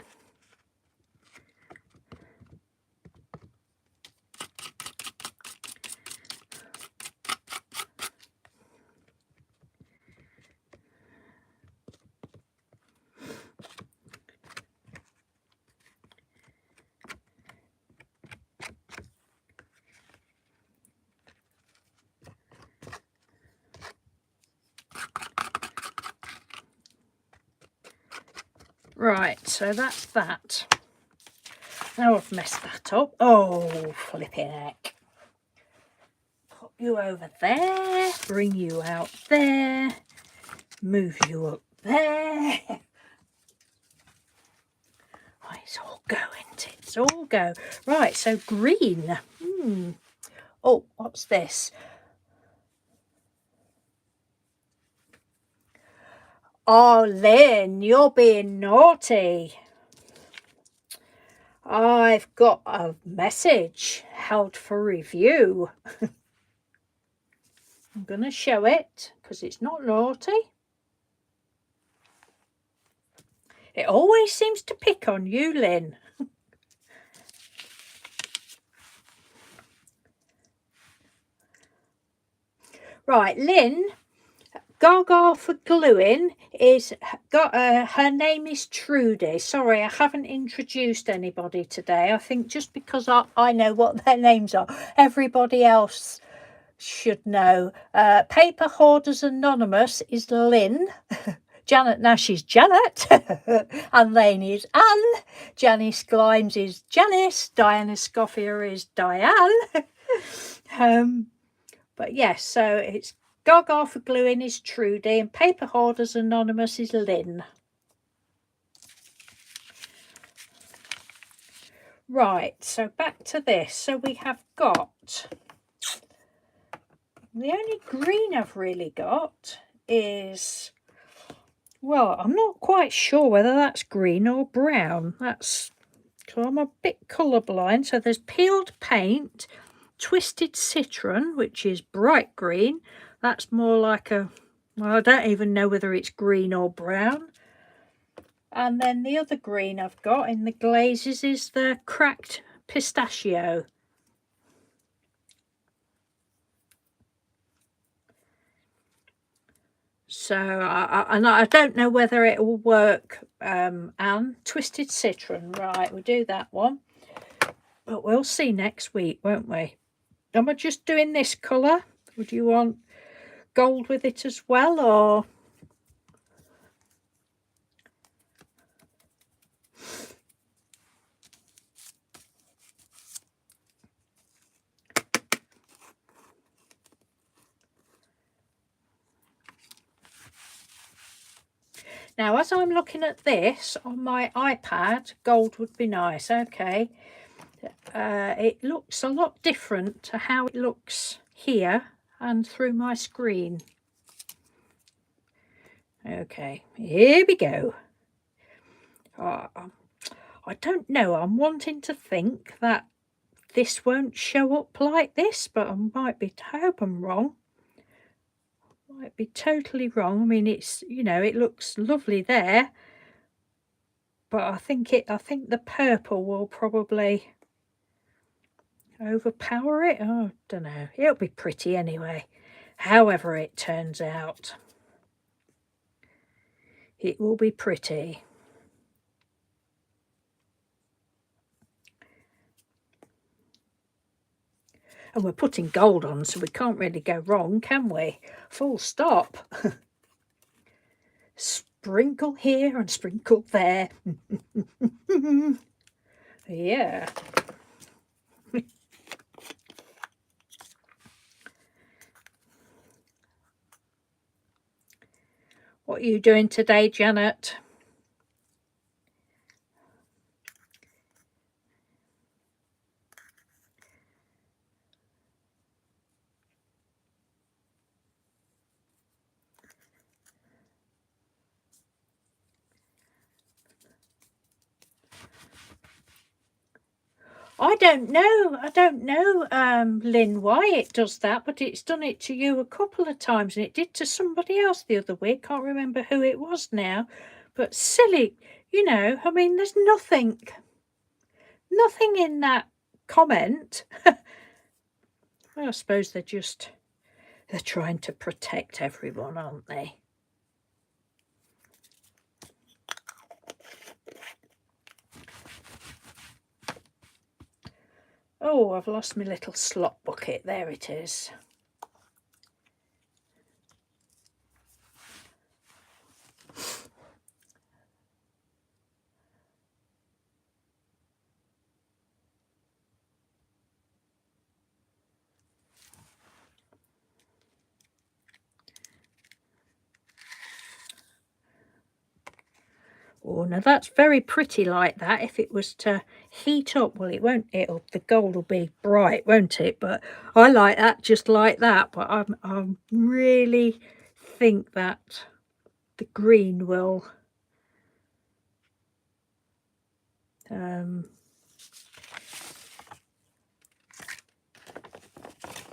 [SPEAKER 1] Right, so that's that. Now I've messed that up. Oh, flipping heck. Put you over there, bring you out there, move you up there. Oh, it's all go, isn't it? It's all go. Right, so green. Oh, what's this? Oh, Lynn, you're being naughty. I've got a message held for review. I'm going to show it because it's not naughty. It always seems to pick on you, Lynn. Right, Lynn, Gaga for gluing is her name is Trudy. Sorry, I haven't introduced anybody today. I think just because I know what their names are, everybody else should know. Paper Hoarders Anonymous is Lynn. Janet Nash is Janet. Anne Lane is Anne. Janice Grimes is Janice. Diana Scoffier is Diane. But yes, so it's Gaga for gluing is Trudy and Paper Hoarders Anonymous is Lynn. Right, so back to this. So we have got, the only green I've really got is, well, I'm not quite sure whether that's green or brown. That's, so I'm a bit colourblind. So there's peeled paint, twisted citron, which is bright green. That's more like a, well, I don't even know whether it's green or brown. And then the other green I've got in the glazes is the cracked pistachio. So I don't know whether it will work. And twisted citron, right, we'll do that one, but we'll see next week, won't we? Am I just doing this colour? Would you want gold with it as well, or? Now, as I'm looking at this on my iPad, gold would be nice. Okay, it looks a lot different to how it looks here and through my screen. Okay, here we go. I don't know, I'm wanting to think that this won't show up like this, but I hope I'm wrong. Might be totally wrong. I mean, it's, you know, it looks lovely there, but I think the purple will probably overpower it. Oh, I don't know. It'll be pretty anyway. However it turns out, it will be pretty. And we're putting gold on, so we can't really go wrong, can we? Full stop. Sprinkle here and sprinkle there. Yeah. What are you doing today, Janet? I don't know, Lynn, why it does that, but it's done it to you a couple of times, and it did to somebody else the other week. Can't remember who it was now, but silly, you know. I mean, there's nothing in that comment. Well, I suppose they're trying to protect everyone, aren't they? Oh, I've lost my little slop bucket. There it is. Oh, now that's very pretty like that. If it was to heat up, well, it won't. The gold will be bright, won't it? But I like that just like that. But I really think that the green will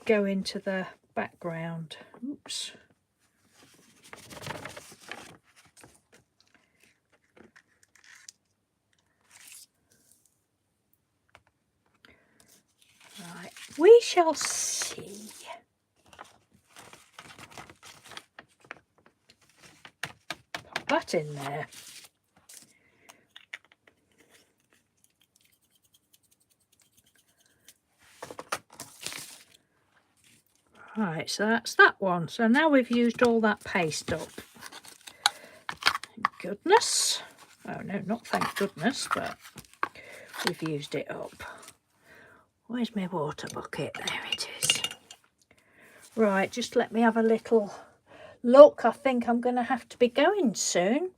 [SPEAKER 1] go into the background. Oops. Right, we shall see. Pop that in there. Right, so that's that one. So now we've used all that paste up. Thank goodness. Oh no, not thank goodness, but we've used it up. Where's my water bucket? There it is. Right, just let me have a little look. I think I'm going to have to be going soon.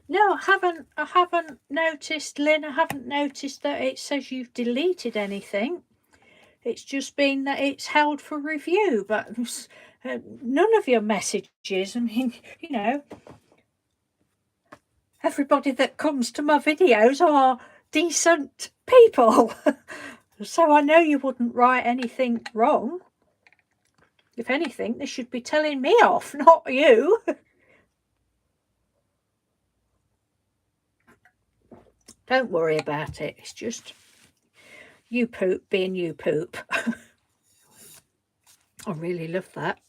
[SPEAKER 1] No, I haven't noticed, Lynn. I haven't noticed that it says you've deleted anything. It's just been that it's held for review, but none of your messages. I mean, you know, everybody that comes to my videos are decent people. So I know you wouldn't write anything wrong. If anything, they should be telling me off, not you. Don't worry about it. It's just you poop being you poop. I really love that.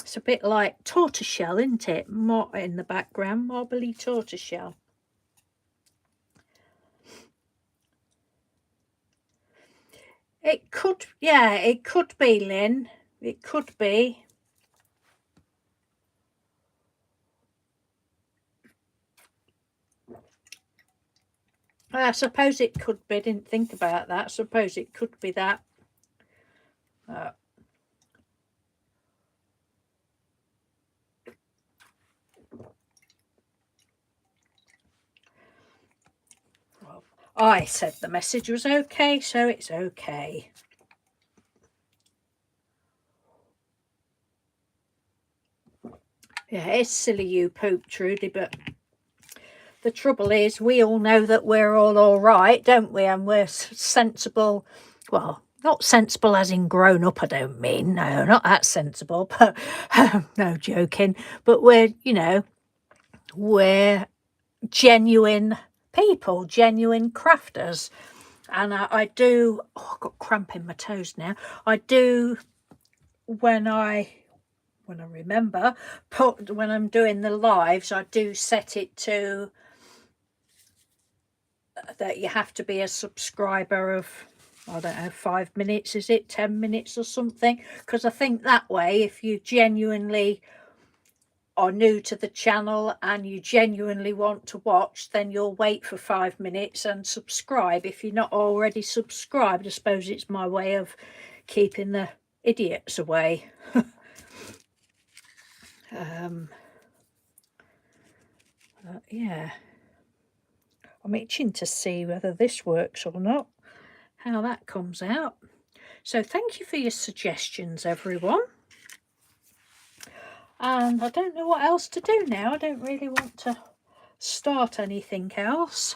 [SPEAKER 1] It's a bit like tortoiseshell, isn't it? More in the background, marbly tortoiseshell. It could, yeah, it could be, Lynn. It could be. I suppose it could be. Didn't think about that. I suppose it could be that. Well, I said the message was okay, so it's okay. Yeah, it's silly you poop, Trudy, but the trouble is we all know that we're all right, don't we? And we're sensible. Well, not sensible as in grown up, I don't mean. No, not that sensible, but no joking. But we're, you know, we're genuine people, genuine crafters. And I do, oh, I've got cramp in my toes now. I do, when I remember, when I'm doing the lives, I do set it to that you have to be a subscriber of, I don't know, 5 minutes, is it 10 minutes or something? Because I think that way, if you genuinely are new to the channel and you genuinely want to watch, then you'll wait for 5 minutes and subscribe. If you're not already subscribed, I suppose it's my way of keeping the idiots away. Yeah, I'm itching to see whether this works or not, how that comes out. So thank you for your suggestions, everyone. And I don't know what else to do now. I don't really want to start anything else.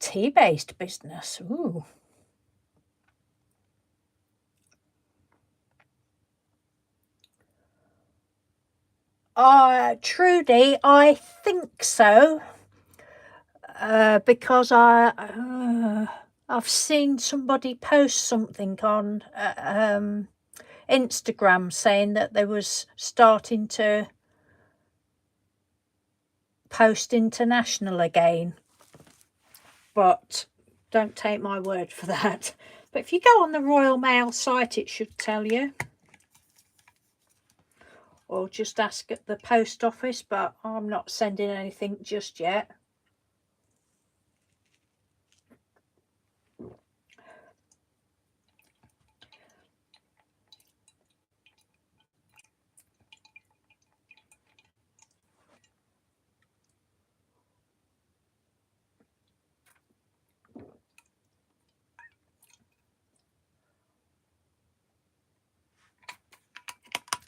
[SPEAKER 1] Tea-based business. Ooh. Trudy, I think so. Because I've seen somebody post something on Instagram saying that they was starting to post international again. But don't take my word for that. But if you go on the Royal Mail site, it should tell you. Or just ask at the post office, but I'm not sending anything just yet.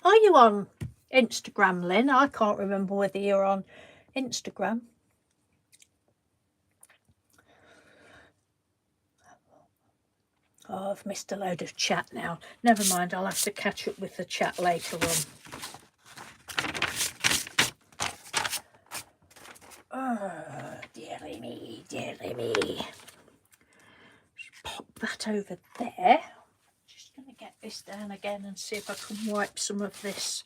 [SPEAKER 1] Are you on Instagram, Lynn? I can't remember whether you're on Instagram. Oh, I've missed a load of chat now. Never mind, I'll have to catch up with the chat later on. Oh, dearly me, dearly me. Just pop that over there. Just going to get this down again and see if I can wipe some of this.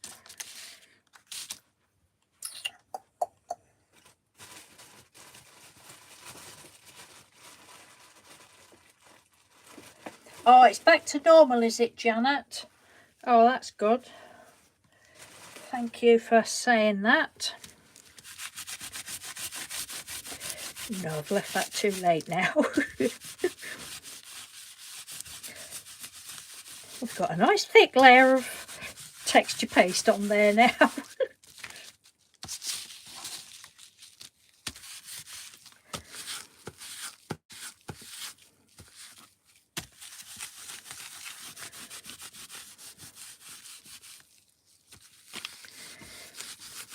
[SPEAKER 1] Oh, it's back to normal, is it, Janet? Oh, that's good. Thank you for saying that. No, I've left that too late now. We've got a nice thick layer of texture paste on there now.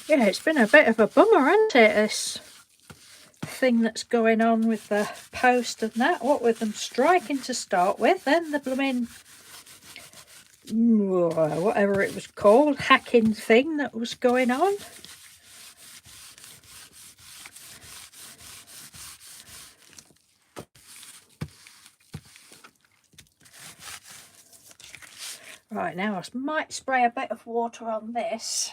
[SPEAKER 1] Yeah, it's been a bit of a bummer, hasn't it, this thing that's going on with the post and that. What with them striking to start with, then the blooming, whatever it was called, hacking thing that was going on. Right, now I might spray a bit of water on this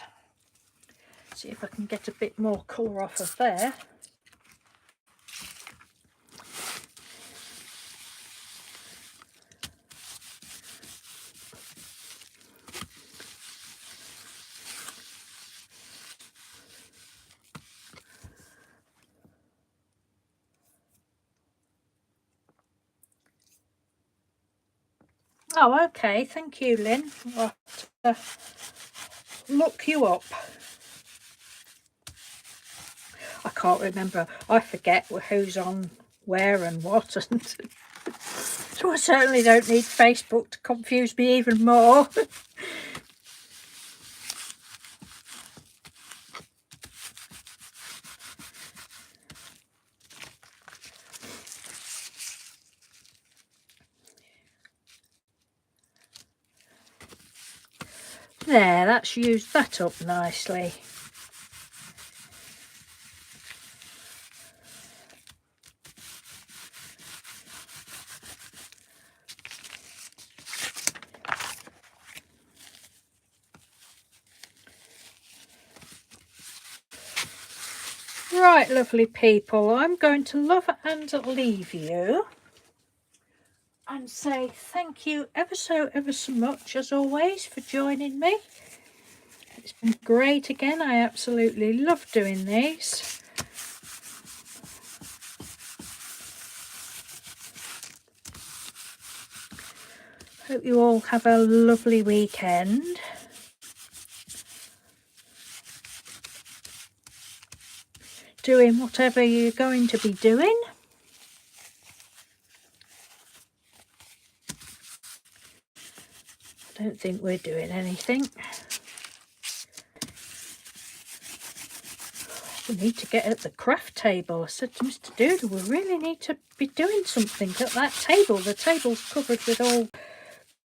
[SPEAKER 1] See if I can get a bit more colour off of there. Oh, okay, thank you, Lynn. I'll have to look you up. I can't remember. I forget who's on where and what, and so I certainly don't need Facebook to confuse me even more. There, that's used that up nicely. Right, lovely people, I'm going to love and leave you and say thank you ever so much as always for joining me. It's been great again. I absolutely love doing these. Hope you all have a lovely weekend. Doing whatever you're going to be doing. I don't think we're doing anything. We need to get at the craft table. I said to Mr. Doodle, we really need to be doing something at that table. The table's covered with all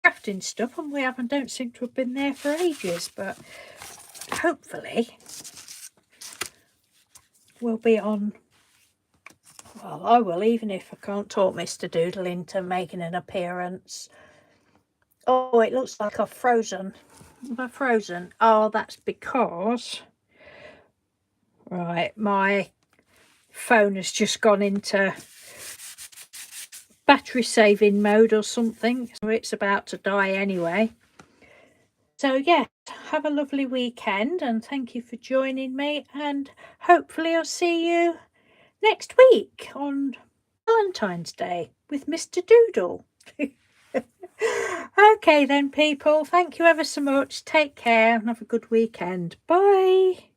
[SPEAKER 1] crafting stuff and we don't seem to have been there for ages, but hopefully we'll be on. Well, I will, even if I can't talk Mr. Doodle into making an appearance. Oh, it looks like I've frozen. Have I frozen? Oh, that's because... Right, my phone has just gone into battery saving mode or something, so it's about to die anyway. So yeah, have a lovely weekend and thank you for joining me, and hopefully I'll see you next week on Valentine's Day with Mr. Doodle. Okay then, people, thank you ever so much. Take care and have a good weekend. Bye.